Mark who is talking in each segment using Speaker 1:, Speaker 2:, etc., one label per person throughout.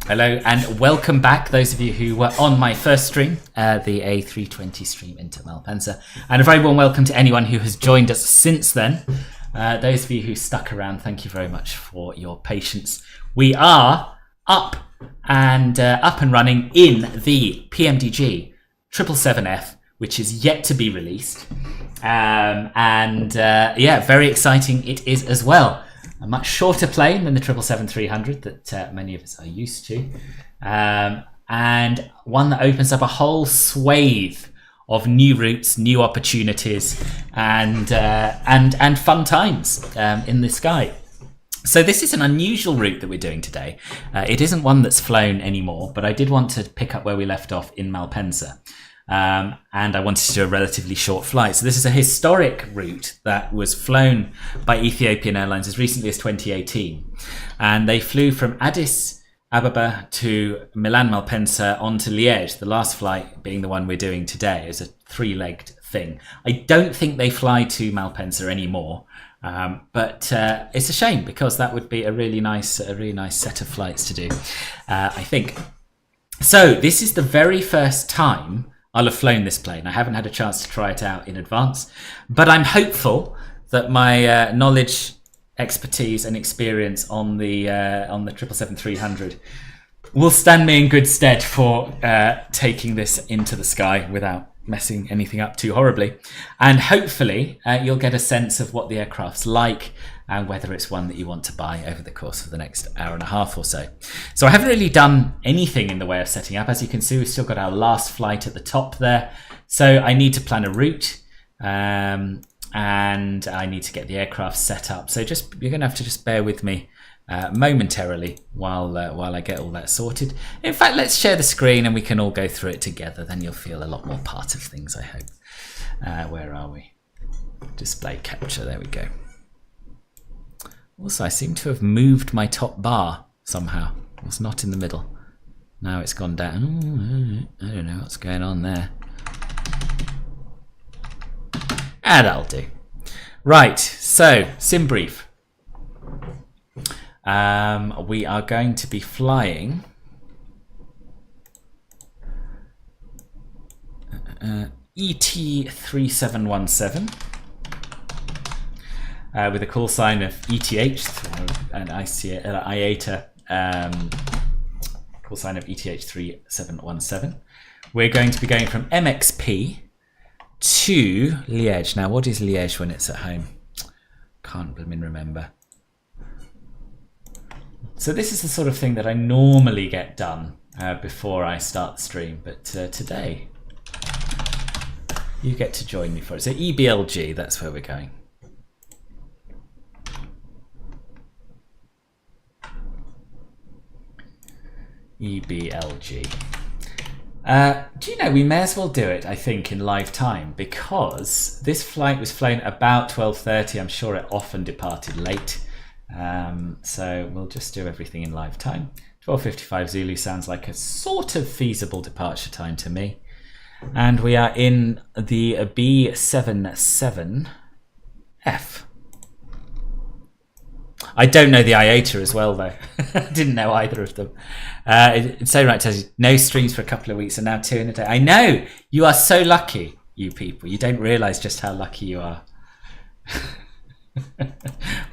Speaker 1: Hello and welcome back, those of you who were on my first stream, the A320 stream into Malpensa. And a very warm welcome to anyone who has joined us since then. Those of you who stuck around, thank you very much for your patience. We are up and running in the PMDG 777F, which is yet to be released. Yeah, very exciting it is as well. A much shorter plane than the 777-300 that many of us are used to, and one that opens up a whole swathe of new routes, new opportunities, and fun times in the sky. So this is an unusual route that we're doing today. It isn't one that's flown anymore, but I did want to pick up where we left off in Malpensa. And I wanted to do a relatively short flight. So this is a historic route that was flown by Ethiopian Airlines as recently as 2018. And they flew from Addis Ababa to Milan Malpensa onto Liège, the last flight being the one we're doing today. It's a three-legged thing. I don't think they fly to Malpensa anymore. But it's a shame because that would be a really nice set of flights to do, I think. So this is the very first time I'll have flown this plane. I haven't had a chance to try it out in advance, but I'm hopeful that my knowledge, expertise, and experience on the 777-300 will stand me in good stead for taking this into the sky without messing anything up too horribly. And hopefully you'll get a sense of what the aircraft's like and whether it's one that you want to buy over the course of the next hour and a half or so. So I haven't really done anything in the way of setting up. As you can see, we've still got our last flight at the top there. So I need to plan a route and I need to get the aircraft set up. So you're going to have to just bear with me momentarily while I get all that sorted. In fact, let's share the screen and we can all go through it together. Then you'll feel a lot more part of things, I hope. Where are we? Display capture, there we go. Also, I seem to have moved my top bar somehow. It was not in the middle. Now it's gone down. I don't know what's going on there. And that'll do. Right, so, sim brief. We are going to be flying ET3717 with a call sign of ETH and IATA call sign of ETH3717. We're going to be going from MXP to Liège. Now, what is Liège when it's at home? Can't remember. So this is the sort of thing that I normally get done before I start the stream, but today you get to join me for it. So EBLG, that's where we're going. EBLG. Do you know, we may as well do it, I think, in live time, because this flight was flown about 12:30. I'm sure it often departed late. So we'll just do everything in live time. 12:55 Zulu sounds like a sort of feasible departure time to me. And we are in the B77F. I don't know the IATA as well, though. I didn't know either of them. It's so right, tells you no streams for a couple of weeks and now 2 in a day. I know, you are so lucky, you people. You don't realise just how lucky you are.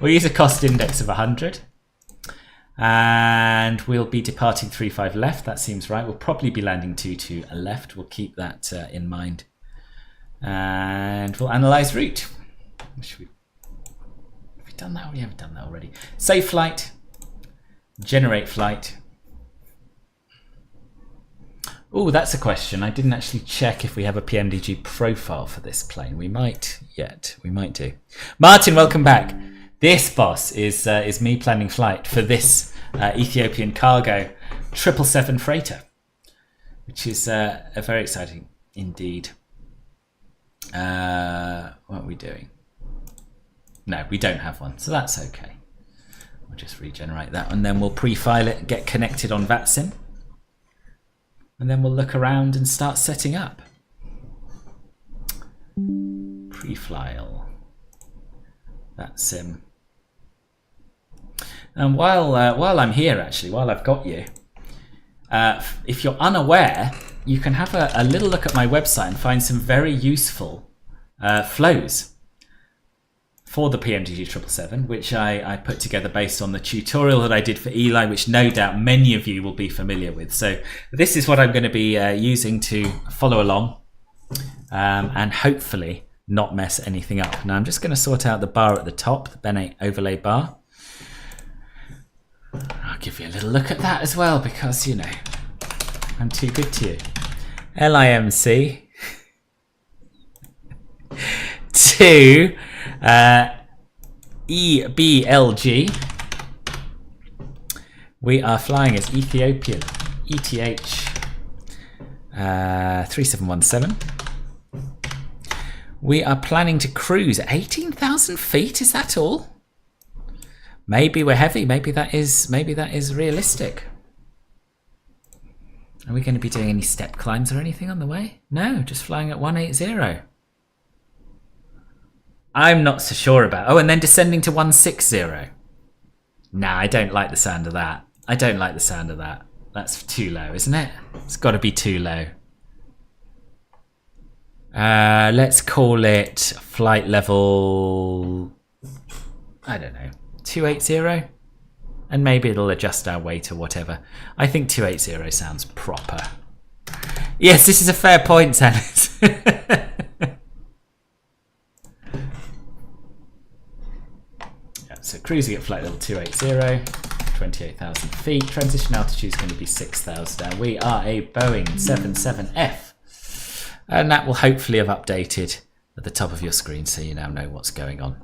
Speaker 1: We'll use a cost index of 100 and we'll be departing 35 left. That seems right. We'll probably be landing 22 left. We'll keep that in mind and we'll analyse route. Have we done that? We haven't done that already. Save flight, generate flight. Oh, that's a question. I didn't actually check if we have a PMDG profile for this plane. We might yet. We might do. Martin, welcome back. This, boss, is me planning flight for this Ethiopian cargo 777 freighter, which is very exciting indeed. What are we doing? No, we don't have one, so that's okay. We'll just regenerate that and then we'll pre-file it and get connected on VATSIM. And then we'll look around and start setting up. Pre-file. VATSIM. And while I'm here, actually, while I've got you, if you're unaware, you can have a little look at my website and find some very useful flows for the PMDG 777, which I put together based on the tutorial that I did for Eli, which no doubt many of you will be familiar with. So this is what I'm going to be using to follow along and hopefully not mess anything up. Now I'm just going to sort out the bar at the top, the Ben 8 overlay bar. I'll give you a little look at that as well because, you know, I'm too good to you. LIMC to EBLG. We are flying as Ethiopian ETH3717. We are planning to cruise at 18,000 feet. Is that all? Maybe we're heavy. Maybe that is realistic. Are we going to be doing any step climbs or anything on the way? No, just flying at 180. I'm not so sure about. Oh, and then descending to 160. Nah, I don't like the sound of that. I don't like the sound of that. That's too low, isn't it? It's got to be too low. Let's call it flight level, I don't know, 280, and maybe it'll adjust our weight or whatever. I think 280 sounds proper. Yes, this is a fair point, Sanis. So cruising at flight level 280, 28,000 feet. Transition altitude is going to be 6,000. And we are a Boeing 77F. And that will hopefully have updated at the top of your screen so you now know what's going on.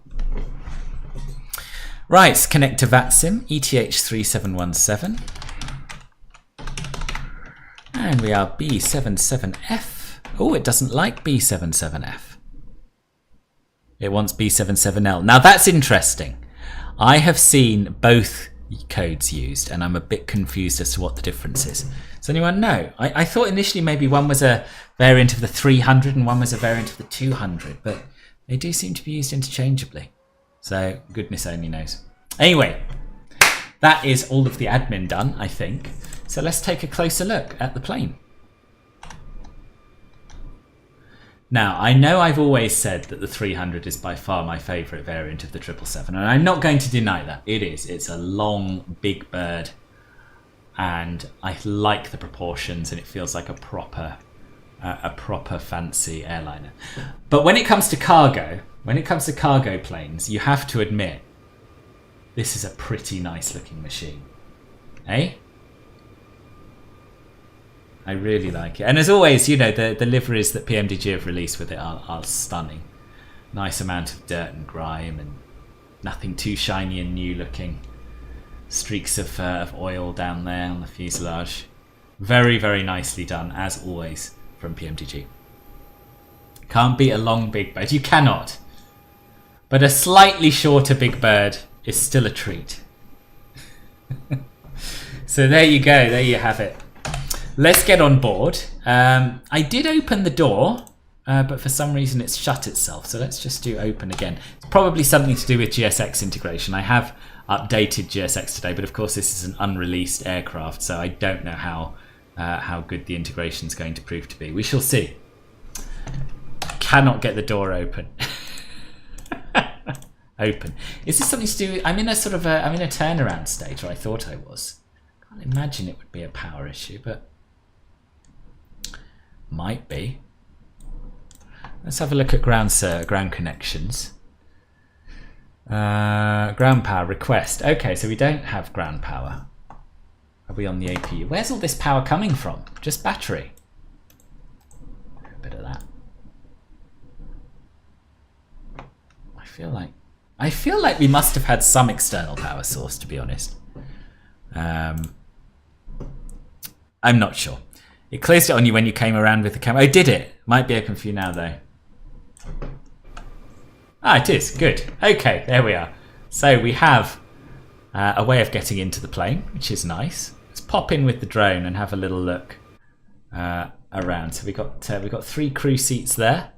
Speaker 1: Right, connect to VATSIM, ETH3717. And we are B77F. Oh, it doesn't like B77F. It wants B77L. Now that's interesting. I have seen both codes used and I'm a bit confused as to what the difference is. Does anyone know? I thought initially maybe one was a variant of the 300 and one was a variant of the 200, but they do seem to be used interchangeably. So goodness only knows. Anyway, that is all of the admin done, I think. So let's take a closer look at the plane. Now, I know I've always said that the 300 is by far my favourite variant of the 777, and I'm not going to deny that. It is. It's a long, big bird, and I like the proportions, and it feels like a proper fancy airliner. But when it comes to cargo, planes, you have to admit, this is a pretty nice looking machine. Eh? I really like it. And as always, you know, the liveries that PMDG have released with it are stunning. Nice amount of dirt and grime and nothing too shiny and new looking. Streaks of oil down there on the fuselage. Very, very nicely done, as always, from PMDG. Can't beat a long big bird. You cannot. But a slightly shorter big bird is still a treat. So there you go. There you have it. Let's get on board. I did open the door, but for some reason it's shut itself. So let's just do open again. It's probably something to do with GSX integration. I have updated GSX today, but of course this is an unreleased aircraft, so I don't know how good the integration is going to prove to be. We shall see. Cannot get the door open. Open. Is this something to do with, I'm in a sort of I'm in a turnaround stage, or I thought I was. Can't imagine it would be a power issue, but might be. Let's have a look at ground connections. Ground power request. Okay, so we don't have ground power. Are we on the APU? Where's all this power coming from? Just battery. A bit of that. I feel like we must have had some external power source, to be honest. I'm not sure. It closed it on you when you came around with the camera. Oh, did it? Might be open for you now, though. Ah, it is. Good. Okay, there we are. So we have a way of getting into the plane, which is nice. Let's pop in with the drone and have a little look around. So we got 3 crew seats there.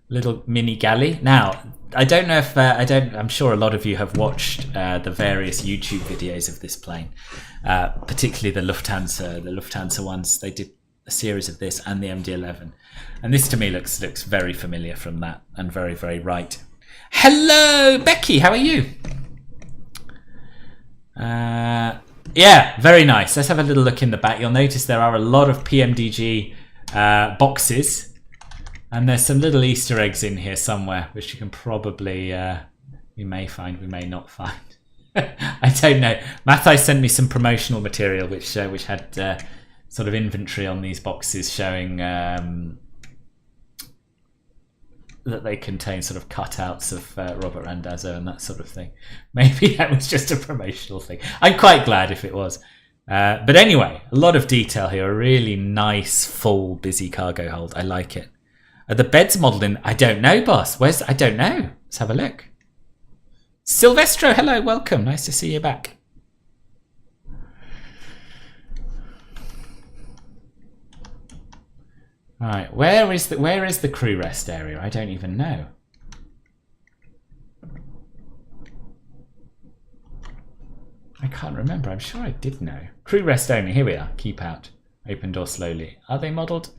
Speaker 1: little mini galley. Now, I don't know if I'm sure a lot of you have watched the various YouTube videos of this plane, particularly the Lufthansa ones. They did a series of this and the MD-11, and this to me looks very familiar from that, and very, very right. Hello, Becky. How are you? Yeah, very nice. Let's have a little look in the back. You'll notice there are a lot of PMDG boxes. And there's some little Easter eggs in here somewhere, which you can probably, we may find, we may not find. I don't know. Mathai sent me some promotional material which had sort of inventory on these boxes showing that they contain sort of cutouts of Robert Randazzo and that sort of thing. Maybe that was just a promotional thing. I'm quite glad if it was. But anyway, a lot of detail here. A really nice, full, busy cargo hold. I like it. Are the beds modelled in? I don't know, boss. I don't know. Let's have a look. Silvestro, hello, welcome. Nice to see you back. All right, where is the crew rest area? I don't even know. I can't remember. I'm sure I did know. Crew rest only. Here we are. Keep out. Open door slowly. Are they modelled?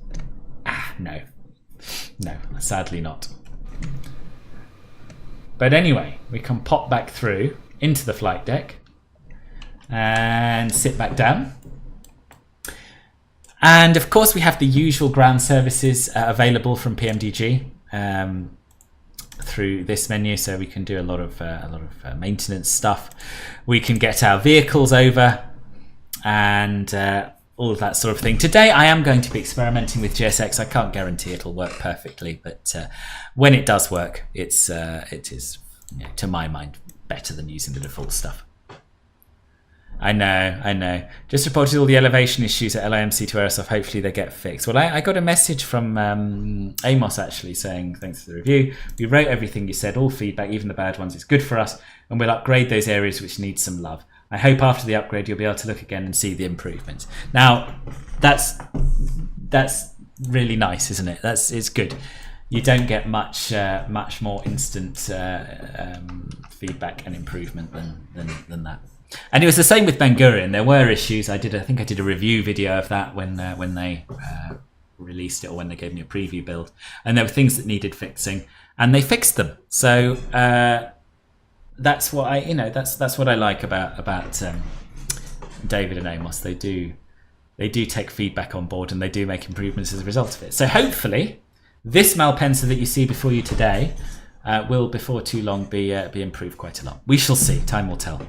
Speaker 1: Ah, no. No, sadly not. But anyway, we can pop back through into the flight deck and sit back down. And of course we have the usual ground services available from PMDG through this menu, so we can do a lot of maintenance stuff. We can get our vehicles over and all of that sort of thing. Today I am going to be experimenting with GSX. I can't guarantee it'll work perfectly, but when it does work, it is, you know, to my mind, better than using the default stuff. I know. Just reported all the elevation issues at LIMC to Aerosoft. Hopefully they get fixed. Well, I got a message from Amos actually saying, thanks for the review. We wrote everything you said, all feedback, even the bad ones. It's good for us, and we'll upgrade those areas which need some love. I hope after the upgrade you'll be able to look again and see the improvements. Now, that's really nice, isn't it? It's good. You don't get much more instant feedback and improvement than that. And it was the same with Ben Gurion. There were issues. I think I did a review video of that when they released it, or when they gave me a preview build, and there were things that needed fixing, and they fixed them. So that's what that's what I like about David and Amos. They do take feedback on board, and they do make improvements as a result of it. So hopefully this Malpensa that you see before you today will before too long be improved quite a lot. We shall see. Time will tell.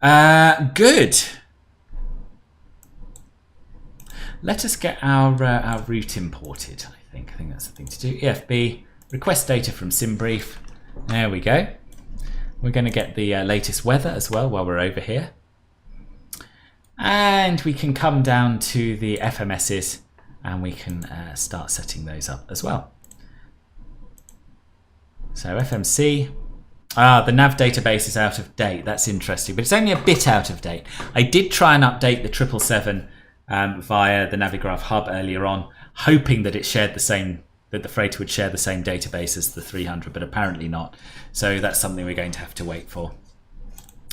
Speaker 1: Good. Let us get our route imported. I think that's the thing to do. EFB, request data from SimBrief. There we go. We're going to get the latest weather as well while we're over here. And we can come down to the FMSs and we can start setting those up as well. So FMC. The nav database is out of date. That's interesting, but it's only a bit out of date. I did try and update the 777 via the Navigraph hub earlier on, hoping that it shared the same, that the freighter would share the same database as the 300, but apparently not. So that's something we're going to have to wait for.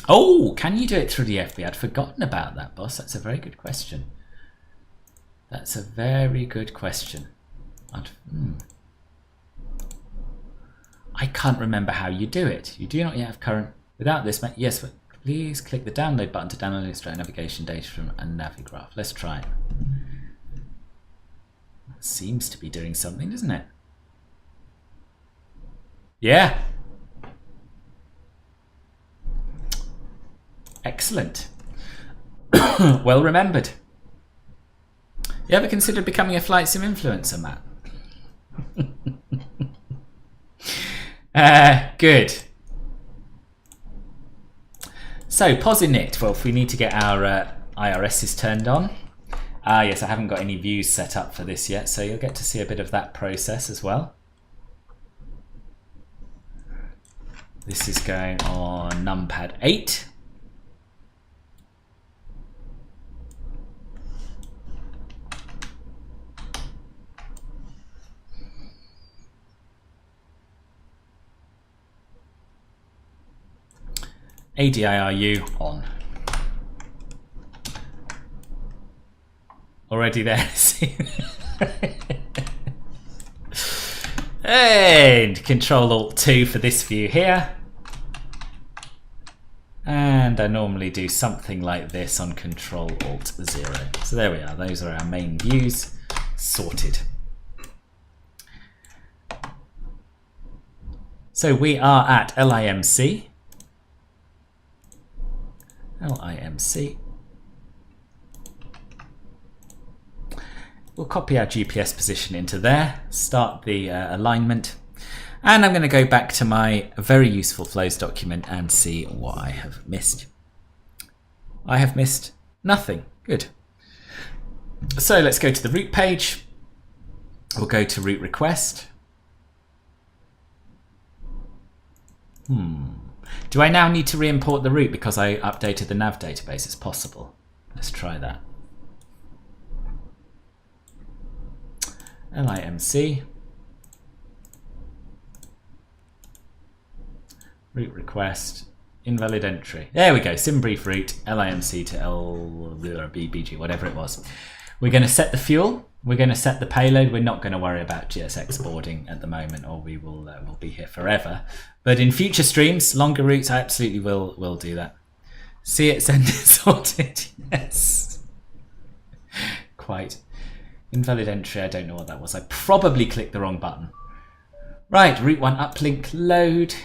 Speaker 1: Oh, can you do it through the FB? I'd forgotten about that, boss. That's a very good question. That's a very good question. I can't remember how you do it. You do not yet have current without this. Yes, but please click the download button to download extract navigation data from a Navigraph. Let's try it. That seems to be doing something, doesn't it? Yeah. Excellent. Well remembered. You ever considered becoming a flight sim influencer, Matt? Good. So, Posinit. Well, if we need to get our IRSs turned on. Yes, I haven't got any views set up for this yet, so you'll get to see a bit of that process as well. This is going on numpad 8. ADIRU on. Already there. And Control-Alt-2 for this view here. And I normally do something like this on Control-Alt-0. So there we are. Those are our main views sorted. So we are at LIMC. LIMC. We'll copy our GPS position into there, start the alignment, and I'm going to go back to my very useful flows document and see what I have missed. I have missed nothing. Good. So let's go to the route page. We'll go to route request. Do I now need to re-import the route because I updated the nav database? It's possible. Let's try that. LIMC. Route request. Invalid entry. There we go. Sim brief route. LIMC to LBBG, whatever it was. We're going to set the fuel. We're going to set the payload. We're not going to worry about GSX boarding at the moment, or we will we'll be here forever. But in future streams, longer routes, I absolutely will do that. See it, send it, sorted. Yes. Quite. Invalid entry, I don't know what that was. I probably clicked the wrong button. Right, route 1 uplink load.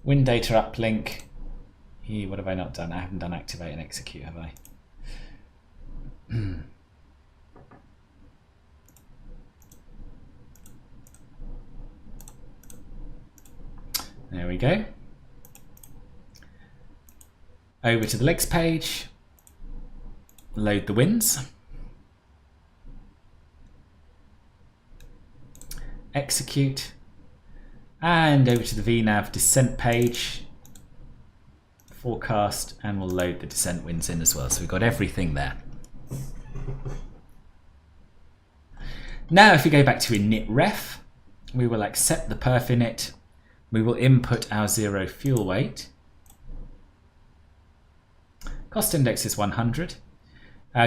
Speaker 1: Wind data uplink. What have I not done? I haven't done activate and execute, have I? There we go. Over to the legs page. Load the winds. Execute. And over to the VNav descent page. Forecast, and we'll load the descent winds in as well. So we've got everything there. Now if we go back to init ref, we will accept the perf init. We will input our 0 fuel weight. Cost index is 100,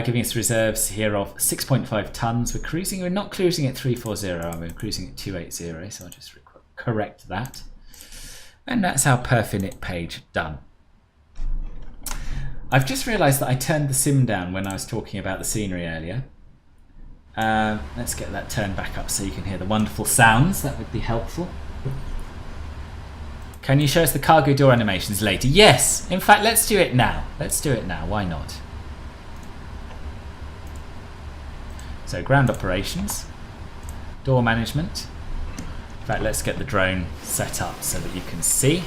Speaker 1: giving us reserves here of 6.5 tons. We're not cruising at 340, we're cruising at 280, so I'll just correct that. And that's our perf init page done. I've just realised that I turned the sim down when I was talking about the scenery earlier. Let's get that turned back up so you can hear the wonderful sounds. That would be helpful. Can you show us the cargo door animations later? Yes! In fact, let's do it now. Let's do it now. Why not? So, ground operations. Door management. In fact, let's get the drone set up so that you can see.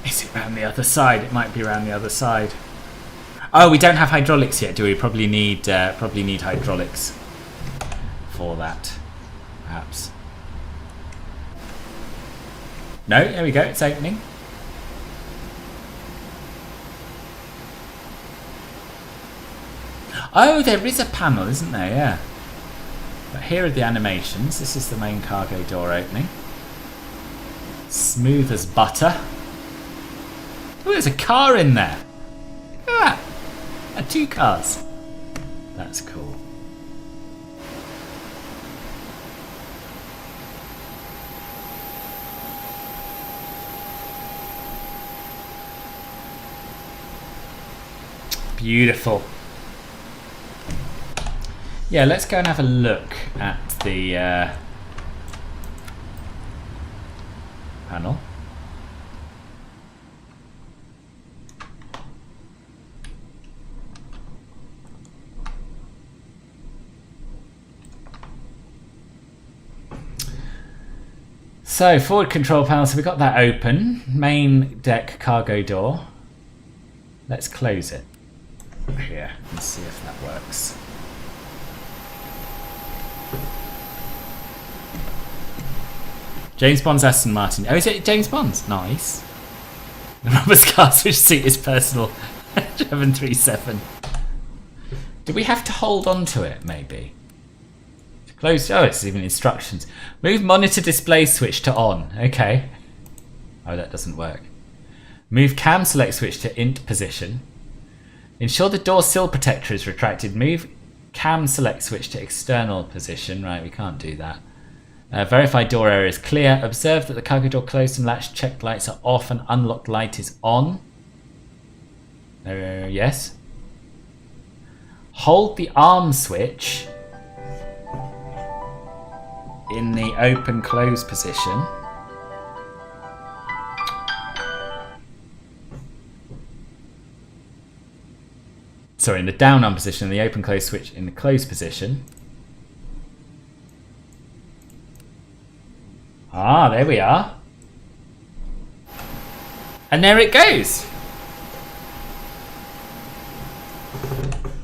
Speaker 1: Is it around the other side? It might be around the other side. Oh, we don't have hydraulics yet, do we? Probably need hydraulics for that, perhaps. No, there we go. It's opening. Oh, there is a panel, isn't there? Yeah. But here are the animations. This is the main cargo door opening. Smooth as butter. Oh, there's a car in there. Look at that. 2 cars. That's cool. Beautiful. Yeah, let's go and have a look at the panel. So, forward control panel, so we've got that open. Main deck cargo door. Let's close it here and see if that works. James Bond's Aston Martin. Oh, is it James Bond's? Nice. Robert Scar's seat is personal. 737. Do we have to hold on to it, maybe? Close. Oh, it's even instructions. Move monitor display switch to on. Okay. Oh, that doesn't work. Move cam select switch to int position. Ensure the door sill protector is retracted. Move cam select switch to external position. Right, we can't do that. Verify door area is clear. Observe that the cargo door closed and latch check lights are off and unlocked light is on. Yes. Hold the arm switch in the open close position. Sorry, in the down arm position, the open close switch in the close position. Ah, there we are. And there it goes.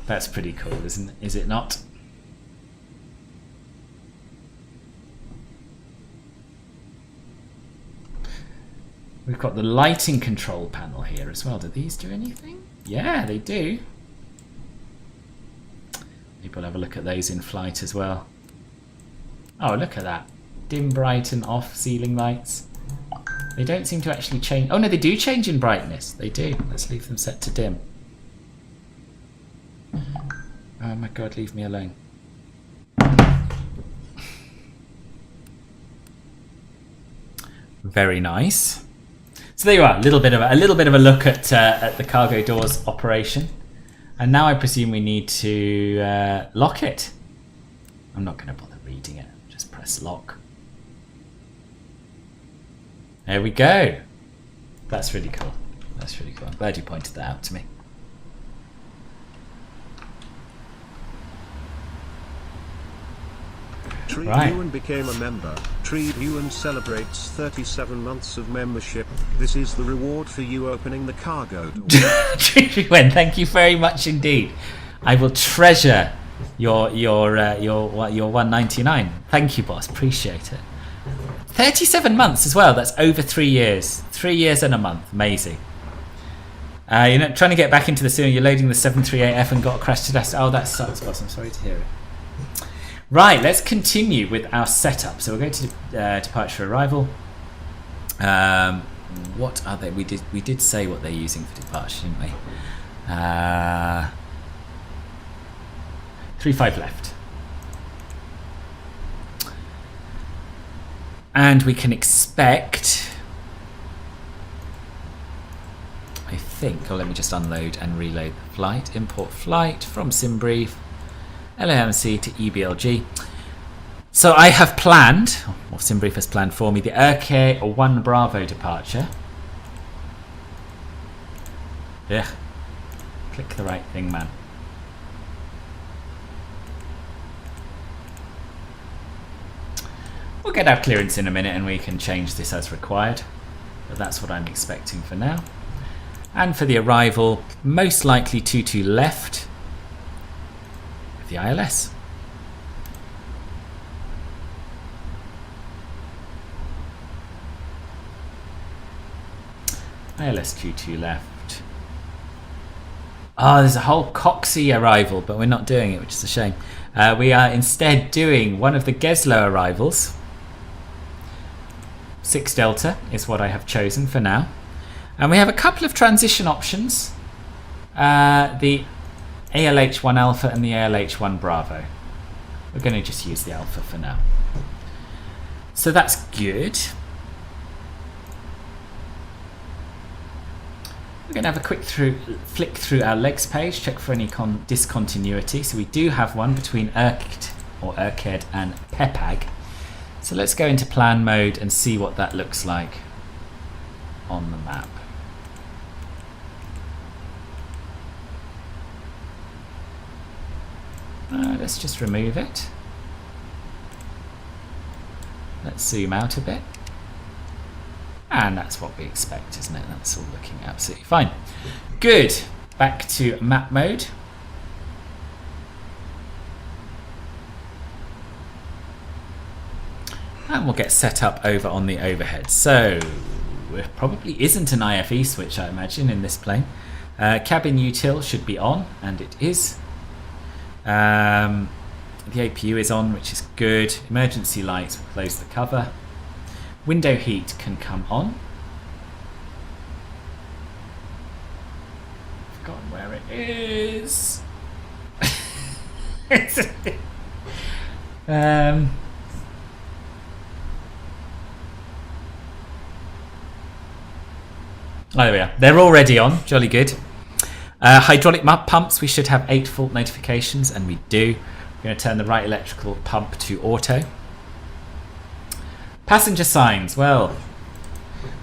Speaker 1: That's pretty cool, is it not? We've got the lighting control panel here as well. Do these do anything? Yeah, they do. Maybe we'll have a look at those in flight as well. Oh, look at that. Dim, bright and off ceiling lights. They don't seem to actually change. Oh no, they do change in brightness. They do. Let's leave them set to dim. Oh my god, leave me alone. Very nice. So there you are, a little bit of a look at the cargo doors operation. And now I presume we need to lock it. I'm not going to bother reading it. Just press lock. There we go. That's really cool. That's really cool. I'm glad you pointed that out to me.
Speaker 2: Treed
Speaker 1: Right.
Speaker 2: Ewan became a member. Treed Ewan celebrates 37 months of membership. This is the reward for you opening the cargo door.
Speaker 1: Treed Ewan, thank you very much indeed. I will treasure your 199. Thank you, boss. Appreciate it. 37 months as well. That's over 3 years. 3 years and a month. Amazing. You're not trying to get back into the cinema. You're loading the 738F and got crashed to death. Oh, that sucks, boss. I'm sorry to hear it. Right, let's continue with our setup. So we're going to departure arrival. What are they? We did say what they're using for departure, didn't we? 35 left. And we can expect, I think, let me just unload and reload the flight. Import flight from SimBrief, LAMC to EBLG. So I have planned, or SimBrief has planned for me, the Urke 1 Bravo departure. Yeah, click the right thing, man. We'll get our clearance in a minute and we can change this as required. But that's what I'm expecting for now. And for the arrival, most likely 22 left with the ILS. ILS 22 left. Oh, there's a whole Coxie arrival, but we're not doing it, which is a shame. We are instead doing one of the Geslo arrivals. 6 Delta is what I have chosen for now. And we have a couple of transition options. The ALH1 Alpha and the ALH1 Bravo. We're going to just use the Alpha for now. So that's good. We're going to have a quick flick through our legs page, check for any discontinuity. So we do have one between Urked and Pepag. So let's go into plan mode and see what that looks like on the map. Let's just remove it. Let's zoom out a bit. And that's what we expect, isn't it? That's all looking absolutely fine. Good. Back to map mode. And we'll get set up over on the overhead. So there probably isn't an IFE switch, I imagine, in this plane. Cabin util should be on, and it is. The APU is on, which is good. Emergency lights will close the cover. Window heat can come on. Forgotten where it is. Oh, there we are. They're already on. Jolly good. Hydraulic pumps, we should have 8 fault notifications, and we do. We're going to turn the right electrical pump to auto. Passenger signs, well,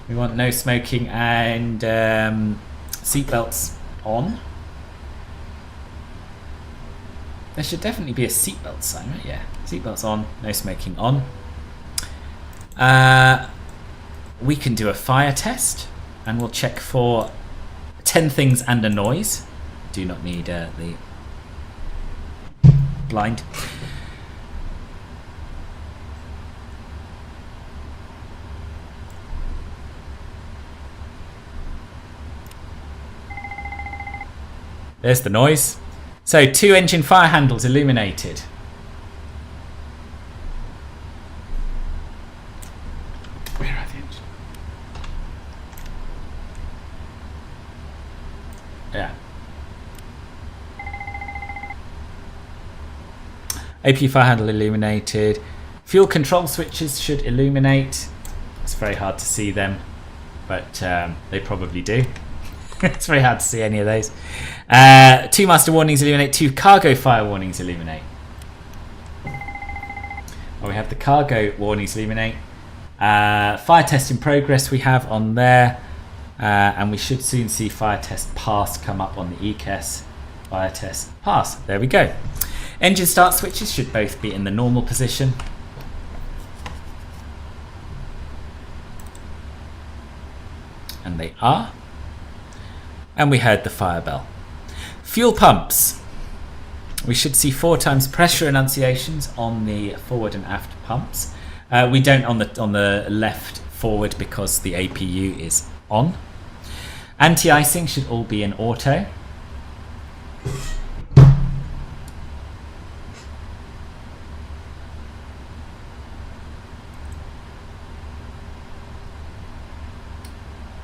Speaker 1: we want no smoking and seatbelts on. There should definitely be a seatbelt sign, right? Yeah, seatbelts on, no smoking on. We can do a fire test, and we'll check for 10 things and a noise. Do not need the blind. There's the noise. So 2 engine fire handles illuminated. Where are the engines? Yeah. AP fire handle illuminated. Fuel control switches should illuminate. It's very hard to see them, but they probably do. It's very hard to see any of those. 2 master warnings illuminate. 2 cargo fire warnings illuminate. Well, we have the cargo warnings illuminate. Fire test in progress we have on there. And we should soon see fire test pass come up on the ECAS. Fire test pass. There we go. Engine start switches should both be in the normal position. And they are. And we heard the fire bell. Fuel pumps. We should see 4 times pressure enunciations on the forward and aft pumps. We don't on the left forward because the APU is on. Anti-icing should all be in auto.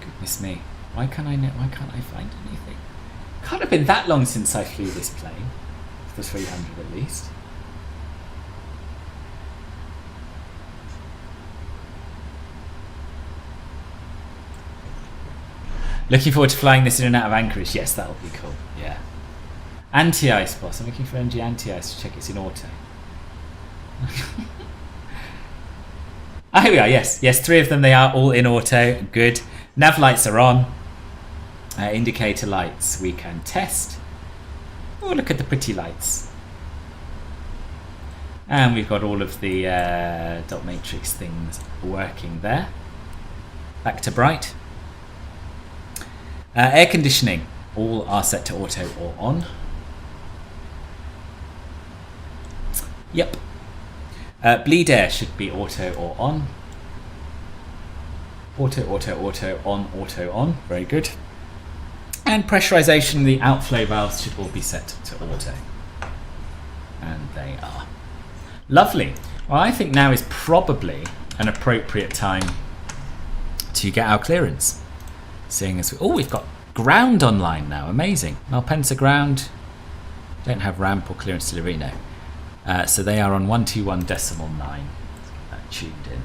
Speaker 1: Goodness me. Why can't I find anything? Can't have been that long since I flew this plane. The 300 at least. Looking forward to flying this in and out of Anchorage. Yes, that'll be cool. Yeah. Anti-ice boss. I'm looking for NG anti-ice to check it's in auto. Ah, here we are. Yes, 3 of them. They are all in auto. Good. Nav lights are on. Indicator lights we can test. Oh, look at the pretty lights. And we've got all of the dot matrix things working there. Back to bright. Air conditioning. All are set to auto or on. Yep. Bleed air should be auto or on. Auto, on. Very good. And pressurization, the outflow valves should all be set to auto. And they are. Lovely. Well, I think now is probably an appropriate time to get our clearance. Seeing as we've got ground online now. Amazing. Malpensa ground. Don't have ramp or clearance delivery, no. So they are on 121.9. Let's get that tuned in.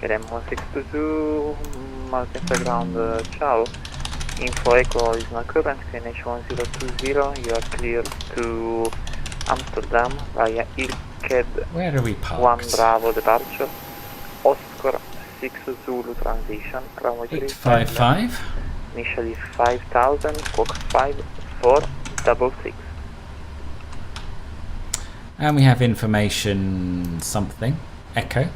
Speaker 3: KLM 1622, Malpensa ground, ciao. Info echo is not current, QNH 1020, you are clear to Amsterdam via Ilked.
Speaker 1: Where are we parked?
Speaker 3: 1 Bravo departure, Oscar 6 Zulu transition, runway
Speaker 1: 855.
Speaker 3: Initially 5000, squawk 5466.
Speaker 1: And we have information something. Echo.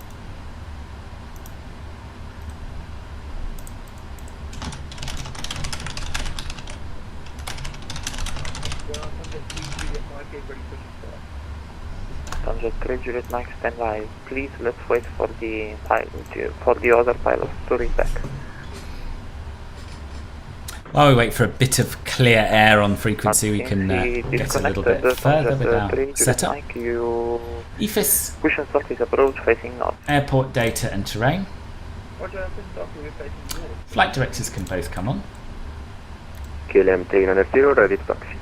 Speaker 3: 103 Juliet Mike, stand by. Please, let's wait for the other pilots to reach back.
Speaker 1: While we wait for a bit of clear air on frequency, we can get a little bit further with our setup. EFIS,
Speaker 3: Push and start is approach facing north.
Speaker 1: airport data and terrain. Flight directors can both come on.
Speaker 4: KLM 390, ready to taxi.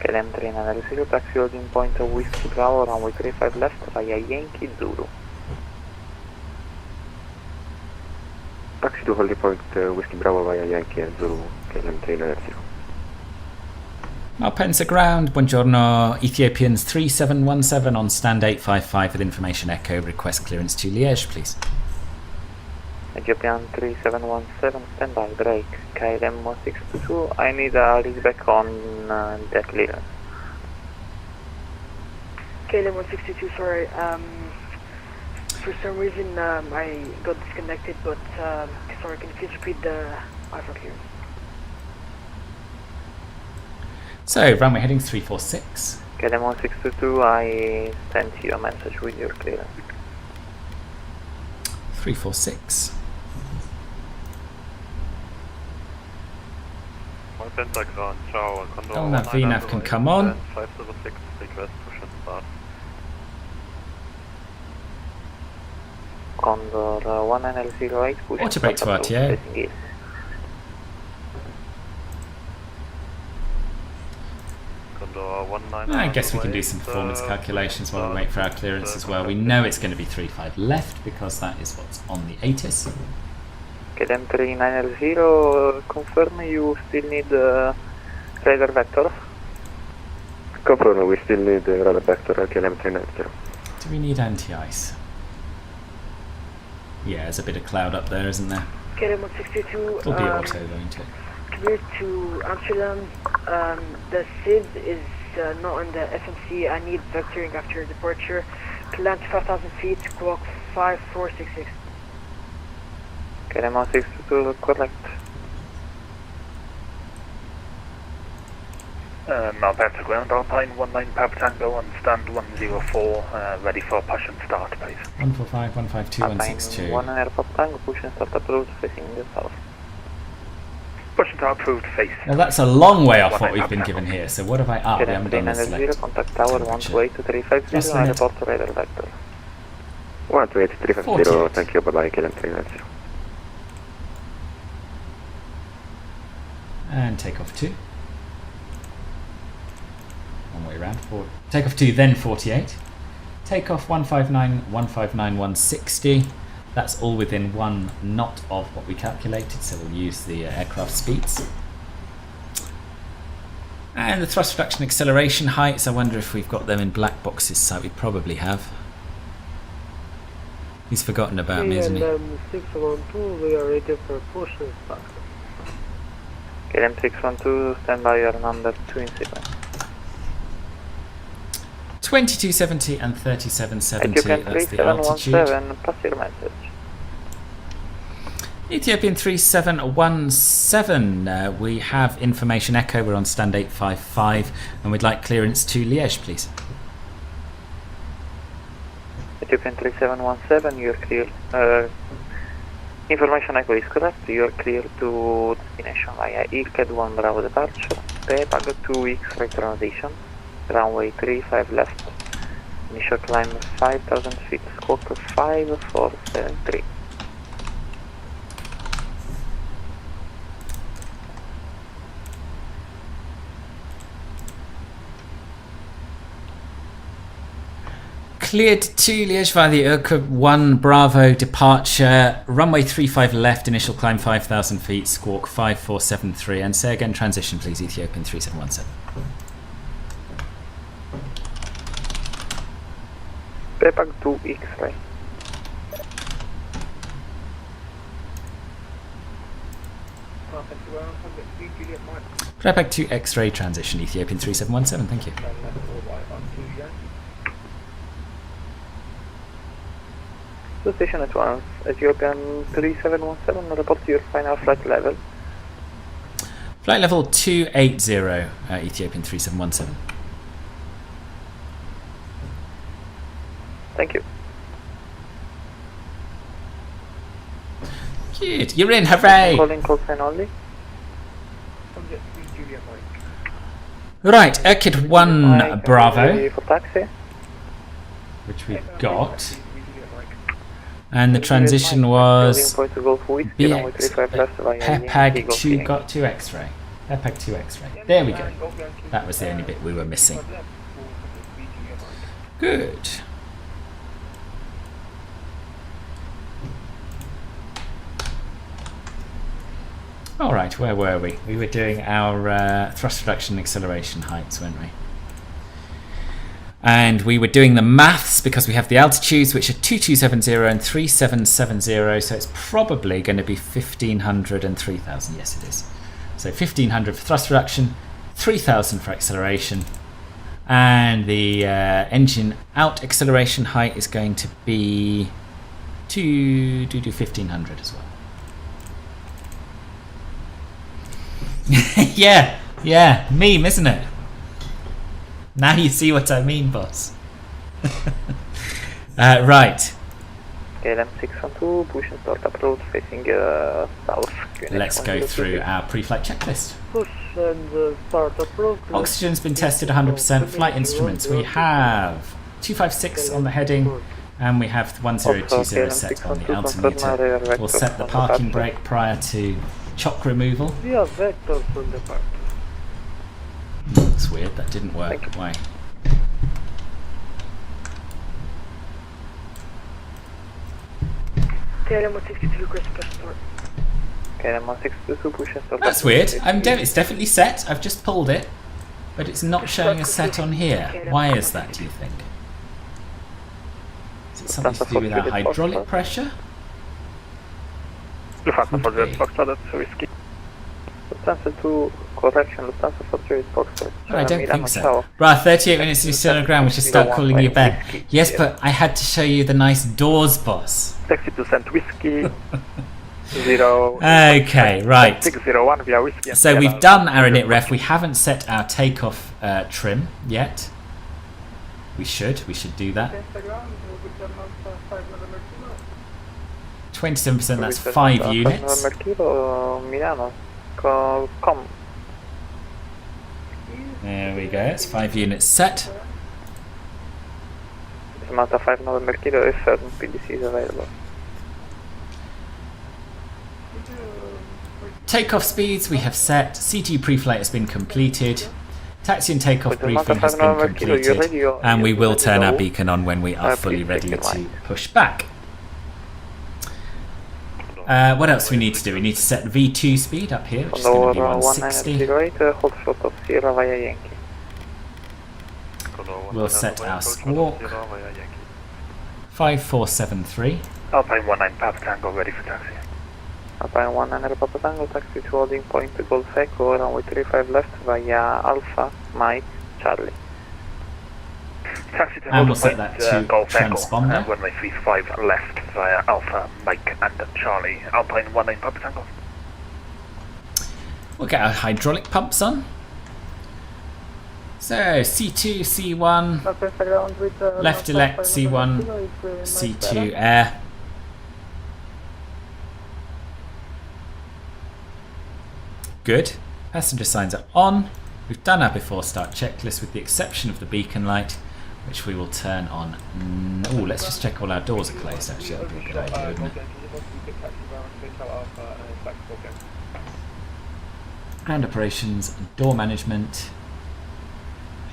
Speaker 3: KLM 390, taxi holding point of Whiskey Bravo, runway 35 left, via Yankee Zulu.
Speaker 4: Taxi to holding point Whiskey Bravo via Yankee and Zulu, KLM 390.
Speaker 1: Malpensa ground, buongiorno, Ethiopians 3717 on stand 855 with information echo, request clearance to Liège, please.
Speaker 3: Ethiopian 3717, stand by, break. KLM 1622, I need a reach back on the clearance.
Speaker 5: KLM 162, sorry, for some reason I got disconnected, but sorry, can you please repeat the IFR clearance?
Speaker 1: So, runway heading 346.
Speaker 3: KLM 1622, I sent you a message with your clearance.
Speaker 1: 346. Delta VNAV can come on.
Speaker 3: 506, request push and start. Condor 1908, push
Speaker 1: Auto brake to RTA. I guess we can do some performance calculations while we wait for our clearance as well. We know it's going to be 35 left because that is what's on the ATIS.
Speaker 3: KLM 390, confirm you still need radar vector.
Speaker 4: Confirm, we still need the radar vector KLM 390.
Speaker 1: Do we need anti-ice? Yeah, there's a bit of cloud up there, isn't there?
Speaker 5: KLM 162,
Speaker 1: It'll be auto, won't it?
Speaker 5: clear to Amsterdam. The SID is not on the FMC. I need vectoring after departure. Land 5,000 feet, squawk 5466.
Speaker 3: KLM 162, correct.
Speaker 6: Malpensa ground, Alpine 19 Papa Tango on stand 104, ready for push and start, please.
Speaker 1: 145, 152, 162.
Speaker 3: 1 Air Papa Tango, push and start approved, facing the south.
Speaker 6: Push and start approved, face.
Speaker 1: Well, that's a long way off what we've been given here, so what have I... Ah, we haven't done the
Speaker 3: KLM
Speaker 1: select.
Speaker 3: contact tower 128-350,
Speaker 1: Just a
Speaker 3: I
Speaker 1: minute.
Speaker 3: report to radar vector.
Speaker 4: 128,
Speaker 1: 48.
Speaker 4: 350, thank you, bye bye, KLM 390.
Speaker 1: And take off 2. One way around. Take off 2, then 48. Take off 159, 159, 160. That's all within 1 knot of what we calculated, so we'll use the aircraft speeds. And the thrust reduction acceleration heights, I wonder if we've got them in black boxes, so we probably have. He's forgotten about me, isn't he?
Speaker 5: 612, we are ready for push and start.
Speaker 3: KLM 612, stand by, your number 2 in sequence.
Speaker 1: 2270 and 3770,
Speaker 3: Ethiopian
Speaker 1: that's the altitude.
Speaker 3: 3717, pass your message.
Speaker 1: Ethiopian 3717, we have information echo, we're on stand 855, and we'd like clearance to Liège, please.
Speaker 3: Ethiopian 3717, you're clear. Information echo is correct, you're clear to destination via ILCAD 1 Bravo departure, PAG 2X right transition, runway 35 left, initial climb 5,000 feet, squawk 5473.
Speaker 1: Cleared to Liège via the ILCAD 1 Bravo departure, runway 35 left, initial climb 5,000 feet, squawk 5473, and say again transition please, Ethiopian 3717.
Speaker 3: PAG 2X ray.
Speaker 1: Prepag 2 X-ray transition, Ethiopian 3717, thank you.
Speaker 3: To station at once, Ethiopian 3717, report to your final flight level.
Speaker 1: Flight level 280, Ethiopian 3717.
Speaker 3: Thank you.
Speaker 1: Good. You're in. Hooray!
Speaker 3: Calling call sign only.
Speaker 1: Right. Erkid 1 Bravo,
Speaker 3: Ready for taxi.
Speaker 1: which we got. And the transition was BX Pepag 2 got 2 X-ray. Pepag 2 X-ray. There we go. That was the only bit we were missing. Good. All right, where were we? We were doing our thrust reduction and acceleration heights, weren't we? And we were doing the maths because we have the altitudes, which are 2270 and 3770, so it's probably going to be 1500 and 3000. Yes, it is. So 1500 for thrust reduction, 3000 for acceleration, and the engine out acceleration height is going to be 1500 as well. yeah, meme, isn't it? Now you see what I mean, boss. Right.
Speaker 3: KLM 612, push and start approach facing south.
Speaker 1: Let's go through our pre-flight checklist.
Speaker 7: Push and start approach.
Speaker 1: Oxygen's been tested 100%. Flight instruments. We have 256 on the heading, and we have 1020 set on the altimeter. We'll set the parking brake prior to chock removal.
Speaker 7: We have vectors on the part.
Speaker 1: That's weird, that didn't work. Why?
Speaker 5: KLM 162 request passport.
Speaker 3: KLM 162, push and start.
Speaker 1: That's weird. It's definitely set. I've just pulled it, but it's not showing a set on here. Why is that, do you think? Is it something to do with our hydraulic pressure?
Speaker 6: Lufthansa for Juliet Foxtrot, that's risky.
Speaker 3: Lufthansa 2, correction, Lufthansa for Juliet Foxtrot.
Speaker 1: I don't think so. Right, 38 minutes and you're still on the ground. We should start calling you Ben. Yes, but I had to show you the nice doors, boss.
Speaker 6: Taxi to St. Whiskey. 0.
Speaker 1: Okay, right.
Speaker 6: 601 via Whiskey.
Speaker 1: So we've done our init ref. We haven't set our takeoff trim yet. We should do that. 27%, that's 5 units.
Speaker 3: Milano.
Speaker 1: There we go, it's 5 units set.
Speaker 3: Samantha 5 November Kilo, if certain PDC is available.
Speaker 1: Takeoff speeds we have set. CT pre-flight has been completed. Taxi and takeoff briefing has been completed. And we will turn our beacon on when we are fully ready to push back. What else do we need to do? We need to set V2 speed up here, which is going to be 160. We'll set our squawk 5473.
Speaker 6: Alpine 19 Papa Tango, ready for taxi.
Speaker 3: Alpine 19 Papa Tango, taxi to holding point Golf Echo, runway 35 left via Alpha, Mike, Charlie.
Speaker 6: Taxi to
Speaker 1: And we'll set that to
Speaker 6: Golf
Speaker 1: transponder.
Speaker 6: Echo, runway 35 left via Alpha, Mike and Charlie. Alpine 19 Papa Tango.
Speaker 1: We'll get our hydraulic pumps on. So C2, C1, left elect, C1, C2 air. Good. Passenger signs are on. We've done our before start checklist with the exception of the beacon light, which we will turn on. Oh, let's just check all our doors are closed. Actually, that would be a good idea, wouldn't it? Ground operations, door management.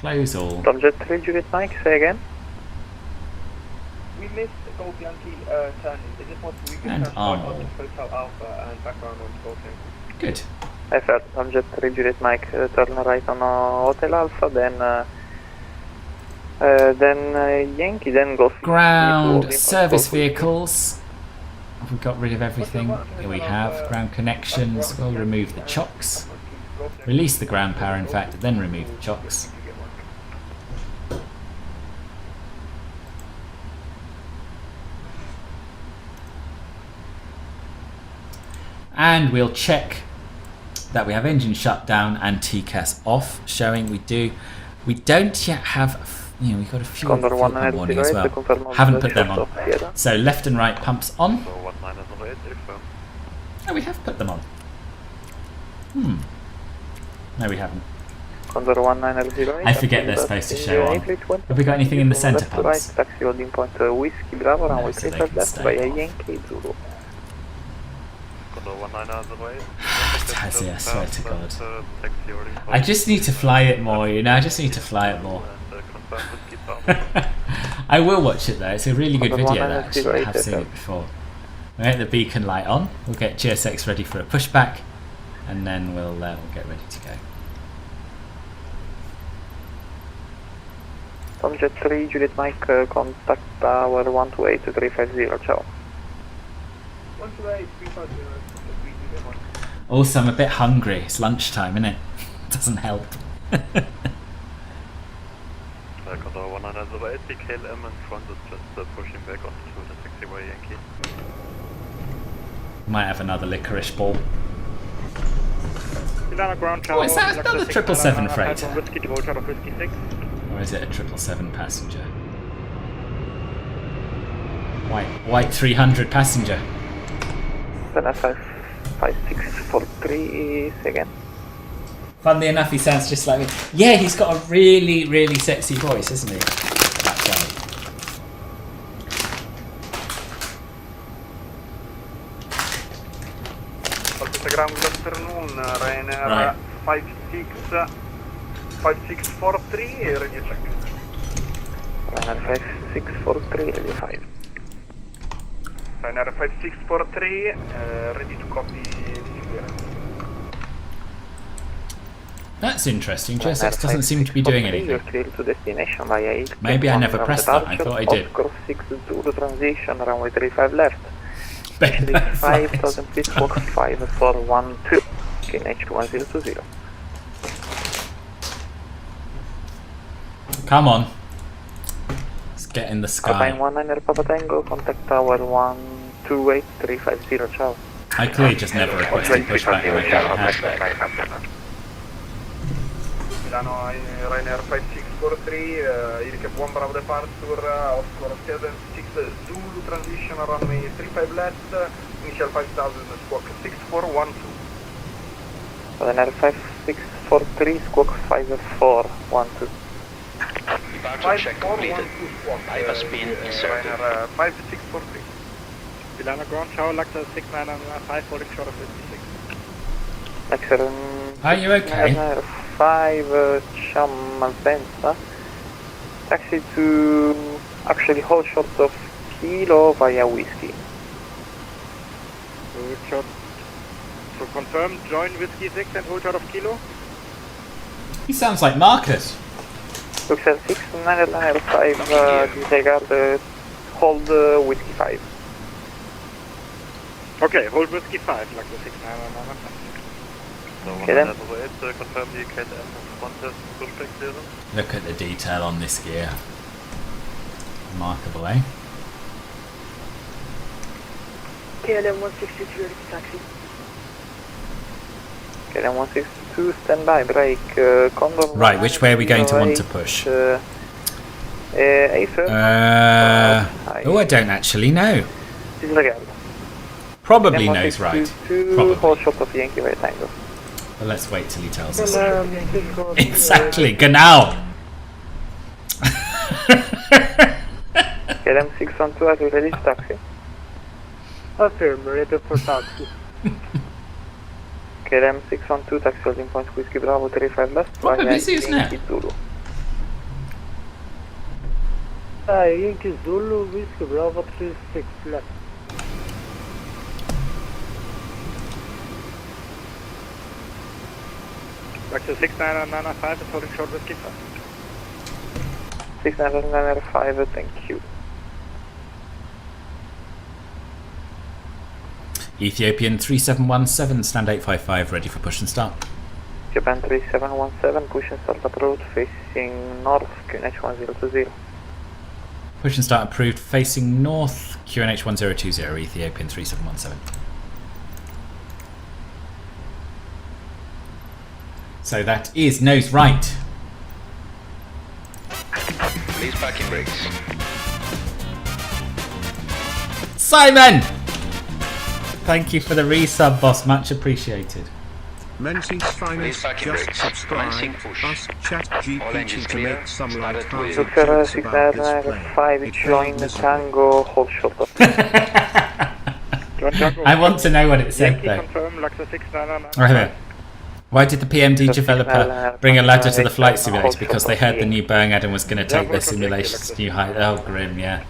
Speaker 1: Close all.
Speaker 3: Jet 3 Juliet Mike, say again.
Speaker 7: We missed Golf Yankee turning. They just want to
Speaker 1: And arm all.
Speaker 7: Hotel Alpha and background on Golf Yankee.
Speaker 1: Good.
Speaker 3: I've heard Jet 3 Juliet Mike, turn right on Hotel Alpha, then Yankee, then Golf.
Speaker 1: Ground service vehicles. Have we got rid of everything? Here we have. Ground connections. We'll remove the chocks. Release the ground power, in fact, then remove the chocks. And we'll check that we have engine shutdown and TCAS off, showing we do. We don't yet have Yeah, we've got a few
Speaker 3: Condor
Speaker 1: fuel pump
Speaker 3: 190
Speaker 1: warning as well.
Speaker 3: confirm on
Speaker 1: Haven't
Speaker 3: the
Speaker 1: put them on.
Speaker 3: short of Sierra.
Speaker 1: So left and right pumps on.
Speaker 6: 1908, affirm.
Speaker 1: Oh, we have put them on. No, we haven't.
Speaker 3: Condor 1908.
Speaker 1: I forget they're supposed to show on. Have we got anything in the centre
Speaker 3: Left to right,
Speaker 1: pumps?
Speaker 3: taxi holding point Whiskey Bravo, runway
Speaker 1: so they
Speaker 3: 35
Speaker 1: can
Speaker 3: left
Speaker 1: stay
Speaker 3: via
Speaker 1: off.
Speaker 3: Yankee Zulu.
Speaker 6: Condor 1908.
Speaker 1: Tazzy, I swear to God.
Speaker 6: Taxi holding point.
Speaker 1: I just need to fly it more, you know, I just need to fly it more.
Speaker 6: And confirm Whiskey Bravo.
Speaker 1: I will watch it though, it's a really good
Speaker 3: Condor
Speaker 1: video that actually, I have
Speaker 3: 1908
Speaker 1: seen it before. We'll get the beacon light on, we'll get GSX ready for a pushback, and then we'll get ready to go.
Speaker 3: Tom Jet 3, Juliet Mike, contact tower 128350, ciao.
Speaker 7: 128,
Speaker 1: Also, I'm a bit hungry, it's lunchtime, isn't it? Doesn't help.
Speaker 6: Condor 1908, the KLM in front is just pushing back onto the taxiway Yankee.
Speaker 1: Might have another licorice ball.
Speaker 7: Milano ground
Speaker 1: Oh, is that another 777 freighter?
Speaker 7: Whiskey to hold short of Whiskey 6.
Speaker 1: Or is it a 777 passenger? White 300 passenger.
Speaker 3: Then FF5643 again.
Speaker 1: Funnily enough, he sounds just like me. Yeah, he's got a really, really sexy voice, isn't he? That guy.
Speaker 7: Ground, good afternoon, Ryanair
Speaker 1: Right.
Speaker 7: 5643, ready to check.
Speaker 3: Ryanair 5643, ready 5.
Speaker 7: Ryanair 5643, ready to copy
Speaker 1: That's interesting. GSX doesn't seem to be doing anything.
Speaker 3: You're clear to destination via 8.
Speaker 1: Maybe I never pressed that. I thought I did.
Speaker 3: Cross 6 Zulu transition, runway 35 left.
Speaker 1: Better than
Speaker 3: 5,000 feet, walk 5412, KNH 1020.
Speaker 1: Come on. Let's get in the
Speaker 3: Alpine
Speaker 1: sky.
Speaker 3: 19 Papa Tango, contact tower 128350, ciao.
Speaker 1: I clearly just never requested pushback when I don't have.
Speaker 7: Milano Ryanair 5643, Irike 1 Bravo departure, Oscar 76 Zulu transition, runway 35 left, initial 5000, squawk 6412.
Speaker 3: Ryanair 5643, squawk 5412.
Speaker 8: Departure check completed. Pipe has been inserted.
Speaker 7: Ryanair 5643. Milano ground, ciao, Lacta 6995, holding short of 56.
Speaker 3: Excellent.
Speaker 1: Are you okay?
Speaker 3: Ryanair 5, Milan Malpensa. Taxi to actually hold short of Kilo via Whiskey.
Speaker 7: Hold short. So confirm, join Whiskey 6 and hold short of Kilo.
Speaker 1: He sounds like Marcus.
Speaker 3: Luxor 6, Ryanair 5, disregard, hold Whiskey 5.
Speaker 7: Okay, hold Whiskey 5, Lacta 6995.
Speaker 3: Okay then.
Speaker 6: Confirm the KLM in front is pushback clearance.
Speaker 1: Look at the detail on this gear. Remarkable, eh?
Speaker 5: KLM 162 ready to taxi.
Speaker 3: KLM 162, standby, brake, Condor.
Speaker 1: Right, which way are we going to want to push?
Speaker 3: A firm.
Speaker 1: Oh, I don't actually know.
Speaker 3: Disregard.
Speaker 1: Probably knows right. Probably.
Speaker 3: Hold short of Yankee via Tango.
Speaker 1: But let's wait till he tells us. Exactly, genau.
Speaker 3: KLM 612, are you ready to taxi?
Speaker 7: Affirm, ready for taxi.
Speaker 3: KLM 612, taxi holding point Whiskey Bravo 35 left.
Speaker 1: What
Speaker 3: via
Speaker 1: is it now?
Speaker 3: Yankee Zulu.
Speaker 7: Yankee Zulu, Whiskey Bravo 36 left. Back to 6995 is holding short Whiskey 5.
Speaker 3: 6995, thank you.
Speaker 1: Ethiopian 3717, stand 855, ready for push and start.
Speaker 3: Japan 3717, push and start approach facing north, QNH 1020.
Speaker 1: Push and start approved, facing north, QNH 1020, Ethiopian 3717. So that is nose right.
Speaker 8: Please parking brakes.
Speaker 1: Simon! Thank you for the resub, boss. Much appreciated.
Speaker 2: Menzies Finance
Speaker 8: parking
Speaker 2: just
Speaker 8: brakes.
Speaker 2: subscribed.
Speaker 8: Commencing push.
Speaker 2: Ask
Speaker 8: All engines
Speaker 2: ChatGPT to
Speaker 8: clear.
Speaker 2: make some
Speaker 8: Started
Speaker 2: light-hearted
Speaker 8: with-
Speaker 3: Luxor
Speaker 2: jokes
Speaker 3: 6
Speaker 2: about this plane.
Speaker 3: 5,
Speaker 2: It
Speaker 3: join
Speaker 2: failed
Speaker 3: the
Speaker 2: miserably.
Speaker 3: Tango, hold short of.
Speaker 1: I want to know what it said though.
Speaker 7: Confirm, Luxor 699.
Speaker 1: Right there. Why did the PMD developer bring a ladder to the flight simulator? Because they heard the new Boeing add-in was going to take their simulations to new height. Oh, grim, yeah.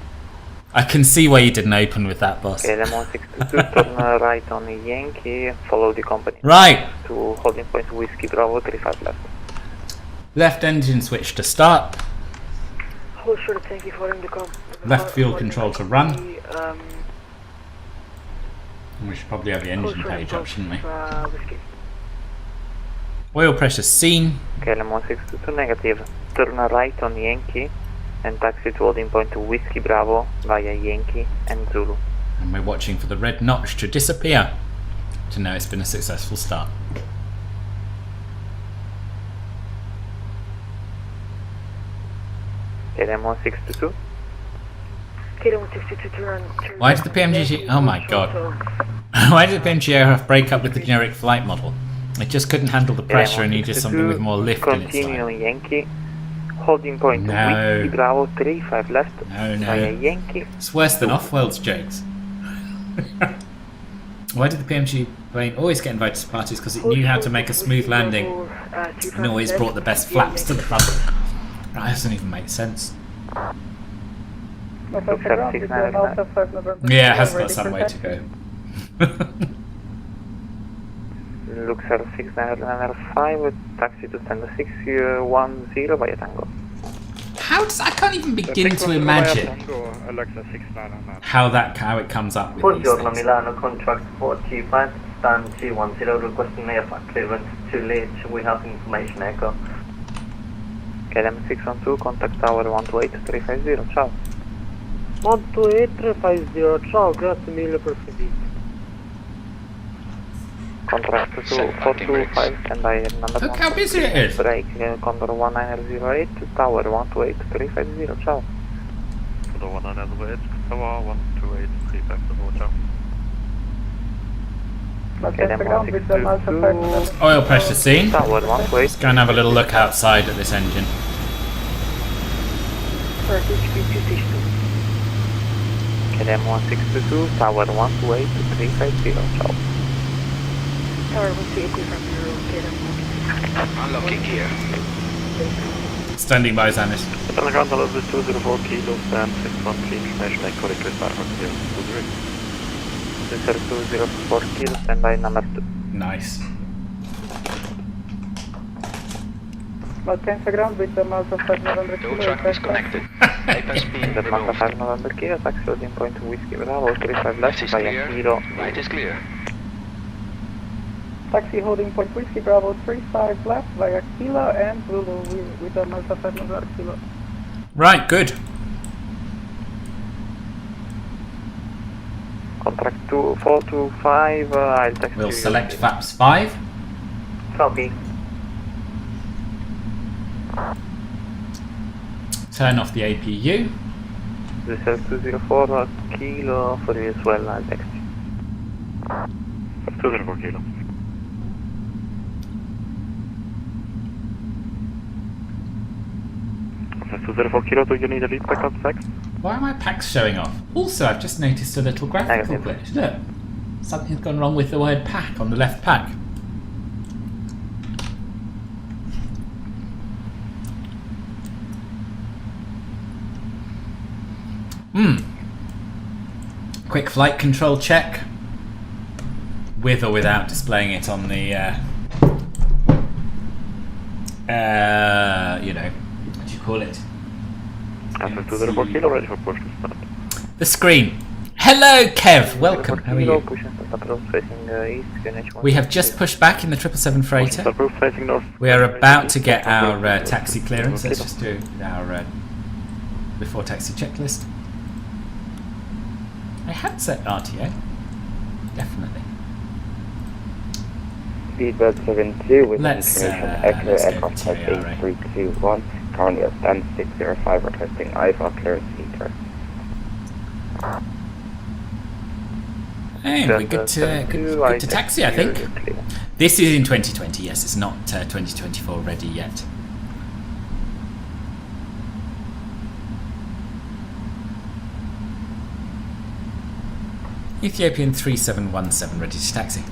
Speaker 1: I can see why you didn't open with that, boss.
Speaker 3: Okay, Lemon 622, turn right on Yankee, follow the company.
Speaker 1: Right.
Speaker 3: To holding point Whiskey Bravo 35 left.
Speaker 1: Left engine switch to start.
Speaker 5: Hold short of tanky following the
Speaker 1: Left fuel control to run.
Speaker 5: Um,
Speaker 1: We should probably have the
Speaker 5: hold
Speaker 1: engine
Speaker 5: short
Speaker 1: page
Speaker 5: of
Speaker 1: up, shouldn't we?
Speaker 5: Whiskey.
Speaker 1: Oil pressure seen.
Speaker 3: Okay, Lemon 622, negative. Turn right on Yankee and taxi to holding point Whiskey Bravo via Yankee and Zulu.
Speaker 1: And we're watching for the red notch to disappear to know it's been a successful start.
Speaker 3: Okay, Lemon 622.
Speaker 5: Okay, 162 turn.
Speaker 1: Why did the PMG... Oh my god. Why did the PMG aircraft break up with the generic flight model? It just couldn't handle the pressure and needed something with more lift in its
Speaker 3: Continue
Speaker 1: line.
Speaker 3: on Yankee. Holding point
Speaker 1: No.
Speaker 3: Whiskey Bravo 35 left
Speaker 1: No,
Speaker 3: via
Speaker 1: no.
Speaker 3: Yankee.
Speaker 1: It's worse than off-world's jokes. Why did the PMG plane always get invited to parties? Because it knew how to make a smooth landing and always brought the best flaps to the front. That doesn't even make sense.
Speaker 3: Luxor 699.
Speaker 1: Yeah, it has got some way to go.
Speaker 3: Luxor 695, taxi to stand 610 via Tango.
Speaker 1: How does... I can't even begin to imagine how it comes up with these
Speaker 9: Buongiorno
Speaker 1: things.
Speaker 9: Milano, contract 425, stand 210, requesting airflight clearance to Liège. We have information echo.
Speaker 3: KLM 612, contact tower 128350, ciao.
Speaker 9: 128-350, ciao, grazie mille per servizio.
Speaker 3: Contract to 425, standby number
Speaker 1: Look how busy it is.
Speaker 3: break, Condor 1908, tower 128350, ciao.
Speaker 6: Condor 1908, tower 128350, ciao.
Speaker 3: KLM 622,
Speaker 1: Oil pressure seen.
Speaker 3: tower 128.
Speaker 1: Let's go and have a little look outside at this engine.
Speaker 3: KLM 1622, tower 128350, ciao.
Speaker 5: Tower 128 from Euro,
Speaker 8: Unlocking gear.
Speaker 1: Standing by, Zanis.
Speaker 6: Turn ground a little bit 204 kilos and 613 information echo request 500.
Speaker 3: Luxor 204 kilo, standby number 2.
Speaker 1: Nice.
Speaker 9: Malpensa ground with the Malta 5 November
Speaker 8: No truck disconnected. Bypass being
Speaker 3: The Malta
Speaker 8: removed.
Speaker 3: 5 November Kilo, taxi holding point Whiskey Bravo 35 left
Speaker 8: Left is
Speaker 3: via
Speaker 8: clear.
Speaker 3: Kilo.
Speaker 8: Right is clear.
Speaker 9: Taxi holding point Whiskey Bravo 35 left via Kilo and Zulu with the Malta 5 November Kilo.
Speaker 1: Right, good.
Speaker 3: Contract 425, I'll text
Speaker 1: We'll
Speaker 3: you.
Speaker 1: select FAPS 5.
Speaker 9: Copy.
Speaker 1: Turn off the APU.
Speaker 3: Luxor 204 Kilo for you as well, I'll text you.
Speaker 6: 204 kilo. That's 204 kilo, do you need a lead backup sex?
Speaker 1: Why are my packs showing off? Also, I've just noticed a little graphical glitch. Look, something's gone wrong with the word pack on the left pack. Quick flight control check. With or without displaying it on the, you know, what do you call it?
Speaker 6: That's 204 kilo, ready for push to start.
Speaker 1: The screen. Hello, Kev. Welcome. How are you? We have just pushed back in the 777 freighter.
Speaker 6: Approve facing north.
Speaker 1: We are about to get our taxi clearance. Let's just do our before taxi checklist. I had set RTA. Definitely.
Speaker 4: Speedbird 72 with
Speaker 1: Let's
Speaker 4: information Echo
Speaker 1: go
Speaker 4: aircraft
Speaker 1: to
Speaker 4: type
Speaker 1: TRA.
Speaker 4: 8321. currently at stand 605, requesting IFA clearance heater.
Speaker 1: And we're good to taxi, I think. This is in 2020, yes, it's not 2024 ready yet. Ethiopian 3717 ready to taxi.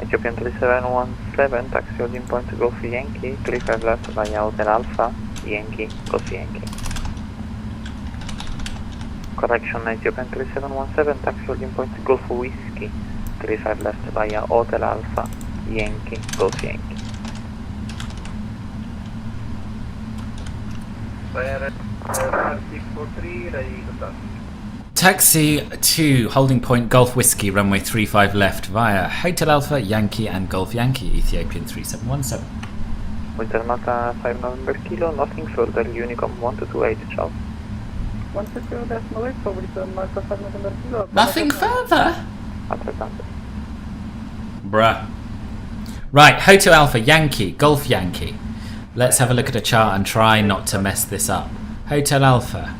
Speaker 3: Ethiopian 3717, taxi holding point to Golf Yankee, 35 left via Hotel Alpha, Yankee, Golf Yankee. Correction, Ethiopian 3717, taxi holding point to Golf Whiskey, 35 left via Hotel Alpha, Yankee, Golf Yankee.
Speaker 7: Ryanair 643, ready to taxi.
Speaker 1: Taxi to holding point Golf Whiskey, runway 35 left via Hotel Alpha, Yankee and Golf Yankee, Ethiopian 3717.
Speaker 3: Winter Mata 5 November Kilo, nothing further, Unicom 1228, ciao.
Speaker 10: 122.8 for Winter Mata 5 November Kilo.
Speaker 1: Nothing further?
Speaker 3: Altrettanto.
Speaker 1: Bruh. Right, Hotel Alpha, Yankee, Golf Yankee. Let's have a look at a chart and try not to mess this up. Hotel Alpha.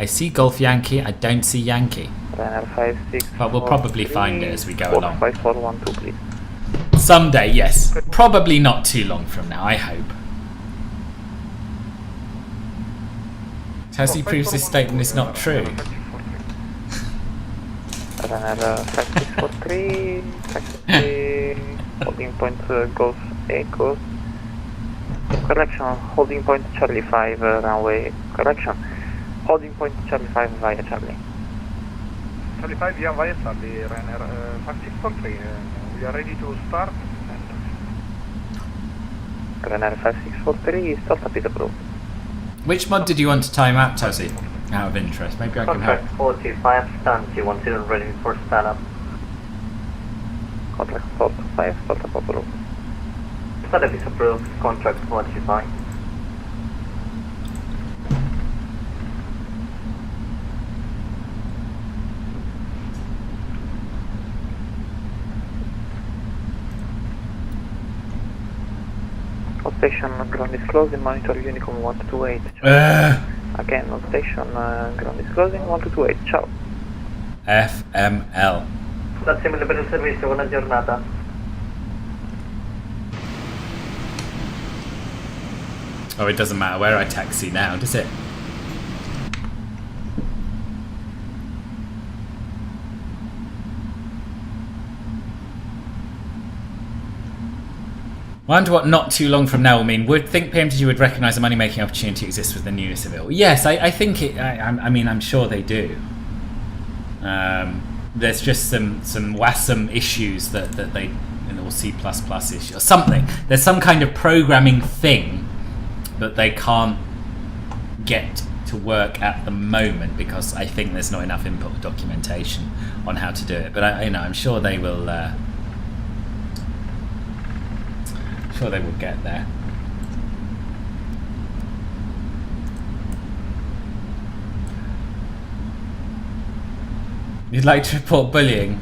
Speaker 1: I see Golf Yankee, I don't see Yankee.
Speaker 3: Ryanair 56.
Speaker 1: But we'll probably find it as we go along.
Speaker 3: 5412, please.
Speaker 1: Someday, yes. Probably not too long from now, I hope. Has he proved his statement is not true?
Speaker 3: Ryanair 5643, taxi, holding point Golf Echo. Correction, holding point Charlie 5, runway, correction. Holding point Charlie 5 via Charlie.
Speaker 7: Charlie 5 via Charlie, Ryanair 5643, we are ready to start.
Speaker 3: Ryanair 5643, start up is approved.
Speaker 1: Which mod did you want to time out, Tazzy? Out of interest, maybe I can help.
Speaker 9: Contract 45, stand 210, ready for stand-up.
Speaker 3: Contract 45, start up approved.
Speaker 9: Stand-up is approved, contract 45.
Speaker 3: On station, ground is closing, monitor Unicom 1228. Again, on station, ground is closing, 1228, ciao.
Speaker 1: FML.
Speaker 9: Grazie mille per il servizio, buona giornata.
Speaker 1: Oh, it doesn't matter where I taxi now, does it? Wonder what not too long from now will mean. Would think PMDG would recognise the money-making opportunity exists with the newness of it? Yes, I think it. I mean, I'm sure they do. There's just some WASM issues that they, or C++ issue or something. There's some kind of programming thing that they can't get to work at the moment because I think there's not enough input documentation on how to do it. But I'm sure they will. Sure they will get there. You'd like to report bullying?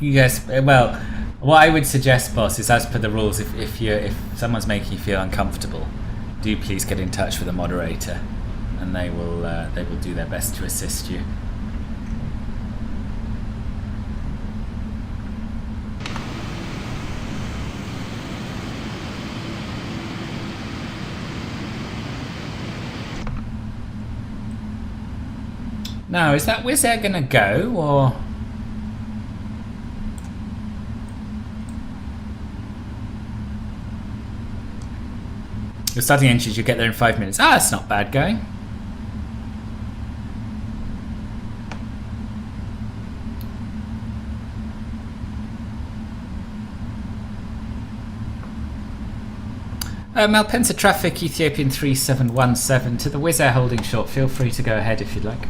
Speaker 1: Yes. Well, what I would suggest, boss, is as per the rules, if someone's making you feel uncomfortable, do please get in touch with the moderator, and they will do their best to assist you. Now, is that Wizz Air gonna go, or...? You're starting engines, you'll get there in 5 minutes. Ah, that's not bad going. Malpensa traffic, Ethiopian 3717 to the Wizz Air holding short. Feel free to go ahead if you'd like.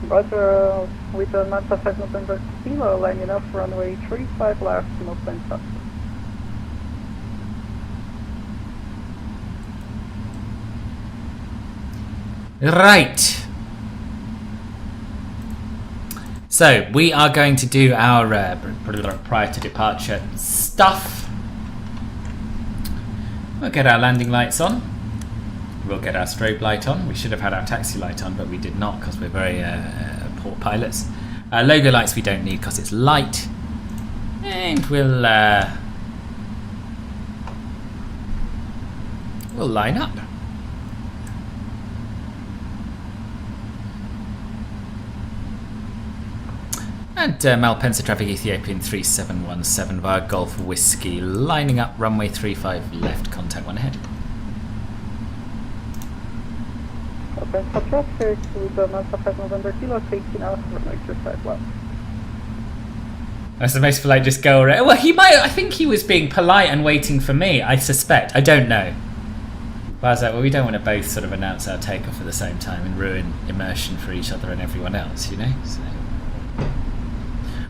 Speaker 10: Roger, with the Malta 5 November Kilo, lining up runway 35 left, Malpensa.
Speaker 1: Right. So we are going to do our prior to departure stuff. We'll get our landing lights on. We'll get our strobe light on. We should have had our taxi light on, but we did not because we're very poor pilots. Logo lights we don't need because it's light. And we'll line up. And Malpensa traffic Ethiopian 3717 via Golf Whiskey, lining up runway 35 left, contact 1 ahead.
Speaker 10: Malpensa traffic with the MSFS November Kilo taking off runway 35 left.
Speaker 1: That's the most polite, just go around. Well, he might, I think he was being polite and waiting for me, I suspect. I don't know. But I was like, well, we don't want to both sort of announce our takeoff at the same time and ruin immersion for each other and everyone else, you know? So.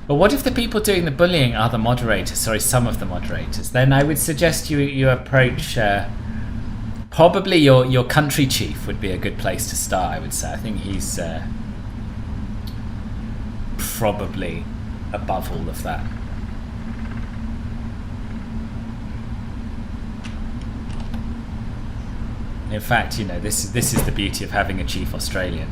Speaker 1: But what if the people doing the bullying are the moderators? Sorry, some of the moderators. Then I would suggest you approach probably your country chief would be a good place to start. I would say. I think he's probably above all of that. In fact, you know, this is the beauty of having a chief Australian.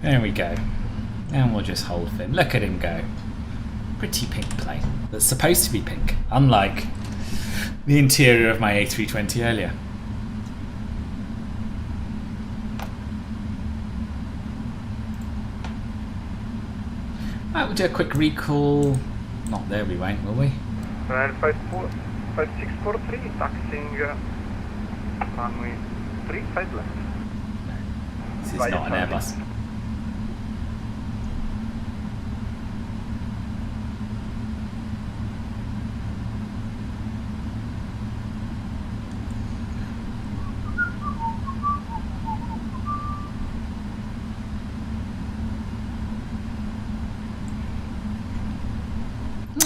Speaker 1: There we go. And we'll just hold for him. Look at him go. Pretty pink plane. That's supposed to be pink. Unlike the interior of my A320 earlier. Right, we'll do a quick recall. Not there we won't, will we?
Speaker 7: 5643, taxiing runway 35 left.
Speaker 1: This is not an Airbus.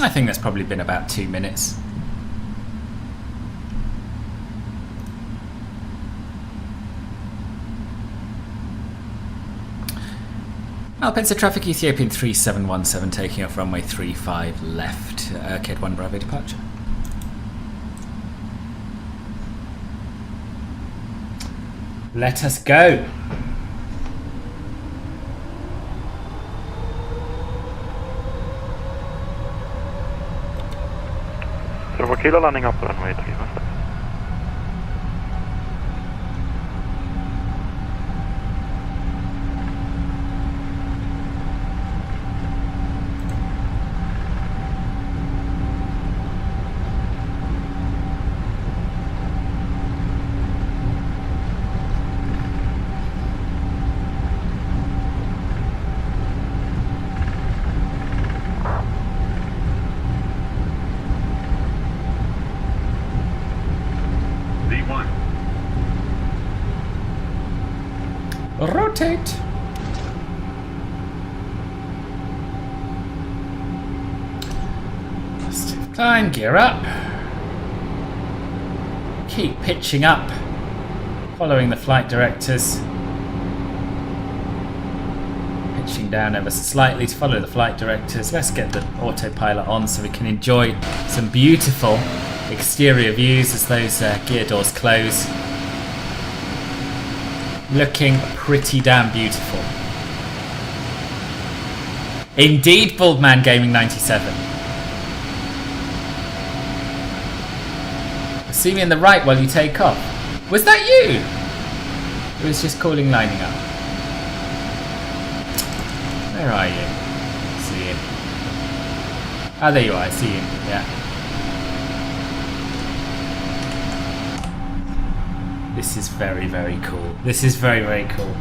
Speaker 1: I think that's probably been about 2 minutes. Malpensa traffic Ethiopian 3717 taking off runway 35 left. KED 1 Bravo departure. Let us go.
Speaker 4: So Kilo landing up runway 35.
Speaker 1: Rotate. Positive climb, gear up. Keep pitching up. Following the flight directors. Pitching down ever so slightly to follow the flight directors. Let's get the autopilot on so we can enjoy some beautiful exterior views as those gear doors close. Looking pretty damn beautiful. Indeed, Baldman Gaming 97. See me in the right while you take off. Was that you? It was just calling lining up. Where are you? See you. Ah, there you are. I see you. Yeah. This is very, very cool. This is very, very cool.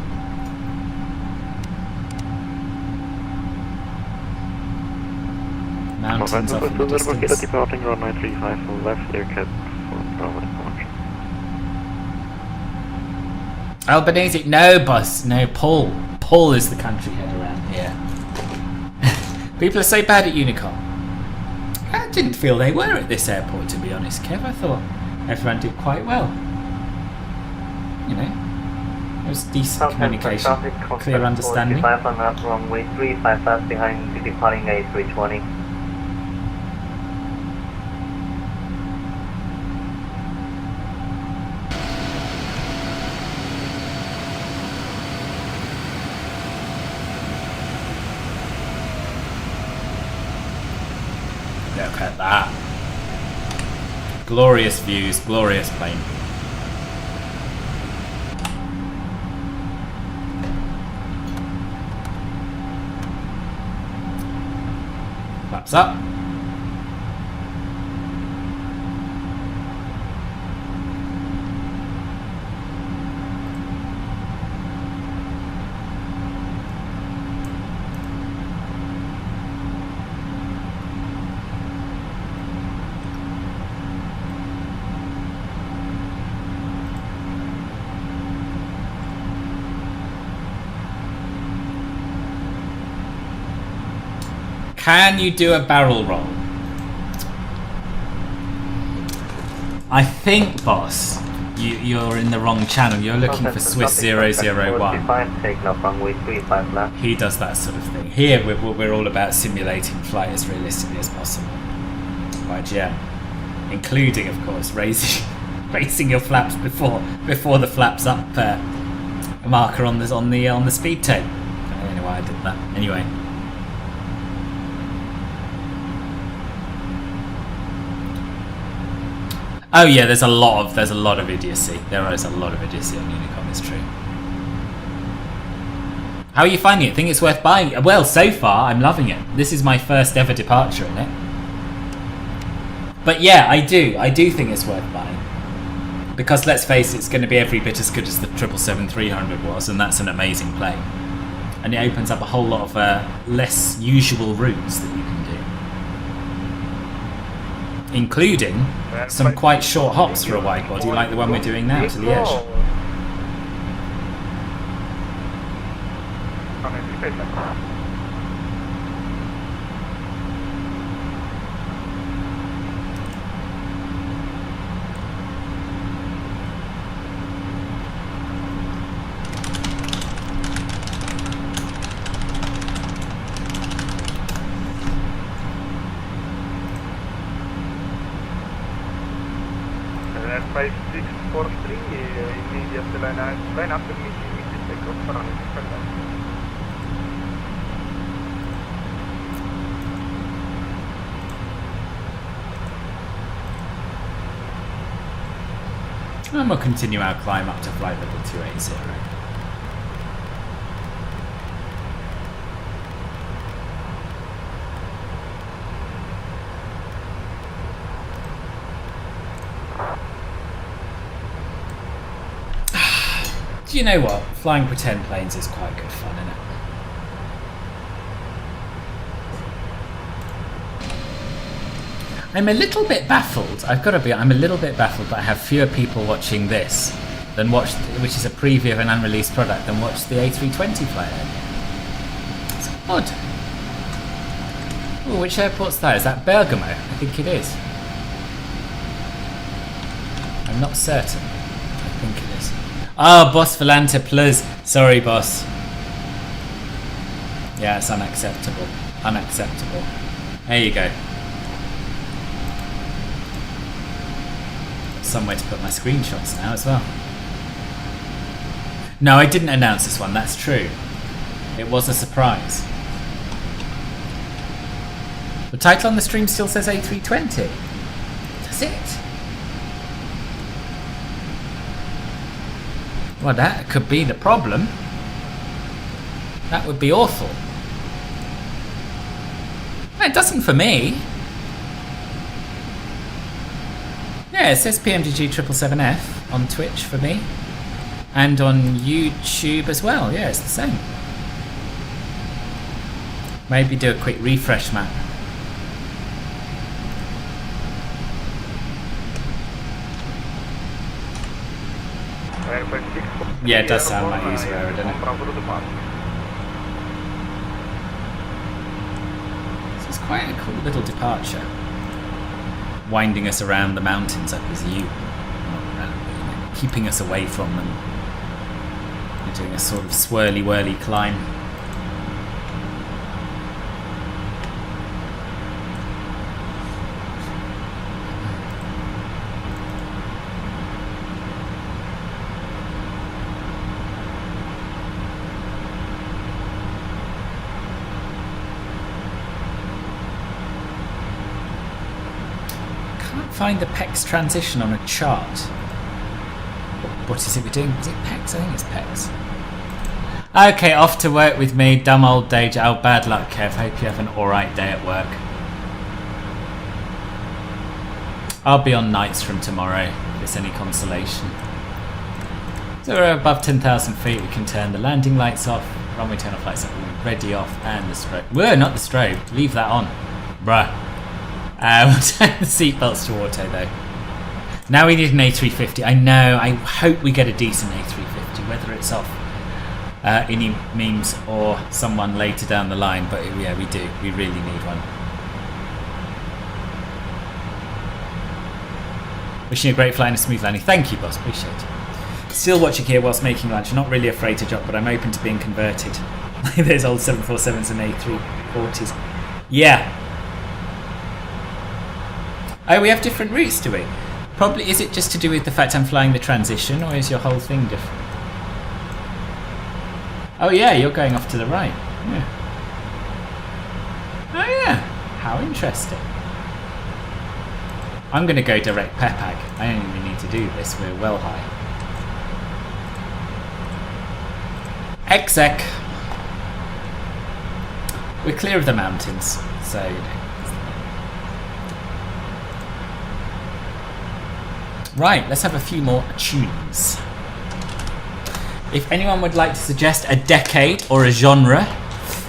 Speaker 1: Mountains off in the distance.
Speaker 4: Departing runway 35 left, aircraft for Bravo departure.
Speaker 1: Albanese? No, boss. No, Paul. Paul is the country head around here. People are so bad at Unicom. I didn't feel they were at this airport, to be honest, Kev. I thought everyone did quite well. You know, It was decent
Speaker 9: Southwest
Speaker 1: communication,
Speaker 9: traffic,
Speaker 1: clear
Speaker 9: contact
Speaker 1: understanding.
Speaker 9: 45 on that runway 355 behind the departing A320.
Speaker 1: Look at that. Glorious views, glorious plane. Flaps up. Can you do a barrel roll? I think, boss, you're in the wrong channel. You're looking for Swiss 001.
Speaker 9: Taking off runway 35 left.
Speaker 1: He does that sort of thing. Here, we're all about simulating flight as realistically as possible. Right, yeah. Including, of course, raising your flaps before the flaps up marker on the speed tape. I don't know why I did that. Anyway. Oh yeah, there's a lot of idiocy. There is a lot of idiocy on Unicom, it's true. How are you finding it? Think it's worth buying? Well, so far I'm loving it. This is my first ever departure in it. But yeah, I do think it's worth buying. Because let's face it, it's going to be every bit as good as the 777-300 was, and that's an amazing plane. And it opens up a whole lot of less usual routes that you can do. Including some quite short hops for a wide body, like the one we're doing now to Liège.
Speaker 7: immediate line after meeting takeoff for runway 35 left.
Speaker 1: And we'll continue our climb up to flight level 280. Do you know what? Flying pretend planes is quite good fun, isn't it? I'm a little bit baffled. I've got to be. I'm a little bit baffled that I have fewer people watching this than watch, which is a preview of an unreleased product, than watch the A320 fly over. It's odd. Oh, which airport's that? Is that Bergamo? I think it is. I'm not certain. I think it is. Oh, Boss Volante Plus. Sorry, boss. Yeah, it's unacceptable. Unacceptable. There you go. Somewhere to put my screenshots now as well. No, I didn't announce this one, that's true. It was a surprise. The title on the stream still says A320. Does it? Well, that could be the problem. That would be awful. Well, it doesn't for me. Yeah, it says PMDG 777F on Twitch for me. And on YouTube as well. Yeah, it's the same. Maybe do a quick refresh map. Yeah, it does sound like user error, doesn't it? This is quite a cool little departure. Winding us around the mountains up as you. Keeping us away from them. We're doing a sort of swirly-whirly climb. Find the PEX transition on a chart. What is it we're doing? Is it PEX? I think it's PEX. Okay, off to work with me. Dumb old day. Oh, bad luck, Kev. Hope you have an alright day at work. I'll be on nights from tomorrow, if it's any consolation. So we're above 10,000 feet. We can turn the landing lights off. Runway turn off lights already off. And the strobe. Whoa, not the strobe. Leave that on. Bruh. We'll turn the seatbelts to auto though. Now we need an A350. I know, I hope we get a decent A350, whether it's off any memes or someone later down the line, but yeah, we do. We really need one. Wishing you a great flight and a smooth landing. Thank you, boss. Appreciate it. Still watching here whilst making lunch. Not really afraid to drop, but I'm open to being converted. Those old 747s and A340s. Yeah. Oh, we have different routes, do we? Probably, is it just to do with the fact I'm flying the transition, or is your whole thing different? Oh yeah, you're going off to the right. Yeah. Oh yeah, how interesting. I'm going to go direct Pepag. I don't even need to do this, we're well high. Exec. We're clear of the mountains, so... Right, let's have a few more tunes. If anyone would like to suggest a decade or a genre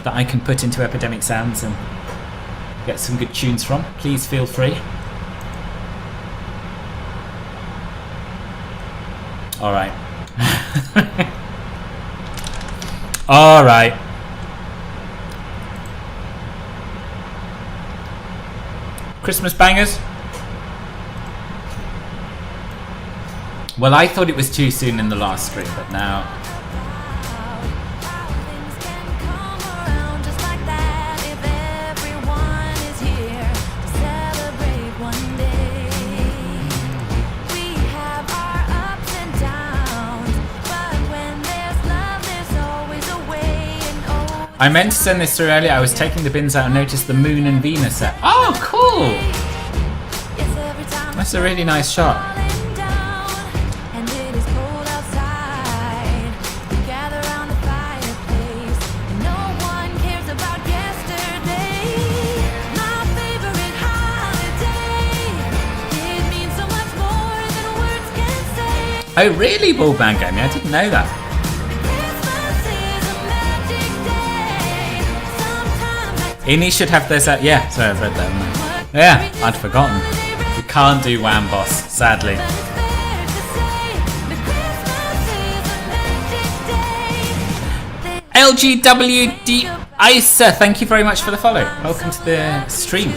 Speaker 1: that I can put into Epidemic Sounds and get some good tunes from, please feel free. Alright. Alright. Christmas bangers? Well, I thought it was too soon in the last stream, but now... I meant to send this through earlier. I was taking the bins out and noticed the Moon and Venus set. Oh, cool! That's a really nice shot. Oh really, Ball Bang Gaming? I didn't know that. Ini should have this out. Yeah, sorry, I've read that. Yeah, I'd forgotten. We can't do Wham Boss, sadly. LGWD Isa, thank you very much for the follow. Welcome to the stream.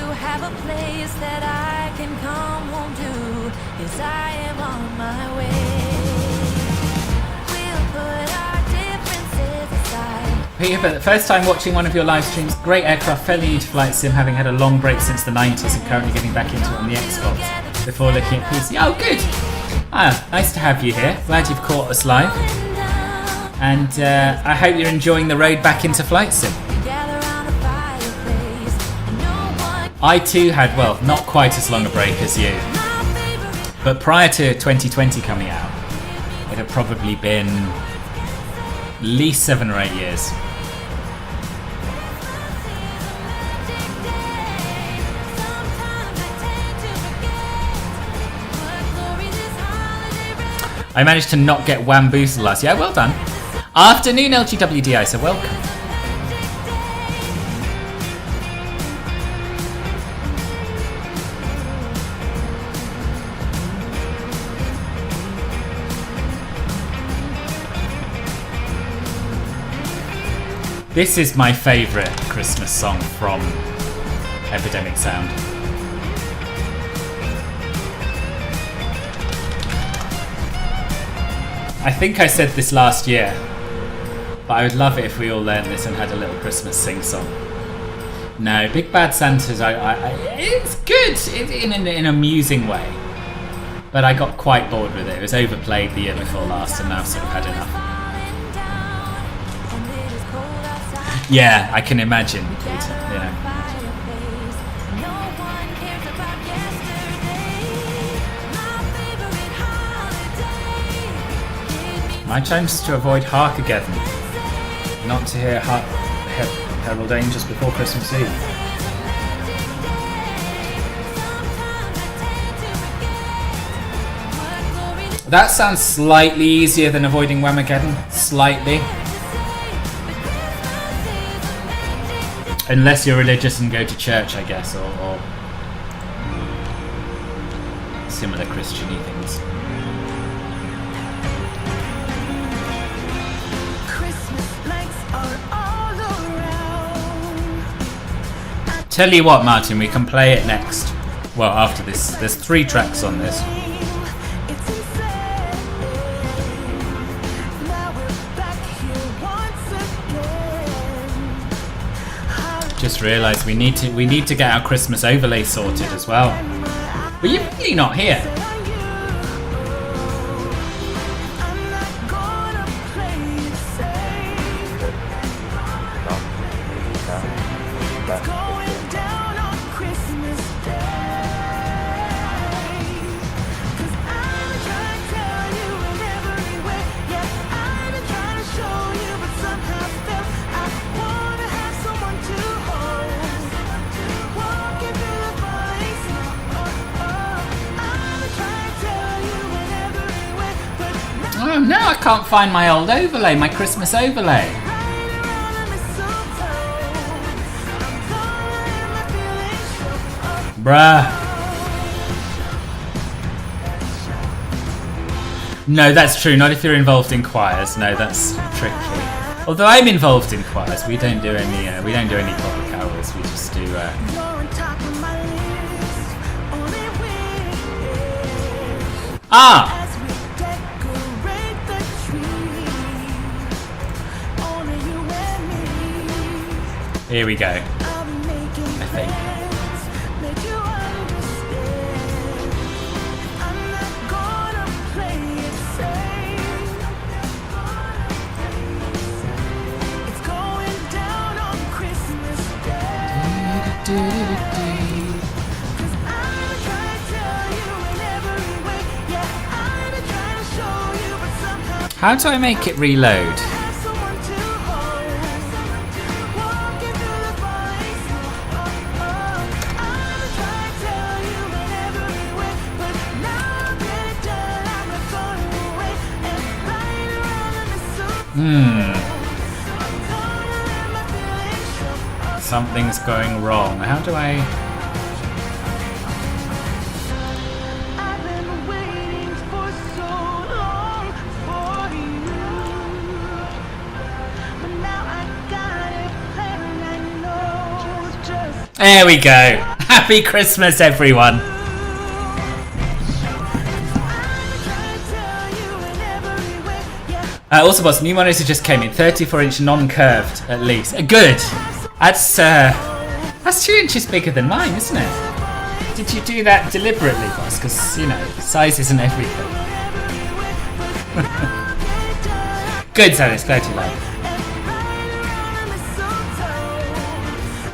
Speaker 1: Peter, but the first time watching one of your live streams, great aircraft, fairly new to flight sim, having had a long break since the 90s and currently getting back into it on the Xbox before looking at PC. Oh, good! Ah, nice to have you here. Glad you've caught us live. And I hope you're enjoying the road back into flight sim. I too had, well, not quite as long a break as you. But prior to 2020 coming out, it had probably been at least 7 or 8 years. I managed to not get wamboozled last year. Well done. Afternoon, LGWDI, so welcome. This is my favourite Christmas song from Epidemic Sound. I think I said this last year, But I would love it if we all learned this and had a little Christmas sing-song. No, Big Bad Santa's, it's good in an amusing way. But I got quite bored with it. It was overplayed the year before last and now I've sort of had enough. Yeah, I can imagine, Peter, you know. My challenge is to avoid Harkageddon, not to hear Herald Angels before Christmas Eve. That sounds slightly easier than avoiding Whamageddon, slightly. Unless you're religious and go to church, I guess, or similar Christian-y things. Tell you what, Martin, we can play it next. Well, after this. There's 3 tracks on this. Just realised we need to get our Christmas overlay sorted as well. But you're really not here. Oh no, I can't find my old overlay, my Christmas overlay. Bruh. No, that's true, not if you're involved in choirs. No, that's tricky. Although I'm involved in choirs, we don't do any proper carols, we just do Here we go, I think. How do I make it reload? Something's going wrong. How do I... There we go. Happy Christmas, everyone. Also, boss, new monitor just came in. 34-inch non-curved, at least. Good. That's 2 inches bigger than mine, isn't it? Did you do that deliberately, boss? Because, you know, size isn't everything. Good, Salis. Glad you like it.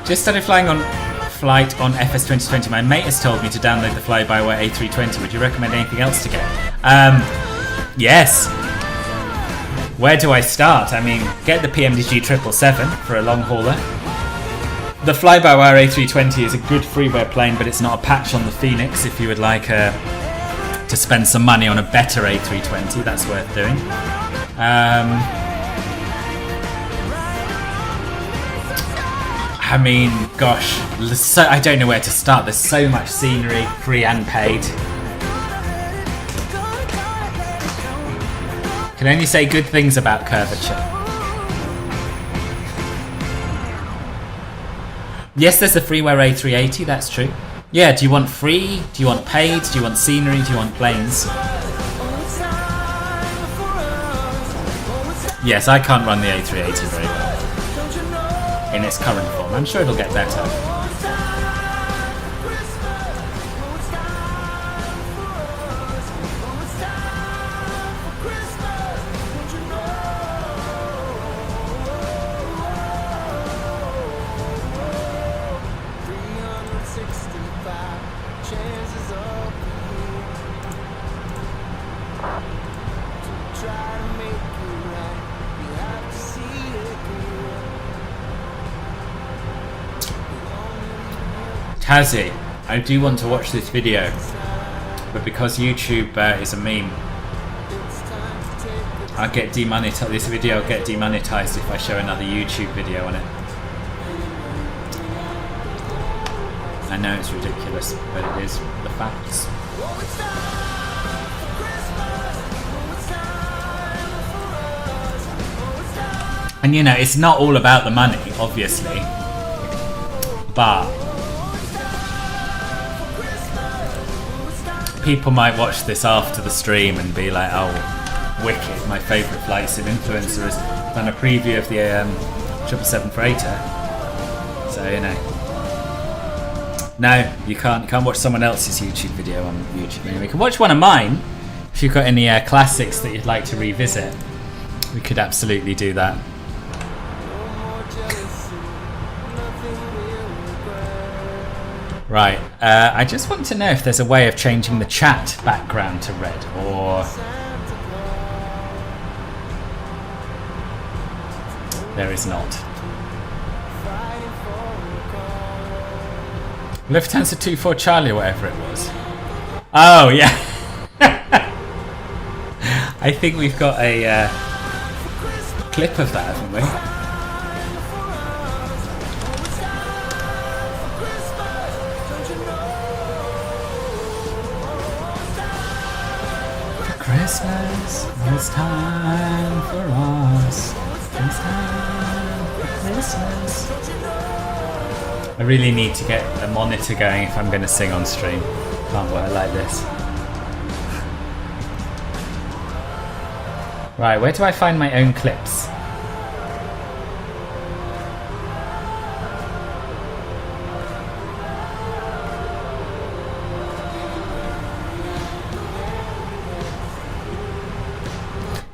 Speaker 1: Just started flight on FS 2020. My mate has told me to download the fly-by-wire A320. Would you recommend anything else to get? Yes. Where do I start? I mean, get the PMDG 777 for a long hauler. The fly-by-wire A320 is a good freeware plane, but it's not a patch on the Phoenix. If you would like to spend some money on a better A320, that's worth doing. I mean, gosh, I don't know where to start. There's so much scenery, free and paid. Can only say good things about curvature. Yes, there's a freeware A380, that's true. Yeah, do you want free? Do you want paid? Do you want scenery? Do you want planes? Yes, I can't run the A380 very well in its current form. I'm sure it'll get better. Tazzy, I do want to watch this video, but because YouTube is a meme, I'll get demonetized. This video will get demonetized if I show another YouTube video on it. I know it's ridiculous, but it is the facts. And you know, it's not all about the money, obviously, but people might watch this after the stream and be like, oh, wicked, my favourite flight sim influencer has done a preview of the 777 freighter. So, you know. No, you can't watch someone else's YouTube video on YouTube. Anyway, you can watch one of mine. If you've got any classics that you'd like to revisit, we could absolutely do that. Right, I just want to know if there's a way of changing the chat background to red, or... There is not. Lufthansa 24 Charlie, or whatever it was. Oh, yeah. I think we've got a clip of that, haven't we? Christmas, it's time for us. It's time for Christmas. I really need to get a monitor going if I'm going to sing on stream. Can't work like this. Right, where do I find my own clips?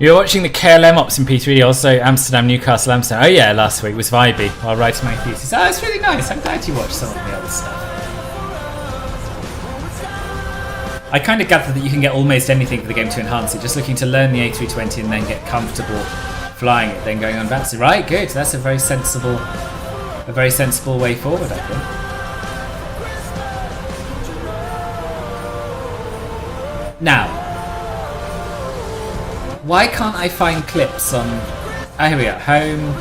Speaker 1: You were watching the KLM ops in P3, also Amsterdam, Newcastle, Amsterdam. Oh yeah, last week was vibey while writing my thesis. Oh, it's really nice. I'm glad you watched some of the other stuff. I kind of gathered that you can get almost anything for the game to enhance it. Just looking to learn the A320 and then get comfortable flying it, then going on VATSIM. Right, good. That's a very sensible way forward, I think. Now, why can't I find clips on... Oh, here we are. Home.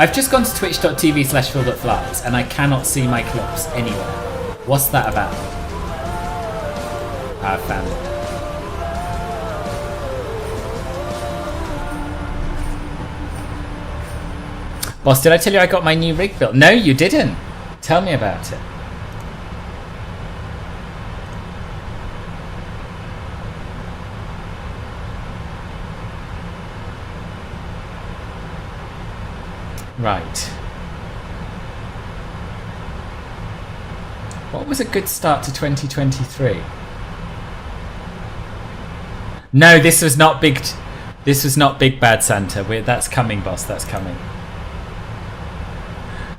Speaker 1: I've just gone to twitch.tv/phil.flies and I cannot see my clips anywhere. What's that about? I found it. Boss, did I tell you I got my new rig built? No, you didn't. Tell me about it. Right. What was a good start to 2023? No, this was not big. This was not Big Bad Santa. That's coming, boss. That's coming.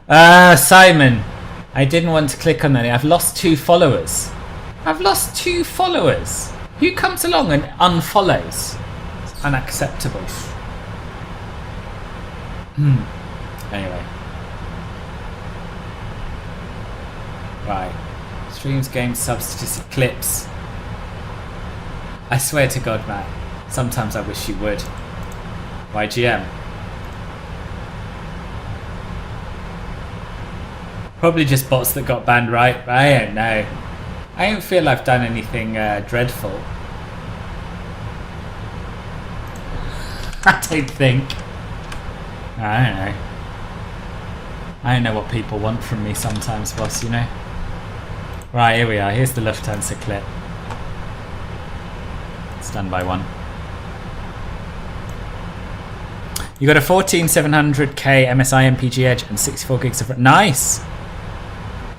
Speaker 1: Simon, I didn't want to click on that. I've lost 2 followers. I've lost 2 followers. Who comes along and unfollows? It's unacceptable. Anyway. Right. Streams, games, subs, clips. I swear to God, Matt. Sometimes I wish you would. YGM. Probably just bots that got banned, right? I don't know. I don't feel I've done anything dreadful. I don't think. I don't know. I don't know what people want from me sometimes, boss, you know? Right, here we are. Here's the Lufthansa clip. It's done by one. You got a 14700K MSI MPG Edge and 64 gigs of... Nice!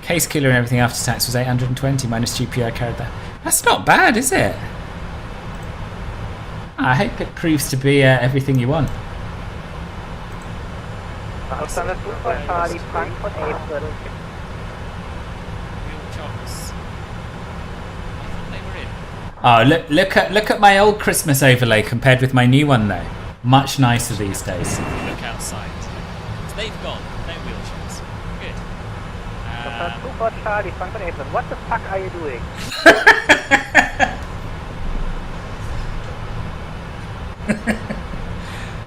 Speaker 1: Case killer and everything after tax was 820 minus GPI carried that. That's not bad, is it? I hope it proves to be everything you want. Oh, look at my old Christmas overlay compared with my new one though. Much nicer these days. Look outside. They've gone. No wheelchairs. Good.
Speaker 6: What the fuck are you doing?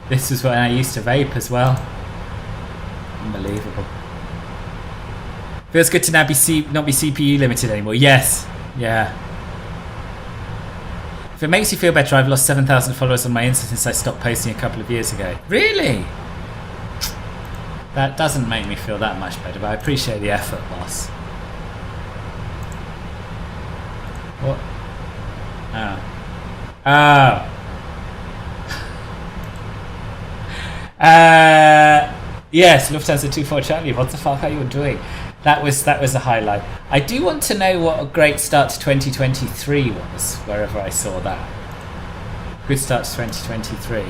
Speaker 1: This is when I used to vape as well. Unbelievable. Feels good to now not be CPU limited anymore. Yes. Yeah. If it makes you feel better, I've lost 7,000 followers on my Insta since I stopped posting a couple of years ago. Really? That doesn't make me feel that much better, but I appreciate the effort, boss. What? Oh. Oh. Yes, Lufthansa 24 Charlie. What the fuck are you doing? That was a highlight. I do want to know what a great start to 2023 was, wherever I saw that. Good start to 2023.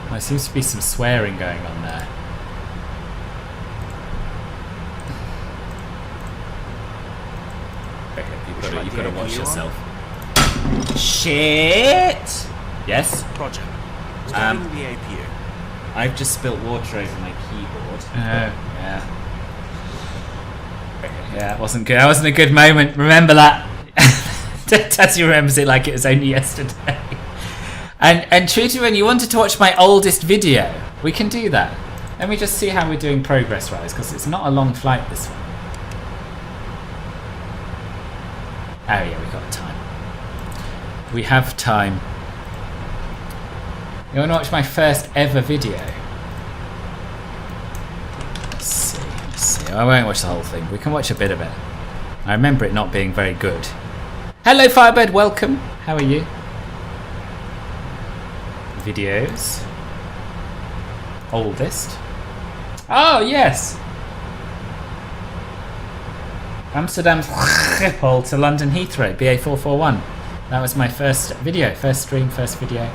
Speaker 1: There seems to be some swearing going on there. Okay, you've got to watch yourself. Shit! Yes?
Speaker 11: Roger.
Speaker 1: The APU. I've just spilt water over my keyboard. Yeah. Yeah, it wasn't good. That wasn't a good moment. Remember that. Tassie remembers it like it was only yesterday. And Trudy, when you wanted to watch my oldest video, we can do that. Let me just see how we're doing progress-wise, because it's not a long flight, this one. Oh yeah, we got time. We have time. You want to watch my first ever video? Let's see. I won't watch the whole thing. We can watch a bit of it. I remember it not being very good. Hello Firebird, welcome. How are you? Videos. Oldest. Oh yes. Amsterdam Schiphol to London Heathrow, BA441. That was my first video, first stream, first video.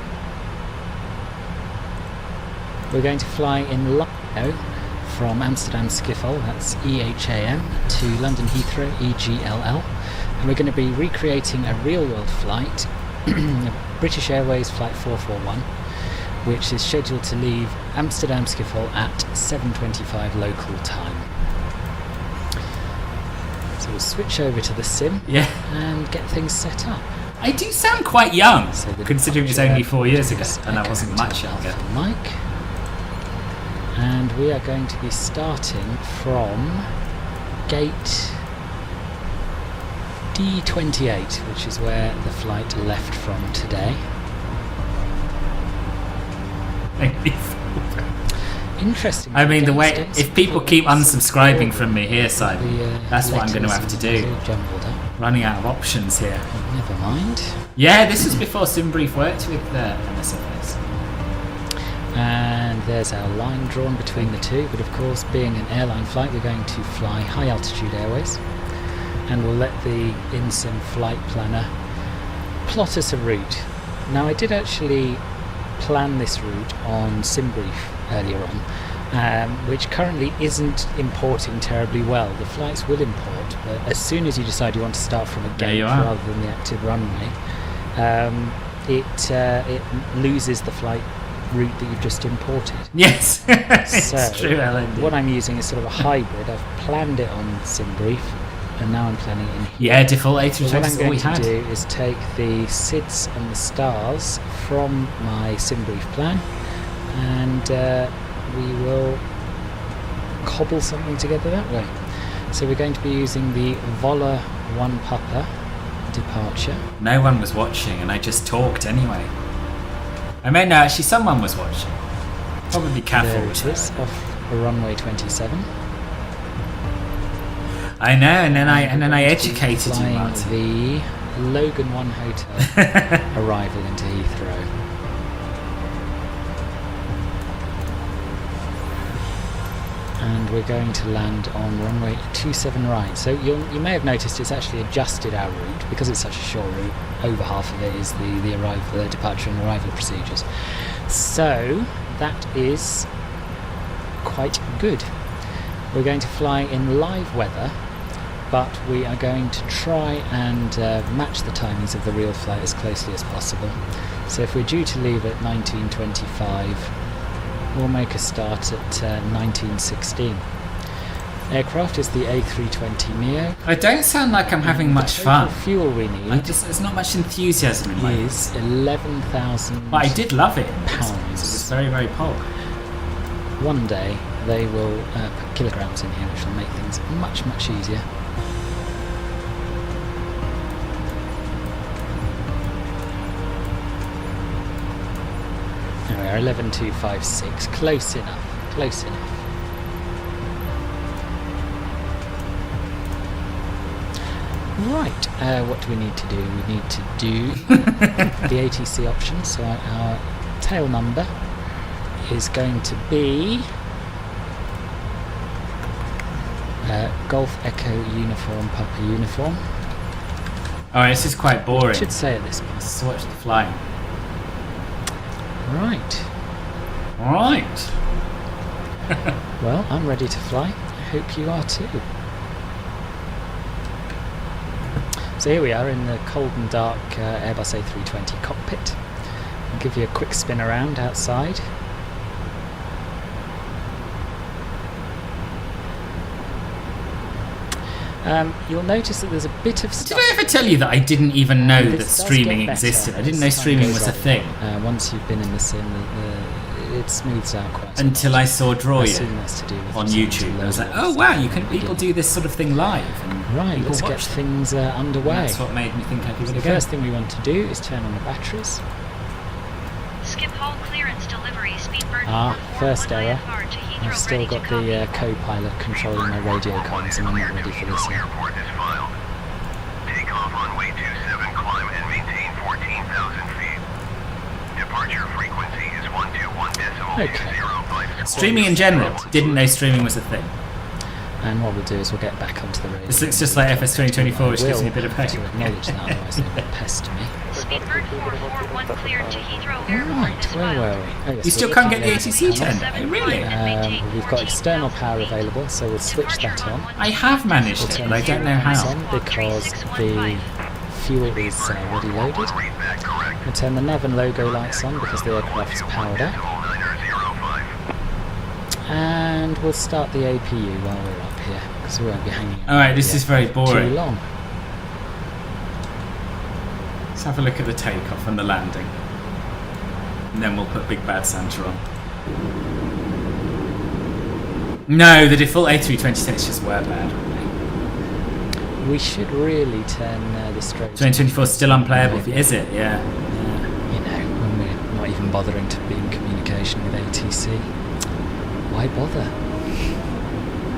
Speaker 1: We're going to fly in London from Amsterdam Schiphol, that's EHAM, to London Heathrow, EGLL. And we're going to be recreating a real-world flight, British Airways Flight 441, which is scheduled to leave Amsterdam Schiphol at 7:25 local time. So we'll switch over to the sim and get things set up. I do sound quite young, considering it's only 4 years ago, and I wasn't much younger.
Speaker 12: Mic. And we are going to be starting from gate D28, which is where the flight left from today. Interesting.
Speaker 1: I mean, the way if people keep unsubscribing from me here, Simon, that's what I'm going to have to do. Running out of options here.
Speaker 12: Never mind.
Speaker 1: Yeah, this was before SimBrief worked with MSFS.
Speaker 12: And there's our line drawn between the two, but of course, being an airline flight, we're going to fly high altitude airways, and we'll let the InSim flight planner plot us a route. Now, I did actually plan this route on SimBrief earlier on, which currently isn't importing terribly well. The flights will import, but as soon as you decide you want to start from a gate rather than the active runway, it loses the flight route that you've just imported.
Speaker 1: Yes, it's
Speaker 12: so
Speaker 1: true.
Speaker 12: What I'm using is sort of a hybrid. I've planned it on SimBrief, and now I'm planning it in here.
Speaker 1: Yeah, default A320
Speaker 12: so what I'm going
Speaker 1: we
Speaker 12: to
Speaker 1: had.
Speaker 12: do is take the SIDS and the stars from my SimBrief plan, and we will cobble something together that way. So we're going to be using the Vola 1 Papa departure.
Speaker 1: No one was watching, and I just talked anyway. I mean, no, actually, someone was watching. Probably careful.
Speaker 12: There it is, off runway 27.
Speaker 1: I know, and then I educated you,
Speaker 12: Flying
Speaker 1: Martin.
Speaker 12: the Logan 1 Hotel arrival into Heathrow. And we're going to land on runway 27 right. So you may have noticed it's actually adjusted our route because it's such a short route. Over half of it is the arrival, departure and arrival procedures. So that is quite good. We're going to fly in live weather, but we are going to try and match the timings of the real flight as closely as possible. So if we're due to leave at 19:25, we'll make a start at 19:16. Aircraft is the A320neo.
Speaker 1: I don't sound like I'm having much fun.
Speaker 12: The fuel we need
Speaker 1: there's not much enthusiasm in my
Speaker 12: is 11,000.
Speaker 1: But I did love it.
Speaker 12: Pounds.
Speaker 1: It was very, very pulp.
Speaker 12: One day they will put kilograms in here, which will make things much, much easier. There we are, 11,256. Close enough. Close enough. Right, what do we need to do? We need to do the ATC option. So our tail number is going to be Golf Echo Uniform Papa Uniform.
Speaker 1: Alright, this is quite boring.
Speaker 12: I should say at this point.
Speaker 1: Let's watch the flying.
Speaker 12: Right.
Speaker 1: Alright.
Speaker 12: Well, I'm ready to fly. I hope you are too. So here we are in the cold and dark Airbus A320 cockpit. I'll give you a quick spin around outside. You'll notice that there's a bit of stuff.
Speaker 1: Did I ever tell you that I didn't even know that streaming existed? I didn't know streaming was a thing.
Speaker 12: Once you've been in the sim, it smooths out quite
Speaker 1: until I saw Draw You
Speaker 12: that's to do with
Speaker 1: on YouTube. I was like, oh wow, people do this sort of thing live. And
Speaker 12: right, let's get things underway.
Speaker 1: That's what made me think I'd give it a
Speaker 12: go. The first thing we want to do is turn on the batteries.
Speaker 11: Skip hull clearance delivery, speed burn
Speaker 12: first error. I've still got the co-pilot controlling my radio comms and I'm not ready for this yet.
Speaker 13: Take off runway 27, climb and maintain 14,000 feet. Departure frequency is 121.056.
Speaker 1: Streaming in general, didn't know streaming was a thing.
Speaker 12: And what we'll do is we'll get back onto the radio.
Speaker 1: This looks just like FS 2024, which gives me a bit of pain.
Speaker 12: To acknowledge that, otherwise they'll pest me.
Speaker 11: Speedbird 441 cleared to Heathrow Airport.
Speaker 12: Where were we? Oh, yes,
Speaker 1: you still can't get the ATC turned on, really?
Speaker 12: We've got external power available, so we'll switch that on.
Speaker 1: I have managed it, but I don't know how.
Speaker 12: Because the fuel is already loaded. We'll turn the nav and logo lights on because the aircraft is powered up. And we'll start the APU while we're up here, because we won't be hanging out.
Speaker 1: Alright, this is very boring.
Speaker 12: Too long.
Speaker 1: Let's have a look at the takeoff and the landing. And then we'll put Big Bad Santa on. No, the default A320 settings were bad.
Speaker 12: We should really turn the strobe.
Speaker 1: 2024 is still unplayable, is it? Yeah.
Speaker 12: You know, when we're not even bothering to be in communication with ATC. Why bother?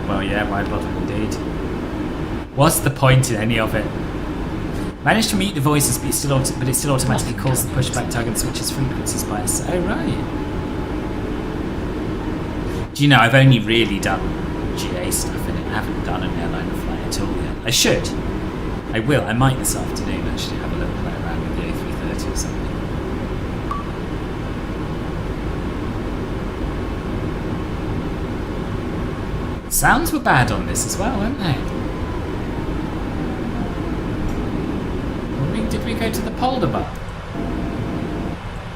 Speaker 1: Well, yeah, why bother indeed? What's the point in any of it? Managed to mute the voices, but it still automatically calls the pushback tug and switches frequencies by itself. Oh, right. Do you know, I've only really done GA stuff in it. I haven't done an airliner flight at all yet. I should. I will. I might this afternoon actually have a little play around with the A330 or something. Sounds were bad on this as well, weren't they? Did we go to the polder bar?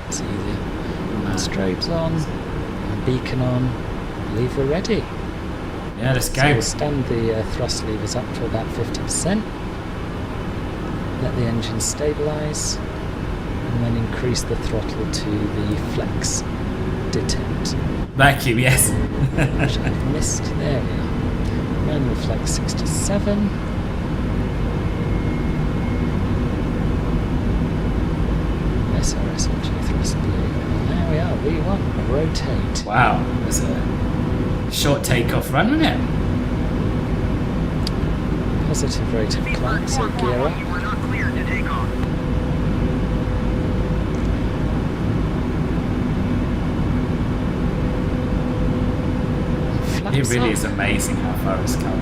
Speaker 12: It's easier. Strobes on, beacon on. I believe we're ready.
Speaker 1: Yeah, let's go.
Speaker 12: So we'll stand the thrust levers up to about 50%. Let the engine stabilise, and then increase the throttle to the flex detect.
Speaker 1: Vacuum, yes.
Speaker 12: Which I've missed. There we are. Manual flex 67. SRS engine thrust blue. And there we are, V1, rotate.
Speaker 1: Wow, it was a short takeoff run, wasn't it?
Speaker 12: Positive rate of climb, so gear up.
Speaker 1: It really is amazing how far it's come.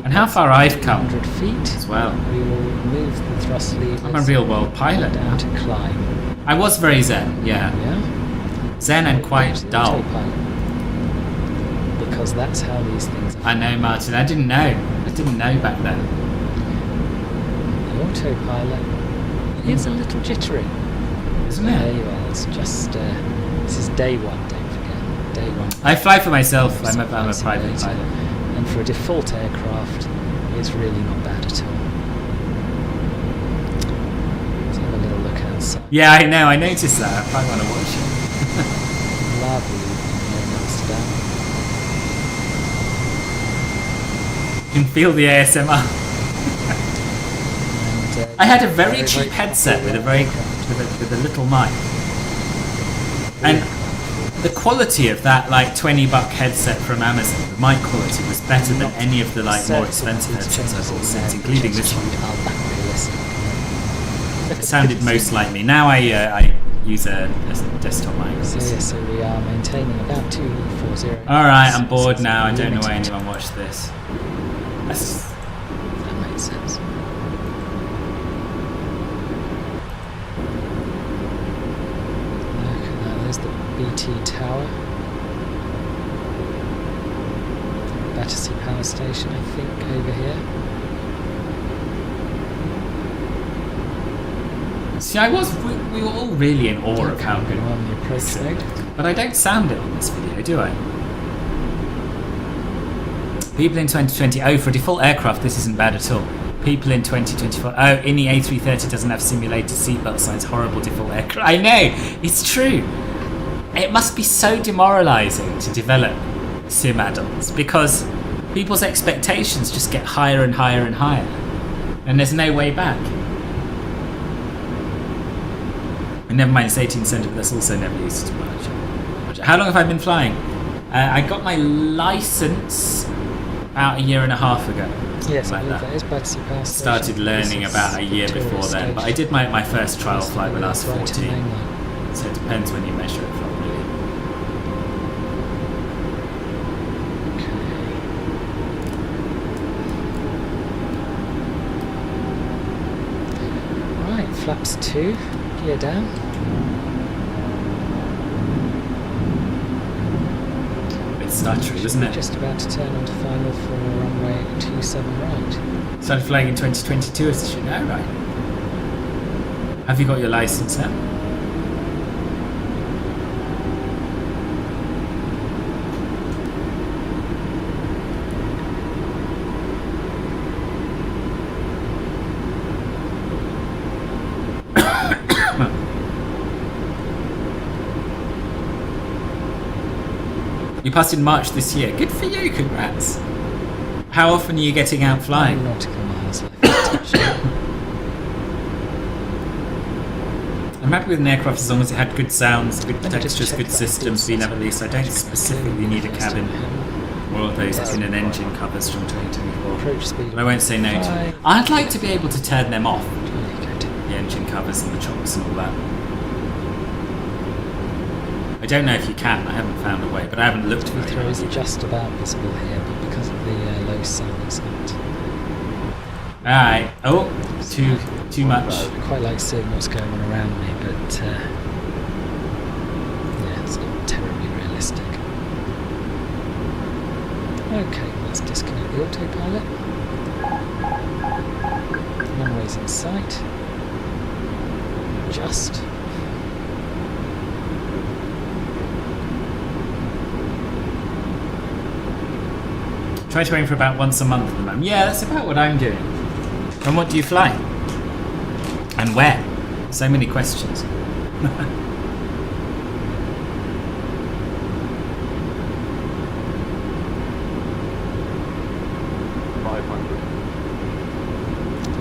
Speaker 12: And
Speaker 1: how far I've come
Speaker 12: 100 feet
Speaker 1: as well.
Speaker 12: We will move the thrust levers.
Speaker 1: I'm a real world pilot
Speaker 12: down
Speaker 1: now.
Speaker 12: to climb.
Speaker 1: I was very zen, yeah. Zen and quite dull.
Speaker 12: Autopilot. Because that's how these things are.
Speaker 1: I know, Martin. I didn't know. I didn't know back then.
Speaker 12: The autopilot is a little jittery.
Speaker 1: Isn't it?
Speaker 12: There you are. It's just, this is day one, don't forget. Day one.
Speaker 1: I fly for myself. I'm a private pilot.
Speaker 12: And for a default aircraft, it's really not bad at all. Let's have a little look outside.
Speaker 1: Yeah, I know. I noticed that. I probably want to watch it.
Speaker 12: Lovely evening here in Amsterdam.
Speaker 1: You can feel the ASMR. I had a very cheap headset with a with a little mic, and the quality of that like $20 headset from Amazon, the mic quality was better than any of the like more expensive headsets I've bought since, including this one. It sounded most like me. Now I use a desktop mic.
Speaker 12: So we are maintaining about 240.
Speaker 1: Alright, I'm bored now. I don't know why anyone watched this.
Speaker 12: That makes sense. Look at that, there's the BT Tower. Battersea Power Station, I think, over here.
Speaker 1: See, we were all really in awe of how good
Speaker 12: on the approach mode.
Speaker 1: But I don't sound it on this video, do I? People in 2020, oh, for a default aircraft, this isn't bad at all. People in 2024, oh, in the A330 doesn't have simulated seatbelt signs, horrible default aircraft. I know, it's true. It must be so demoralising to develop sim add-ons because people's expectations just get higher and higher and higher. And there's no way back. And never mind, it's 18 but that's also never used too much. How long have I been flying? I got my license about a year and a half ago.
Speaker 12: Yes,
Speaker 1: like that.
Speaker 12: That is Battersea Power Station.
Speaker 1: Started learning about a year before then, but I did my first trial flight when I was 14. So it depends when you measure it from, really.
Speaker 12: Right, flaps 2, gear down.
Speaker 1: Stuttery, isn't it?
Speaker 12: Just about to turn onto final for runway 27 right.
Speaker 1: Started flying in 2022 as you know, right? Have you got your license now? You passed in March this year. Good for you, congrats. How often are you getting out flying?
Speaker 12: Nautical miles left.
Speaker 1: I'm happy with an aircraft as long as it had good sounds, good textures, good systems, VNAV at least. I don't specifically need a cabin or all those in an engine covers from 2024. But I won't say no to it. I'd like to be able to turn them off. The engine covers and the chocks and all that. I don't know if you can, I haven't found a way, but I haven't looked for it.
Speaker 12: Heathrow is just about visible here, but because of the low sun, it's not.
Speaker 1: Alright, oh, too much.
Speaker 12: I quite like seeing what's going on around me, but yeah, it's not terribly realistic. Okay, let's disconnect the autopilot. Runway's in sight. Just.
Speaker 1: Try to aim for about once a month at the moment. Yeah, that's about what I'm doing. And what do you fly? And where? So many questions.
Speaker 12: A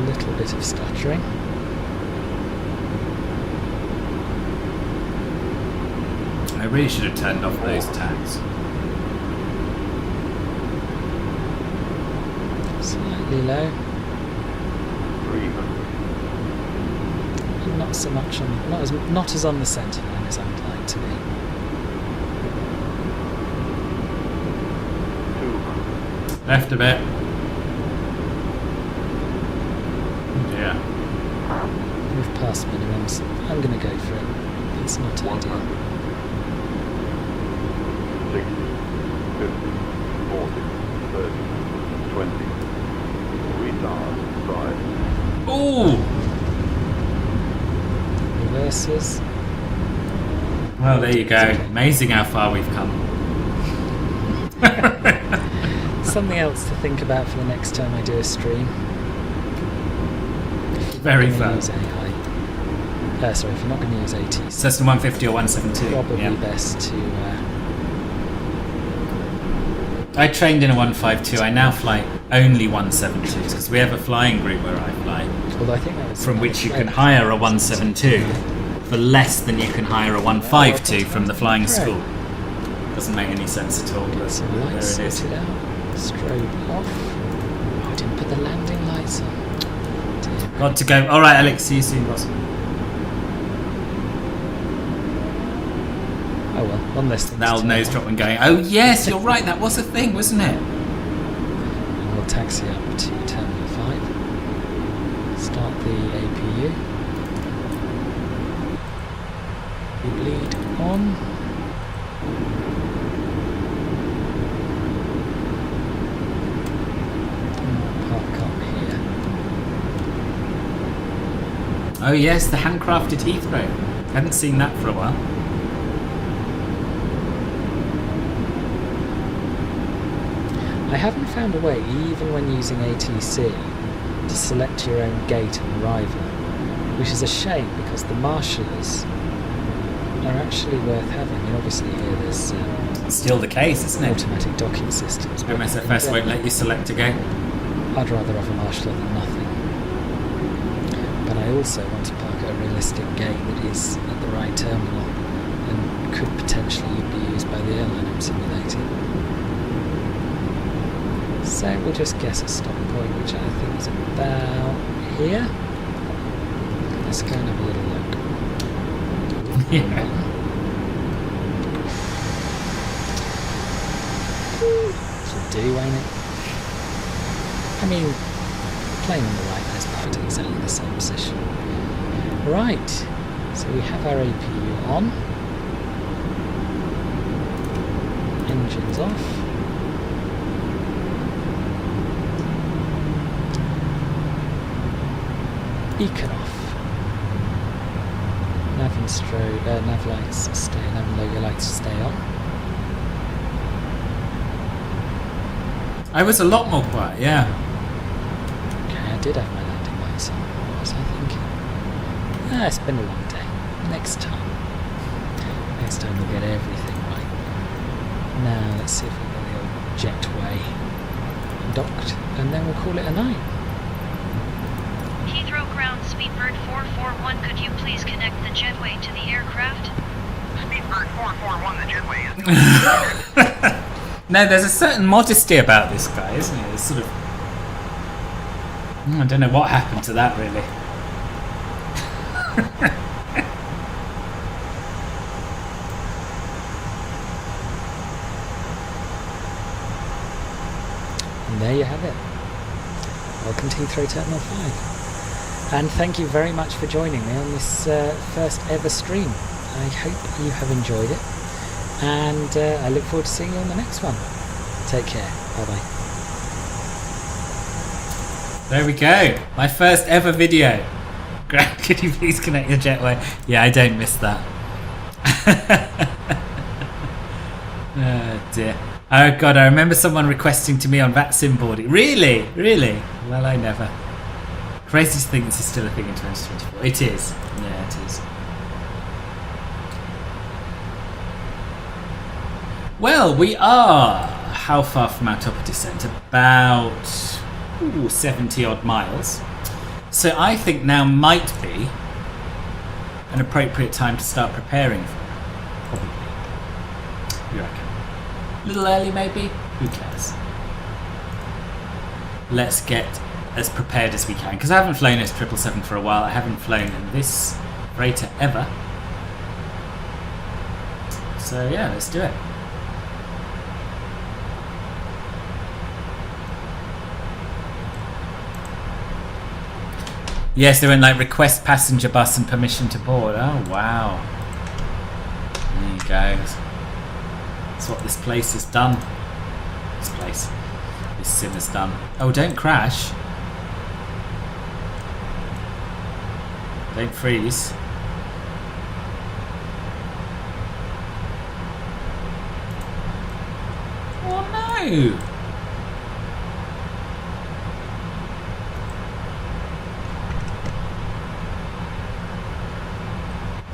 Speaker 12: little bit of stuttering.
Speaker 1: I really should have turned off those tags.
Speaker 12: Slightly low. not so much on, not as on the centre line as I would like to be.
Speaker 1: Left a bit. Yeah.
Speaker 12: We've passed minimums. I'm going to go for it. It's not ideal.
Speaker 14: 60, 50, 40, 30, 20. Retard, 5.
Speaker 1: Ooh!
Speaker 12: Reverses.
Speaker 1: Well, there you go. Amazing how far we've come.
Speaker 12: Something else to think about for the next time I do a stream.
Speaker 1: Very fun.
Speaker 12: Sorry, if you're not going to use ATC.
Speaker 1: Cessna 150 or 172.
Speaker 12: Probably best to...
Speaker 1: I trained in a 152. I now fly only 172s because we have a flying group where I fly.
Speaker 12: Although I think that was
Speaker 1: from which you can hire a 172 for less than you can hire a 152 from the flying school. Doesn't make any sense at all. But
Speaker 12: some lights sorted out. Strobe off. Oh, I didn't put the landing lights on.
Speaker 1: Got to go. All right, Alex. See you soon, boss.
Speaker 12: Oh well, one less thing.
Speaker 1: That old nose drop and going. Oh yes, you're right. That was a thing, wasn't it?
Speaker 12: And we'll taxi up to Terminal 5. Start the APU. We bleed on. Park up here.
Speaker 1: Oh yes, the handcrafted Heathrow. Hadn't seen that for a while.
Speaker 12: I haven't found a way, even when using ATC, to select your own gate on arrival, which is a shame because the marshallers are actually worth having. I mean, obviously here there's
Speaker 1: still the case, isn't it?
Speaker 12: Automatic docking systems.
Speaker 1: MSFS won't let you select a gate.
Speaker 12: I'd rather have a marshaller than nothing. But I also want to park at a realistic gate that is at the right terminal and could potentially be used by the airline I'm simulating. So we'll just guess a stop point, which I think is about here. Let's go and have a little look.
Speaker 1: Yeah.
Speaker 12: Should do, ain't it? I mean, plane on the right there's parked in exactly the same position. Right, so we have our APU on. Engines off. Beacon off. Nav and nav lights stay, nav and logo lights stay on.
Speaker 1: I was a lot more quiet, yeah.
Speaker 12: Okay, I did have my landing lights on. What was I thinking? It's been a long day. Next time. Next time we'll get everything right. Now let's see if we've got the old jetway docked, and then we'll call it a night.
Speaker 11: Heathrow ground Speedbird 441, could you please connect the jetway to the aircraft?
Speaker 13: Speedbird 441, the jetway is...
Speaker 1: No, there's a certain modesty about this guy, isn't it? It's sort of... I don't know what happened to that, really.
Speaker 12: And there you have it. Welcome to Heathrow Terminal 5. And thank you very much for joining me on this first ever stream. I hope you have enjoyed it. And I look forward to seeing you on the next one. Take care. Bye-bye.
Speaker 1: There we go. My first ever video. Grant, could you please connect your jetway? Yeah, I don't miss that. Oh dear. Oh god, I remember someone requesting to me on VATSIM boarding. Really? Really? Well, I never. Craziest thing, this is still a thing in 2024. It is. Yeah, it is. Well, we are how far from our top of descent? About 70 odd miles. So I think now might be an appropriate time to start preparing for it. Probably. You reckon? A little early maybe? Who cares? Let's get as prepared as we can, because I haven't flown this 777 for a while. I haven't flown in this freighter ever. So yeah, let's do it. Yes, they went like request passenger bus and permission to board. Oh wow. There you go. That's what this place has done. This sim has done. Oh, don't crash. Don't freeze. Oh no!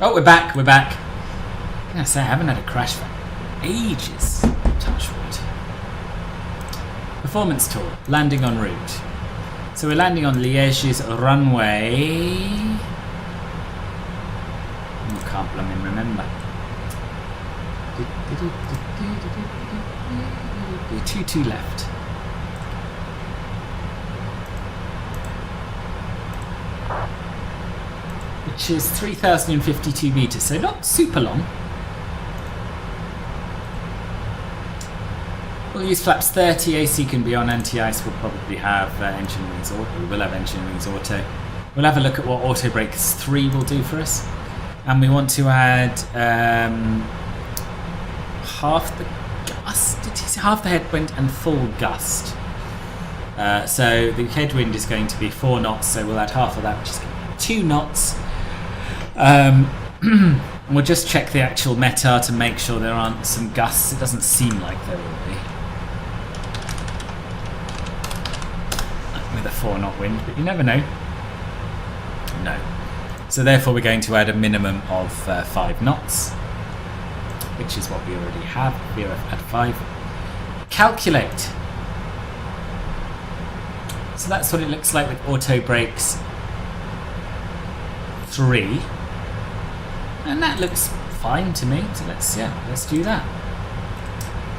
Speaker 1: Oh, we're back. I'm gonna say I haven't had a crash for ages. Touch wood. Performance tour. Landing en route. So we're landing on Liège's runway. Oh, can't blooming remember. 22 left. Which is 3,052 meters, so not super long. We'll use flaps 30, AC can be on, anti-ice will probably have engine wings auto. We will have engine wings auto. We'll have a look at what auto brakes 3 will do for us. And we want to add half the gust, half the headwind and full gust. So the headwind is going to be 4 knots, so we'll add half of that, which is going to be 2 knots. We'll just check the actual METAR to make sure there aren't some gusts. It doesn't seem like there will be. With a 4 knot wind, but you never know. No. So therefore we're going to add a minimum of 5 knots, which is what we already have. We're at 5. Calculate. So that's what it looks like with auto brakes 3. And that looks fine to me. So let's do that.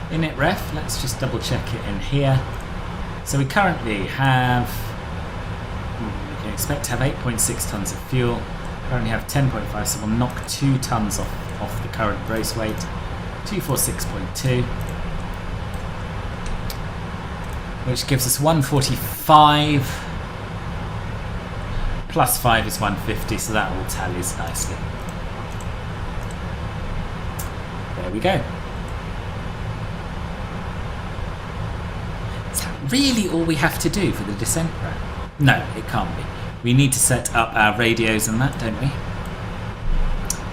Speaker 1: Init ref, let's just double check it in here. So we currently have, we can expect to have 8.6 tons of fuel. Currently have 10.5, so we'll knock 2 tons off the current gross weight. 246.2, which gives us 145. Plus 5 is 150, so that all tallies nicely. There we go. Is that really all we have to do for the descent ramp? No, it can't be. We need to set up our radios and that, don't we?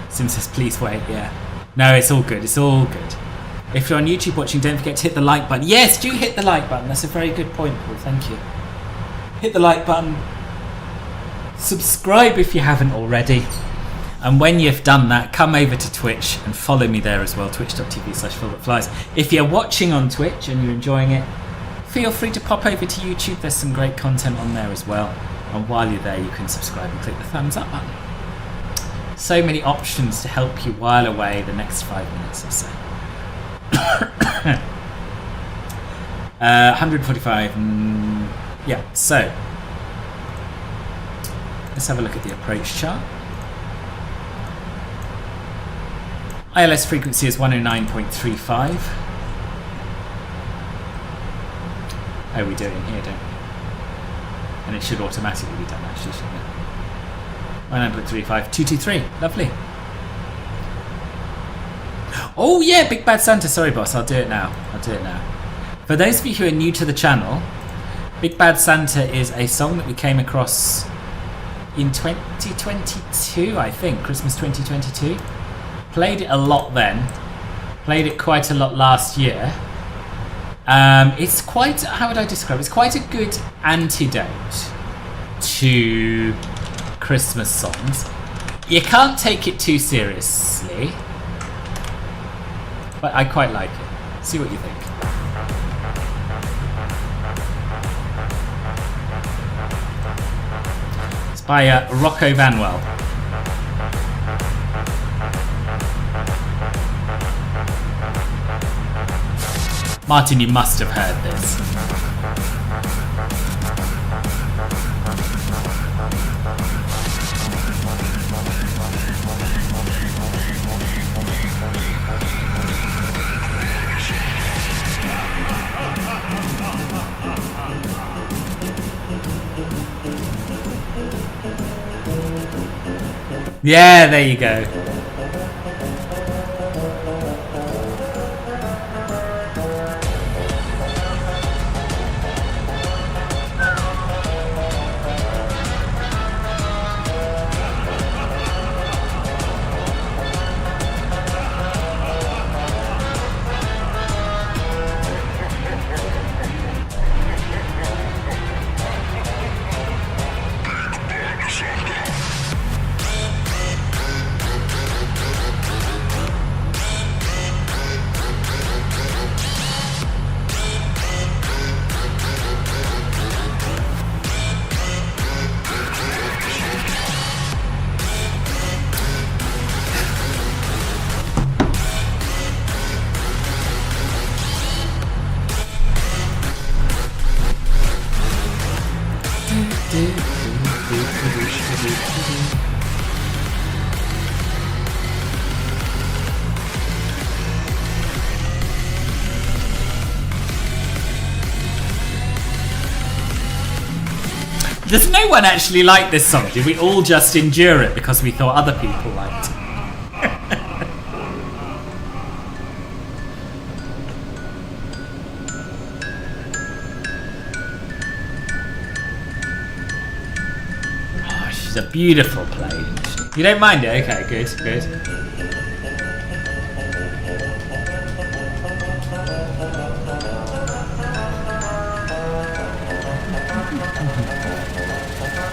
Speaker 1: Sim says, please wait, yeah. No, it's all good, it's all good. If you're on YouTube watching, don't forget to hit the like button. Yes, do hit the like button. That's a very good point, Paul, thank you. Hit the like button. Subscribe if you haven't already. And when you've done that, come over to Twitch and follow me there as well, twitch.tv/philbutflies. If you're watching on Twitch and you're enjoying it, feel free to pop over to YouTube. There's some great content on there as well. And while you're there, you can subscribe and click the thumbs up button. So many options to help you while away the next 5 minutes or so. 145. Yeah, so let's have a look at the approach chart. ILS frequency is 109.35. Oh, we do it in here, don't we? And it should automatically be done, actually, shouldn't it? 109.35, 223, lovely. Oh yeah, Big Bad Santa, sorry boss, I'll do it now. For those of you who are new to the channel, Big Bad Santa is a song that we came across in 2022, I think, Christmas 2022. Played it a lot then, played it quite a lot last year. It's quite, how would I describe it? It's quite a good antidote to Christmas songs. You can't take it too seriously, but I quite like it. See what you think. It's by Rocco Vanwell. Martin, you must have heard this. Yeah, there you go. Does no one actually like this song? Did we all just endure it because we thought other people liked it? Oh, she's a beautiful plane. You don't mind it? Okay, good, good.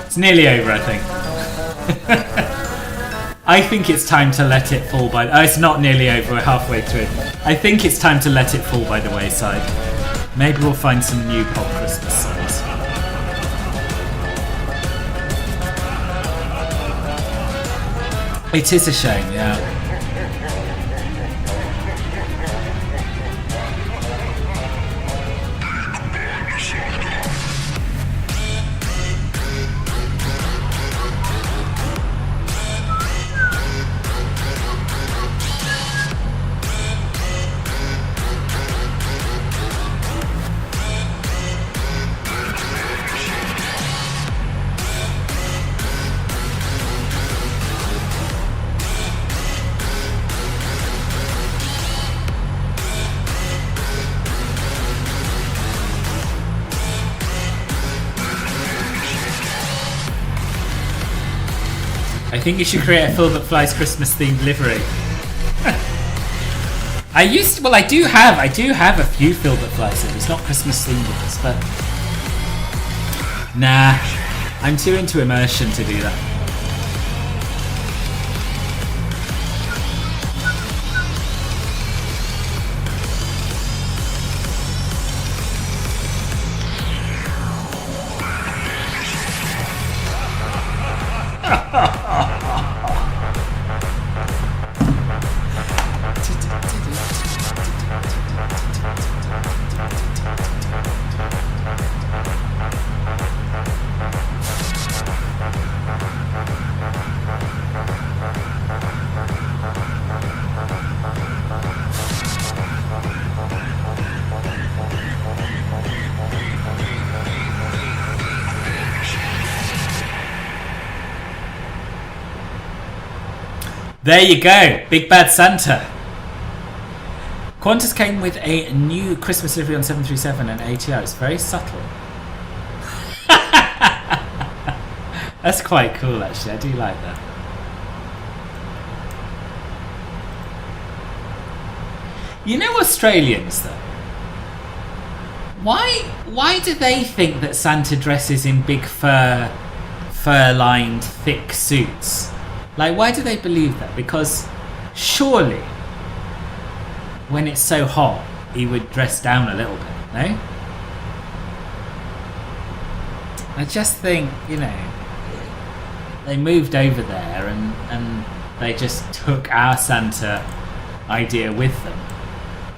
Speaker 1: It's nearly over, I think. I think it's time to let it fall by... Oh, it's not nearly over, we're halfway through. I think it's time to let it fall by the wayside. Maybe we'll find some new pop Christmas songs. It is a shame, yeah. I think you should create a film that flies Christmas themed livery. I do have a few Phil that flies it. It's not Christmas themed ones, but nah, I'm too into immersion to do that. There you go, Big Bad Santa. Qantas came with a new Christmas livery on 737 and ATO. It's very subtle. That's quite cool, actually. I do like that. You know, Australians, though. Why do they think that Santa dresses in big fur-lined, thick suits? Like, why do they believe that? Because surely, when it's so hot, he would dress down a little bit, no? I just think, you know, they moved over there and they just took our Santa idea with them.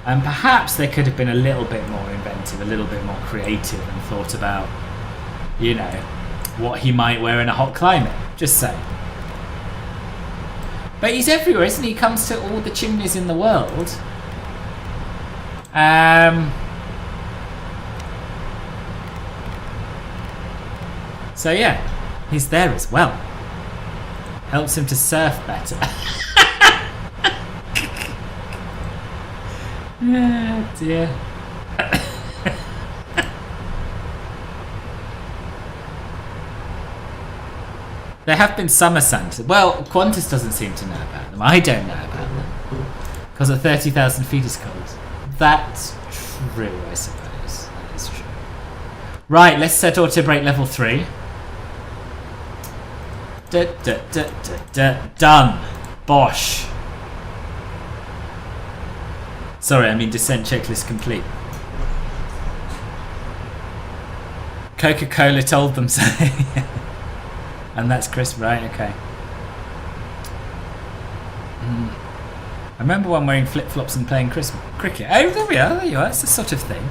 Speaker 1: And perhaps they could have been a little bit more inventive, a little bit more creative and thought about, you know, what he might wear in a hot climate. Just saying. But he's everywhere, isn't he? He comes to all the chimneys in the world. So yeah, he's there as well. Helps him to surf better. Oh dear. There have been summer Santas. Well, Qantas doesn't seem to know about them. I don't know about them. Because at 30,000 feet is cold. That's true, I suppose. That is true. Right, let's set auto brake level 3. Done. Bosh. Sorry, I mean descent checklist complete. Coca-Cola told them so. And that's Chris, right? Okay. I remember one wearing flip-flops and playing cricket. Oh, there we are. There you are. It's the sort of thing.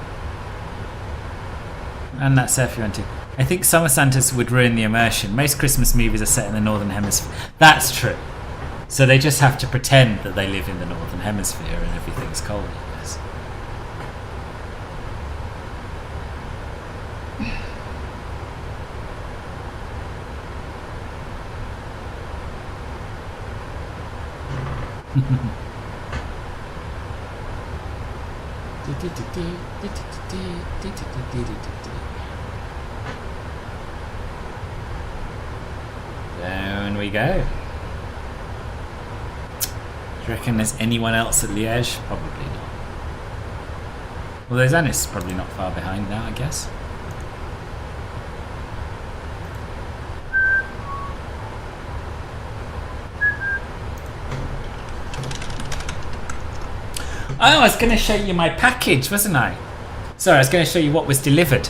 Speaker 1: And that's if you want to. I think summer Santas would ruin the immersion. Most Christmas movies are set in the Northern Hemisphere. That's true. So they just have to pretend that they live in the Northern Hemisphere and everything's cold, I guess. Down we go. Do you reckon there's anyone else at Liège? Probably not. Well, there's Anis probably not far behind now, I guess. Oh, I was going to show you my package, wasn't I? Sorry, I was going to show you what was delivered.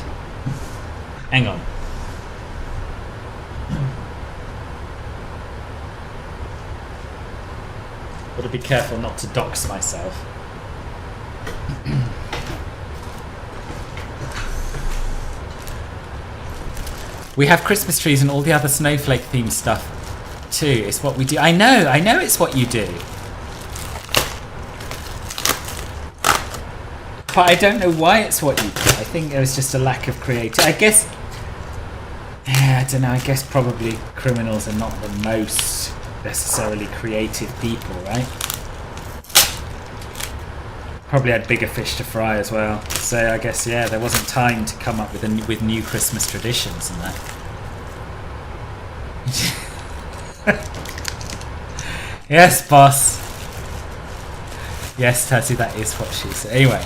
Speaker 1: Hang on. Got to be careful not to dox myself. We have Christmas trees and all the other snowflake themed stuff too. It's what we do. I know it's what you do. But I don't know why it's what you do. I think there was just a lack of creativity. I guess, yeah, I don't know. I guess probably criminals are not the most necessarily creative people, right? Probably had bigger fish to fry as well. So I guess, yeah, there wasn't time to come up with new Christmas traditions and that. Yes, boss. Yes, Tatty, that is what she said. Anyway.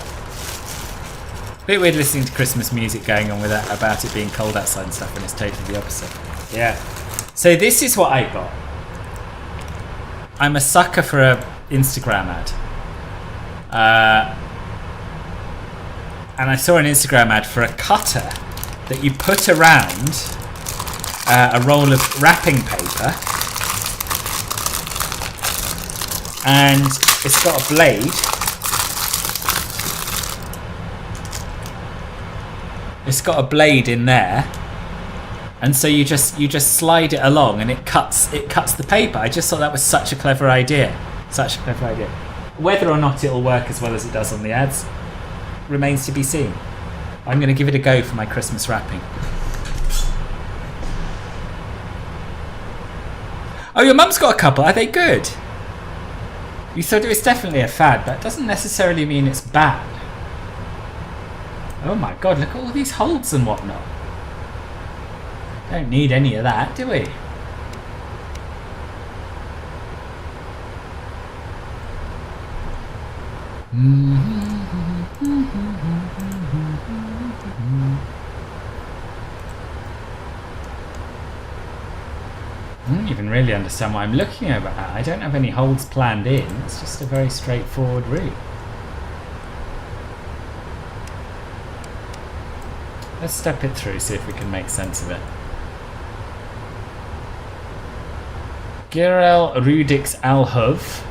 Speaker 1: Bit weird listening to Christmas music going on with that about it being cold outside and stuff, and it's totally the opposite. Yeah. So this is what I got. I'm a sucker for a Instagram ad. And I saw an Instagram ad for a cutter that you put around a roll of wrapping paper, and it's got a blade. It's got a blade in there, and so you just slide it along, and it cuts the paper. I just thought that was such a clever idea. Such a clever idea. Whether or not it'll work as well as it does on the ads remains to be seen. I'm going to give it a go for my Christmas wrapping. Oh, your mum's got a couple. Are they good? You thought it was definitely a fad. That doesn't necessarily mean it's bad. Oh my god, look at all these holes and whatnot. Don't need any of that, do we? I don't even really understand why I'm looking over at. I don't have any holes planned in. It's just a very straightforward route. Let's step it through, see if we can make sense of it. Girel Rudix Alhov.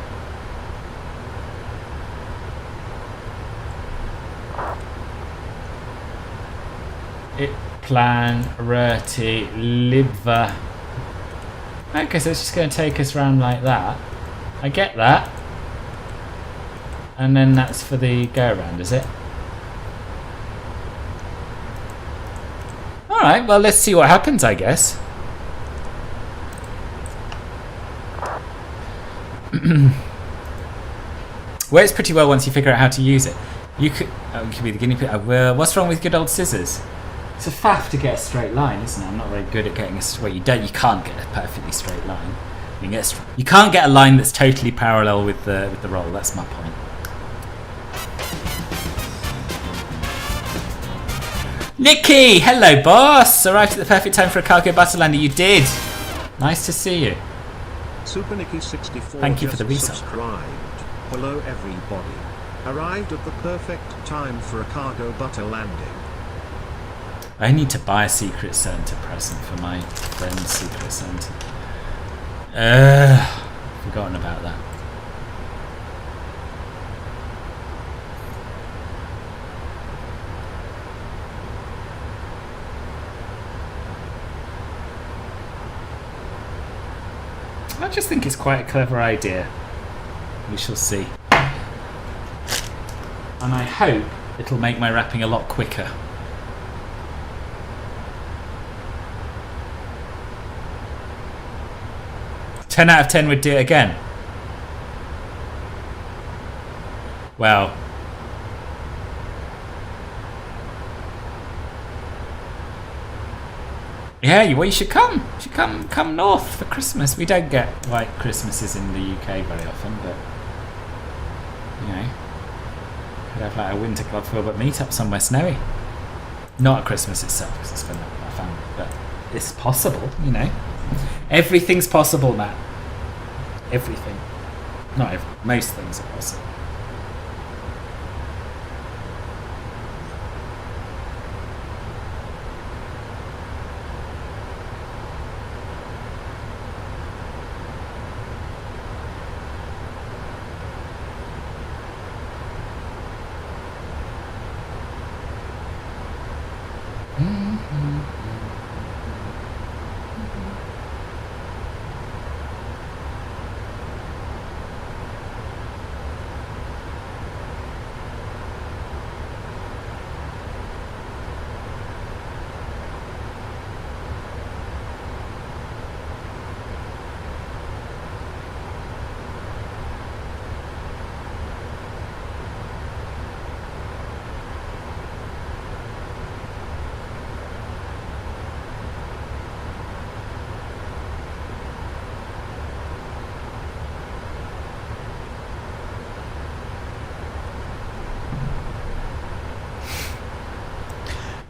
Speaker 1: It plan Rurti Libva. Okay, so it's just going to take us around like that. I get that. And then that's for the go around, is it? Alright, well let's see what happens, I guess. Works pretty well once you figure out how to use it. You could be the guinea pig. What's wrong with good old scissors? It's a faff to get a straight line, isn't it? I'm not very good at getting a straight. Well, you can't get a perfectly straight line. You can't get a line that's totally parallel with the roll. That's my point. Nikki, hello, boss. Arrived at the perfect time for a cargo butterlander. You did. Nice to see you.
Speaker 2: Super Nicky 64.
Speaker 1: Thank you for the resub.
Speaker 2: Subscribed. Hello, everybody. Arrived at the perfect time for a cargo butter landing.
Speaker 1: I need to buy a Secret Santa present for my friend's Secret Santa. Forgotten about that. I just think it's quite a clever idea. We shall see. And I hope it'll make my wrapping a lot quicker. "10 out of 10 would do it again." Well, yeah, well, you should come. You should come north for Christmas. We don't get white Christmases in the UK very often, but you know, could have like a winter club Filbert meetup somewhere snowy. Not at Christmas itself, because I spend that with my family, but it's possible, you know. Everything's possible, Matt. Everything. Not most things are possible.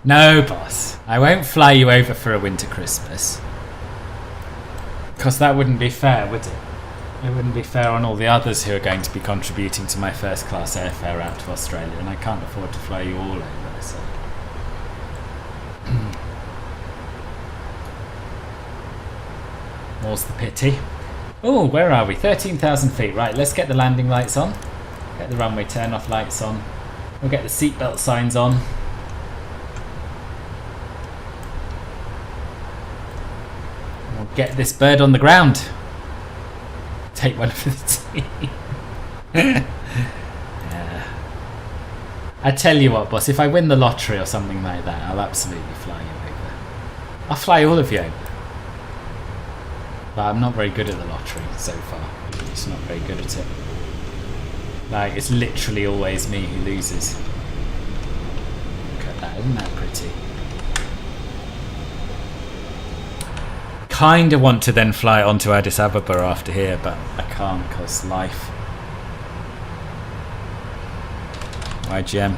Speaker 1: No, boss. I won't fly you over for a winter Christmas. Because that wouldn't be fair, would it? It wouldn't be fair on all the others who are going to be contributing to my first class airfare out to Australia, and I can't afford to fly you all over, so... More's the pity. Oh, where are we? 13,000 feet. Right, let's get the landing lights on. Get the runway turn-off lights on. We'll get the seatbelt signs on. Get this bird on the ground. Take one for the team. Yeah. I tell you what, boss, if I win the lottery or something like that, I'll absolutely fly you over. I'll fly all of you over. But I'm not very good at the lottery so far. I'm just not very good at it. Like, it's literally always me who loses. Look at that, isn't that pretty? Kind of want to then fly onto Addis Ababa after here, but I can't because life. YGM.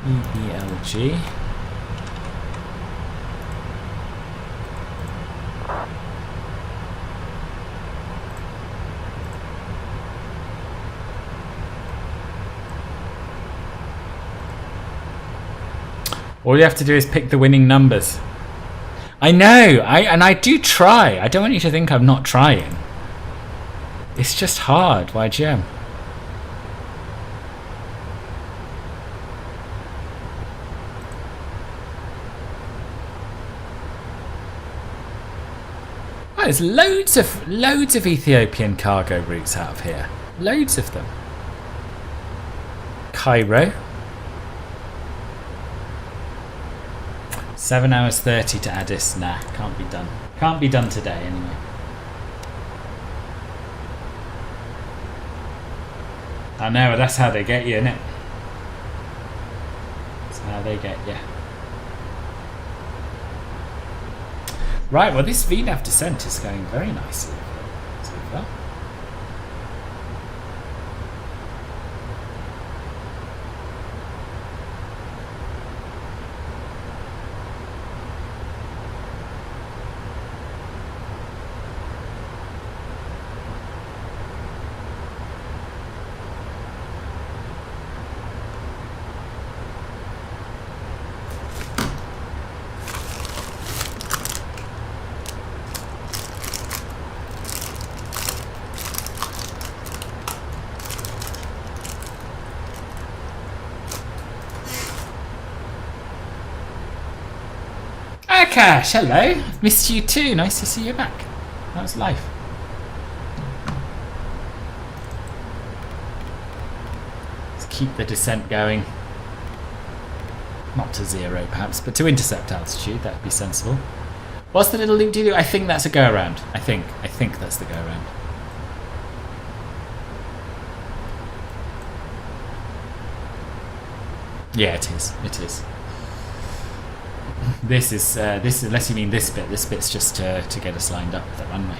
Speaker 1: EBLG. All you have to do is pick the winning numbers. I know, I do try. I don't want you to think I'm not trying. It's just hard, YGM. There's loads of Ethiopian cargo routes out of here. Loads of them. Cairo. 7 hours 30 to Addis. Nah, can't be done. Can't be done today anyway. I know, that's how they get you, innit? That's how they get you. Right, well this VNAV descent is going very nicely so far. Cash, hello. I've missed you too. Nice to see you back. How's life? Let's keep the descent going. Not to 0 perhaps, but to intercept altitude. That would be sensible. What's the little loop do? I think that's a go around. I think that's the go around. Yeah, it is. It is. This is unless you mean this bit. This bit's just to get us lined up with the runway.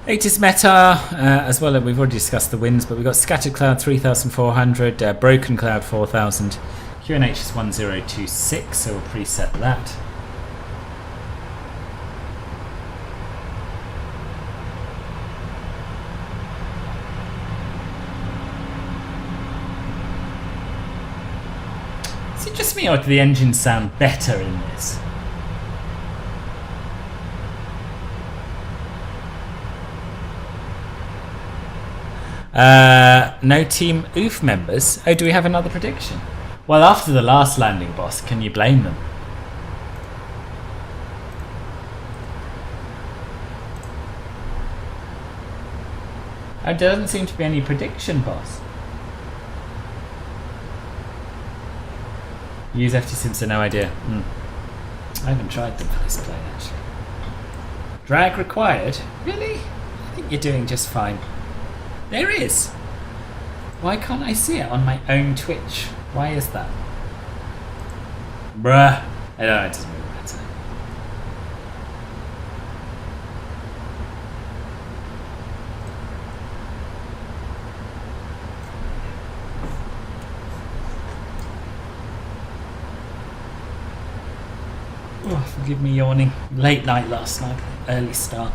Speaker 1: Latest meta, as well, we've already discussed the winds, but we've got scattered cloud 3,400, broken cloud 4,000, QNH is 1026, so we'll preset that. Is it just me or do the engines sound better in this? No Team OOF members. Oh, do we have another prediction? Well, after the last landing, boss, can you blame them? Oh, there doesn't seem to be any prediction, boss. Use FT Simpson, no idea. I haven't tried them for this plane, actually. Drag required? Really? I think you're doing just fine. There is. Why can't I see it on my own Twitch? Why is that? Bruh. I don't know, it doesn't really matter. Oh, forgive me yawning. Late night last night. Early start.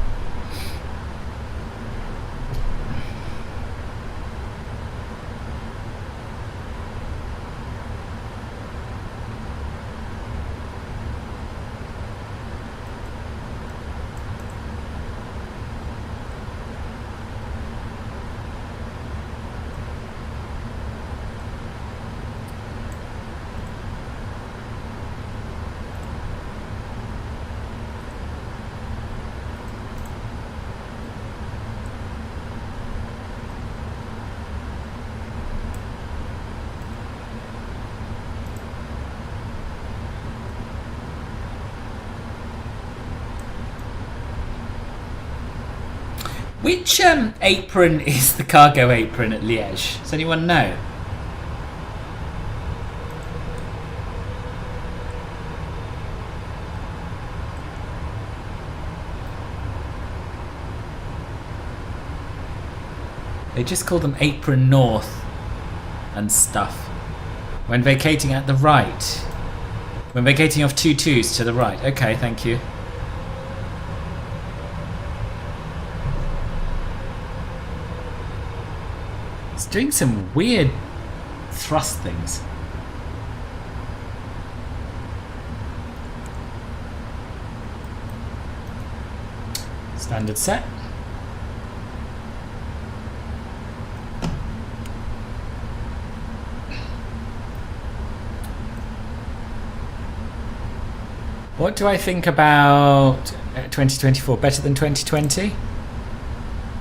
Speaker 1: Which apron is the cargo apron at Liège? Does anyone know? They just call them Apron North and stuff. When vacating at the right. When vacating off 22s to the right. Okay, thank you. It's doing some weird thrust things. Standard set. What do I think about 2024? Better than 2020?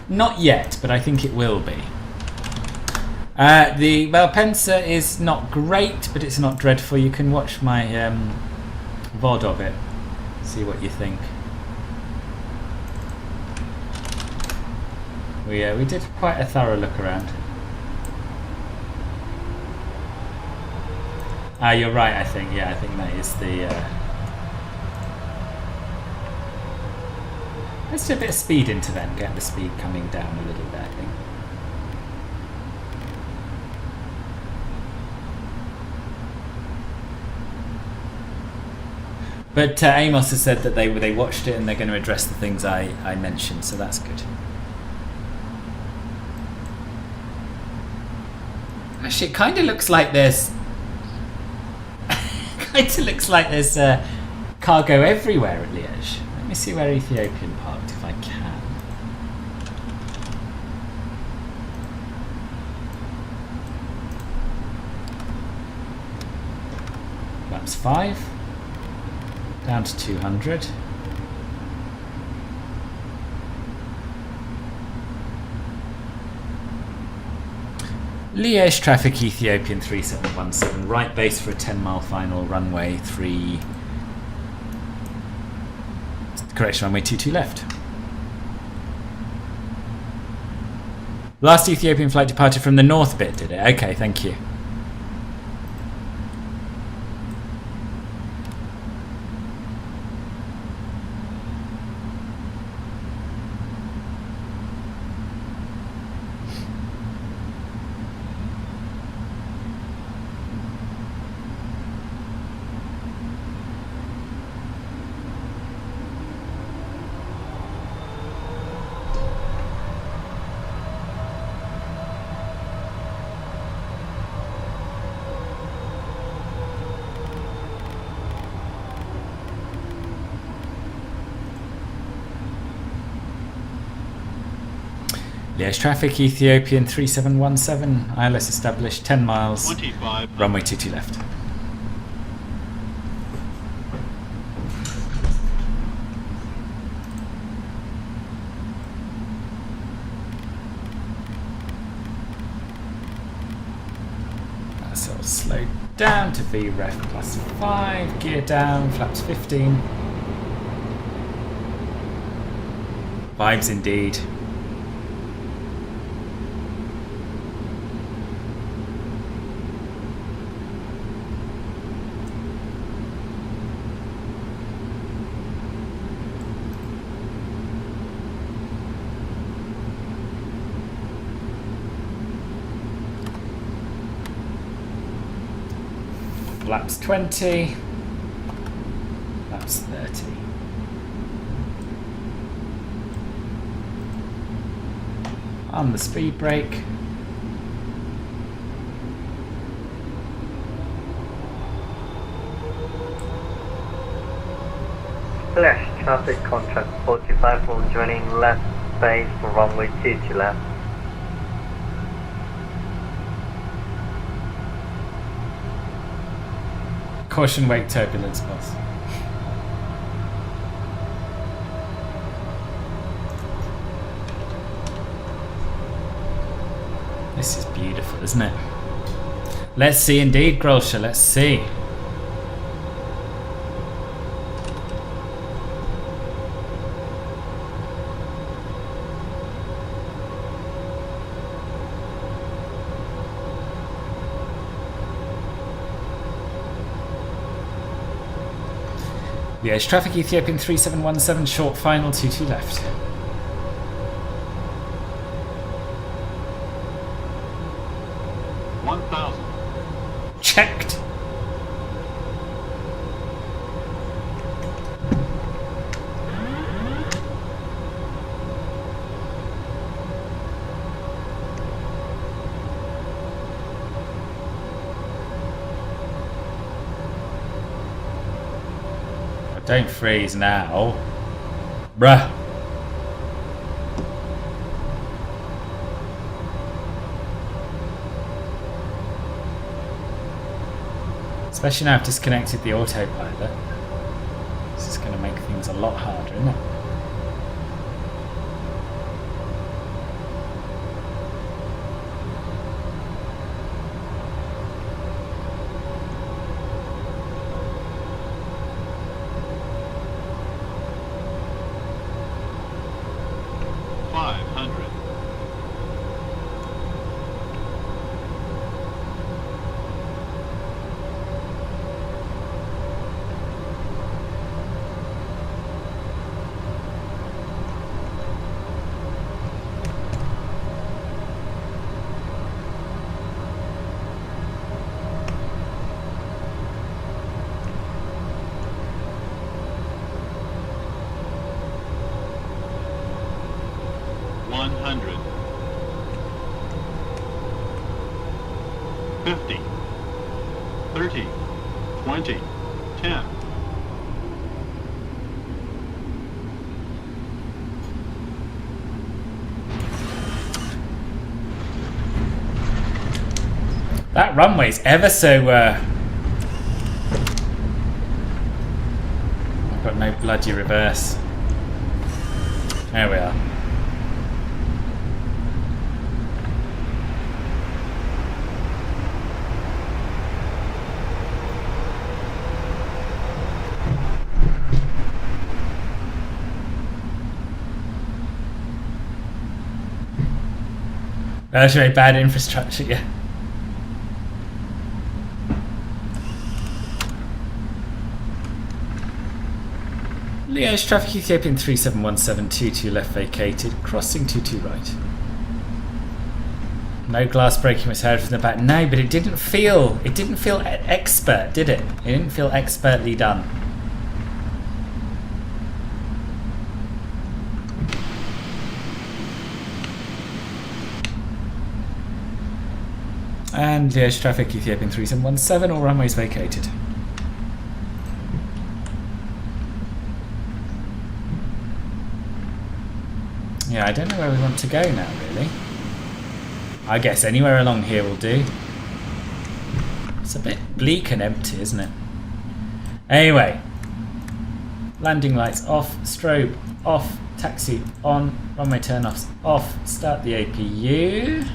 Speaker 1: Not yet, but I think it will be. The Malpensa is not great, but it's not dreadful. You can watch my VOD of it. See what you think. We did quite a thorough look around. You're right, I think. Yeah, I think that is the... Let's do a bit of speed into them, get the speed coming down a little bit, I think. But Amos has said that they watched it and they're going to address the things I mentioned, so that's good. Actually, it kind of looks like there's... cargo everywhere at Liège. Let me see where Ethiopian parked if I can. Laps 5. Down to 200. Liège traffic Ethiopian 3717. Right base for a 10-mile final. Runway 3... Correction, runway 22 left. Last Ethiopian flight departed from the north bit, did it? Okay, thank you. Liège traffic, Ethiopian 3717, ILS established, 10 miles, 25. Runway 22 left. So I'll slow down to VREF plus 5, gear down, flaps 15. Vibes indeed. Laps 20, laps 30. On the speed brake.
Speaker 9: Flash traffic contract 45 will joining left base for runway 22 left.
Speaker 1: Caution wake turbulence, boss. This is beautiful, isn't it? Let's see indeed, Grolsha, let's see. Liège traffic, Ethiopian 3717, short final, 22 left. Checked. Don't freeze now. Bruh. Especially now I've disconnected the autopilot. This is going to make things a lot harder, isn't it? That runway's ever so... I've got no bloody reverse. There we are. That's very bad infrastructure, yeah. Liège traffic Ethiopian 371722 left vacated, crossing 22 right. No glass breaking was heard from the back. No, but it didn't feel expert, did it? It didn't feel expertly done. And Liège traffic Ethiopian 3717, all runways vacated. Yeah, I don't know where we want to go now, really. I guess anywhere along here will do. It's a bit bleak and empty, isn't it? Anyway. Landing lights off, strobe off, taxi on, runway turn-offs off, start the APU.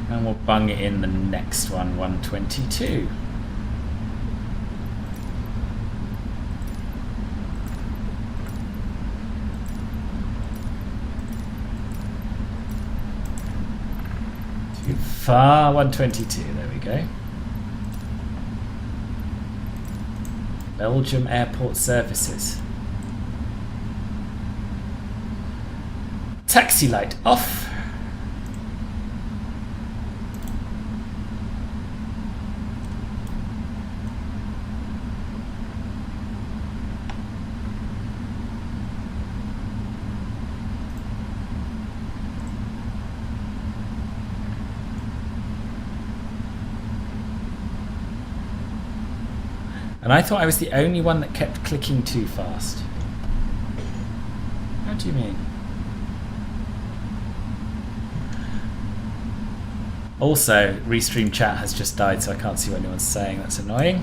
Speaker 1: And we'll bung it in the next one, 122. Too far, 122, there we go. Belgium Airport Services. Taxi light off. And I thought I was the only one that kept clicking too fast. How do you mean? Also, Restream chat has just died, so I can't see what anyone's saying. That's annoying.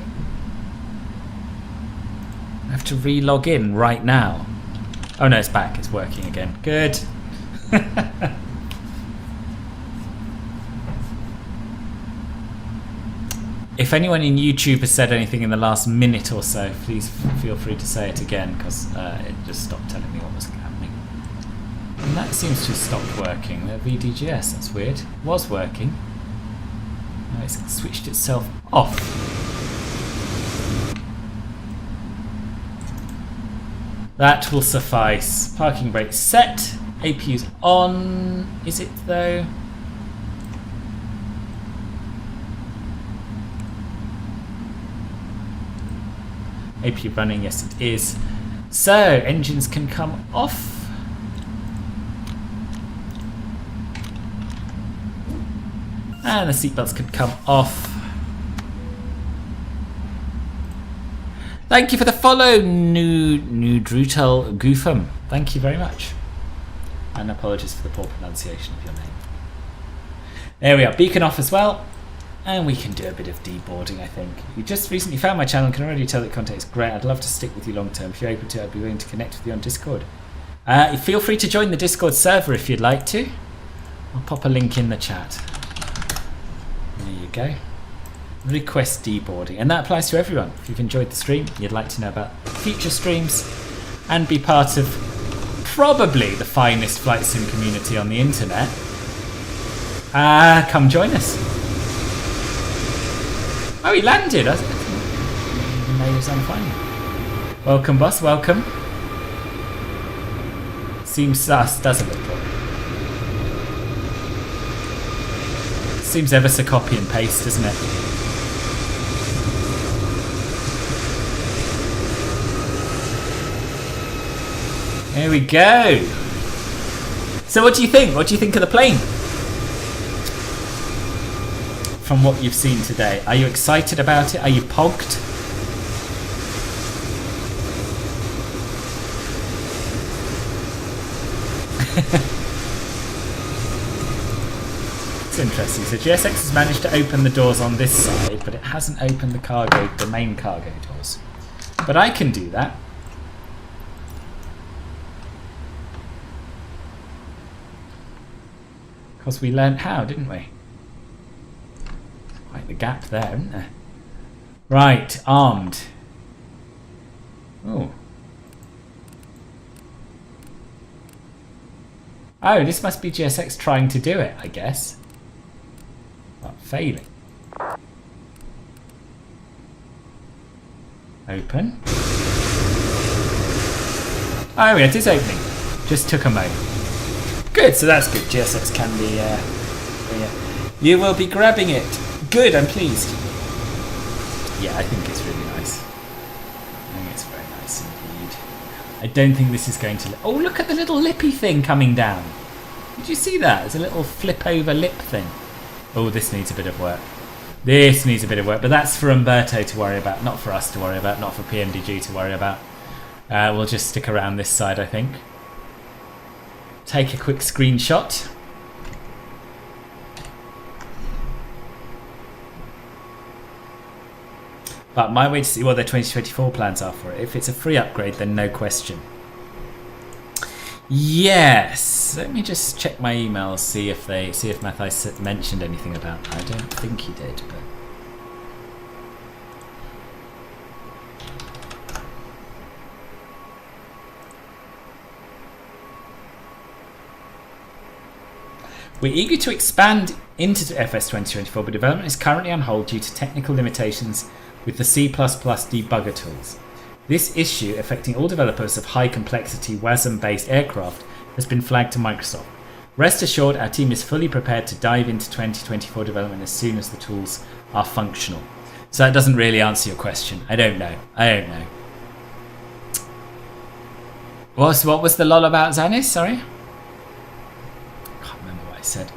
Speaker 1: I have to re-log in right now. Oh no, it's back. It's working again. Good. If anyone in YouTube has said anything in the last minute or so, please feel free to say it again, because it just stopped telling me what was happening. And that seems to have stopped working. The VDGS, that's weird. It was working. Now it's switched itself off. That will suffice. Parking brake set. APU's on. Is it though? APU running, yes it is. So, engines can come off. And the seatbelts can come off. Thank you for the follow, Nudrutel Goofum. Thank you very much. And apologies for the poor pronunciation of your name. There we are, beacon off as well. And we can do a bit of deboarding, I think. You just recently found my channel and can already tell that content is great. I'd love to stick with you long term. If you're open to it, I'd be willing to connect with you on Discord. Feel free to join the Discord server if you'd like to. I'll pop a link in the chat. There you go. Request deboarding. And that applies to everyone. If you've enjoyed the stream, you'd like to know about future streams, and be part of probably the finest flight sim community on the internet, come join us. Oh, he landed. I didn't know he was on fire. Welcome, boss. Welcome. Seems sus, doesn't it? Seems ever so copy and paste, doesn't it? There we go. So what do you think? What do you think of the plane? From what you've seen today. Are you excited about it? Are you pogged? It's interesting. So GSX has managed to open the doors on this side, but it hasn't opened the main cargo doors. But I can do that. Because we learnt how, didn't we? Quite the gap there, isn't there? Right, armed. Oh. Oh, this must be GSX trying to do it, I guess. But failing. Open. Oh, it is opening. Just took a moment. Good, so that's good. GSX can be... You will be grabbing it. Good, I'm pleased. Yeah, I think it's really nice. I think it's very nice indeed. I don't think this is going to... Oh, look at the little lippy thing coming down. Did you see that? There's a little flip over lip thing. Oh, this needs a bit of work. This needs a bit of work, but that's for Umberto to worry about, not for us to worry about, not for PMDG to worry about. We'll just stick around this side, I think. Take a quick screenshot. But my way to see what their 2024 plans are for it. If it's a free upgrade, then no question. Yes. Let me just check my emails, see if Mathai mentioned anything about that. I don't think he did, but. We're eager to expand into FS 2024, but development is currently on hold due to technical limitations with the C++ debugger tools. This issue, affecting all developers of high complexity WASM-based aircraft, has been flagged to Microsoft. Rest assured, our team is fully prepared to dive into 2024 development as soon as the tools are functional. So that doesn't really answer your question. I don't know. What was the lol about Zanis? Sorry? Said.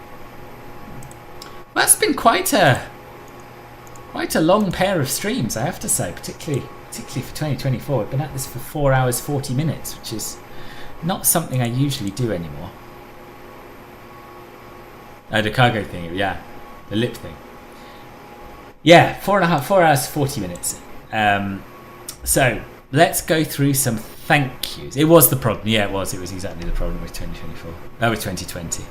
Speaker 1: Well, that's been quite a long pair of streams, I have to say, particularly for 2024. I've been at this for 4 hours 40 minutes, which is not something I usually do anymore. Oh, the cargo thing, yeah, the lip thing. Yeah, 4 hours 40 minutes. So let's go through some thank yous. It was the problem. Yeah, it was exactly the problem with 2024. With 2020.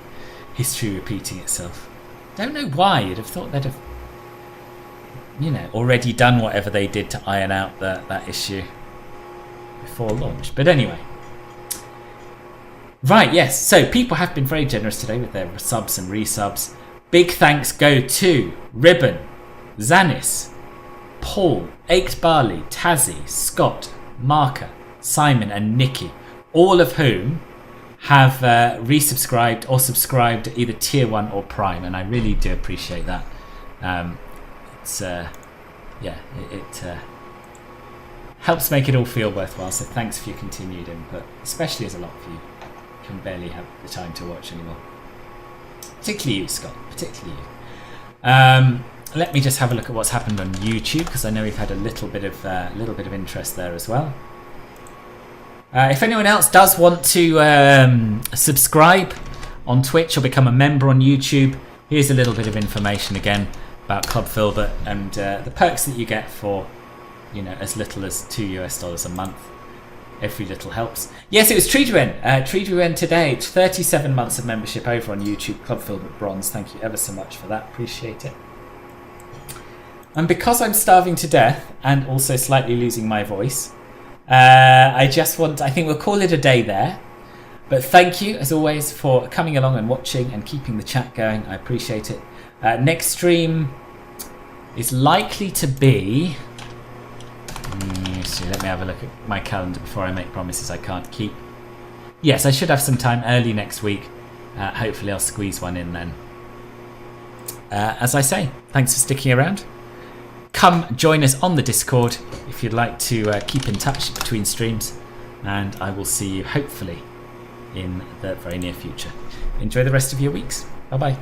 Speaker 1: History repeating itself. Don't know why. You'd have thought they'd have, already done whatever they did to iron out that issue before launch. But anyway. Right, yes. So people have been very generous today with their subs and resubs. Big thanks go to Ribbon, Zanis, Paul, Ached Barley, Tazzy, Scott, Marker, Simon and Nikki. All of whom have resubscribed or subscribed either tier 1 or prime, and I really do appreciate that. It helps make it all feel worthwhile, so thanks for your continued input, especially as a lot of you can barely have the time to watch anymore. Particularly you, Scott, particularly you. Let me just have a look at what's happened on YouTube, because I know we've had a little bit of interest there as well. If anyone else does want to subscribe on Twitch or become a member on YouTube, here's a little bit of information again about Club Filbert and the perks that you get for, you know, as little as $2 a month. Every little helps. Yes, it was Treeduen. Treeduen today. It's 37 months of membership over on YouTube. Club Filbert Bronze. Thank you ever so much for that. Appreciate it. And because I'm starving to death and also slightly losing my voice, I think we'll call it a day there. But thank you, as always, for coming along and watching and keeping the chat going. I appreciate it. Next stream is likely to be... let me have a look at my calendar before I make promises I can't keep. Yes, I should have some time early next week. Hopefully I'll squeeze one in then. As I say, thanks for sticking around. Come join us on the Discord if you'd like to keep in touch between streams. And I will see you hopefully in the very near future. Enjoy the rest of your weeks. Bye bye.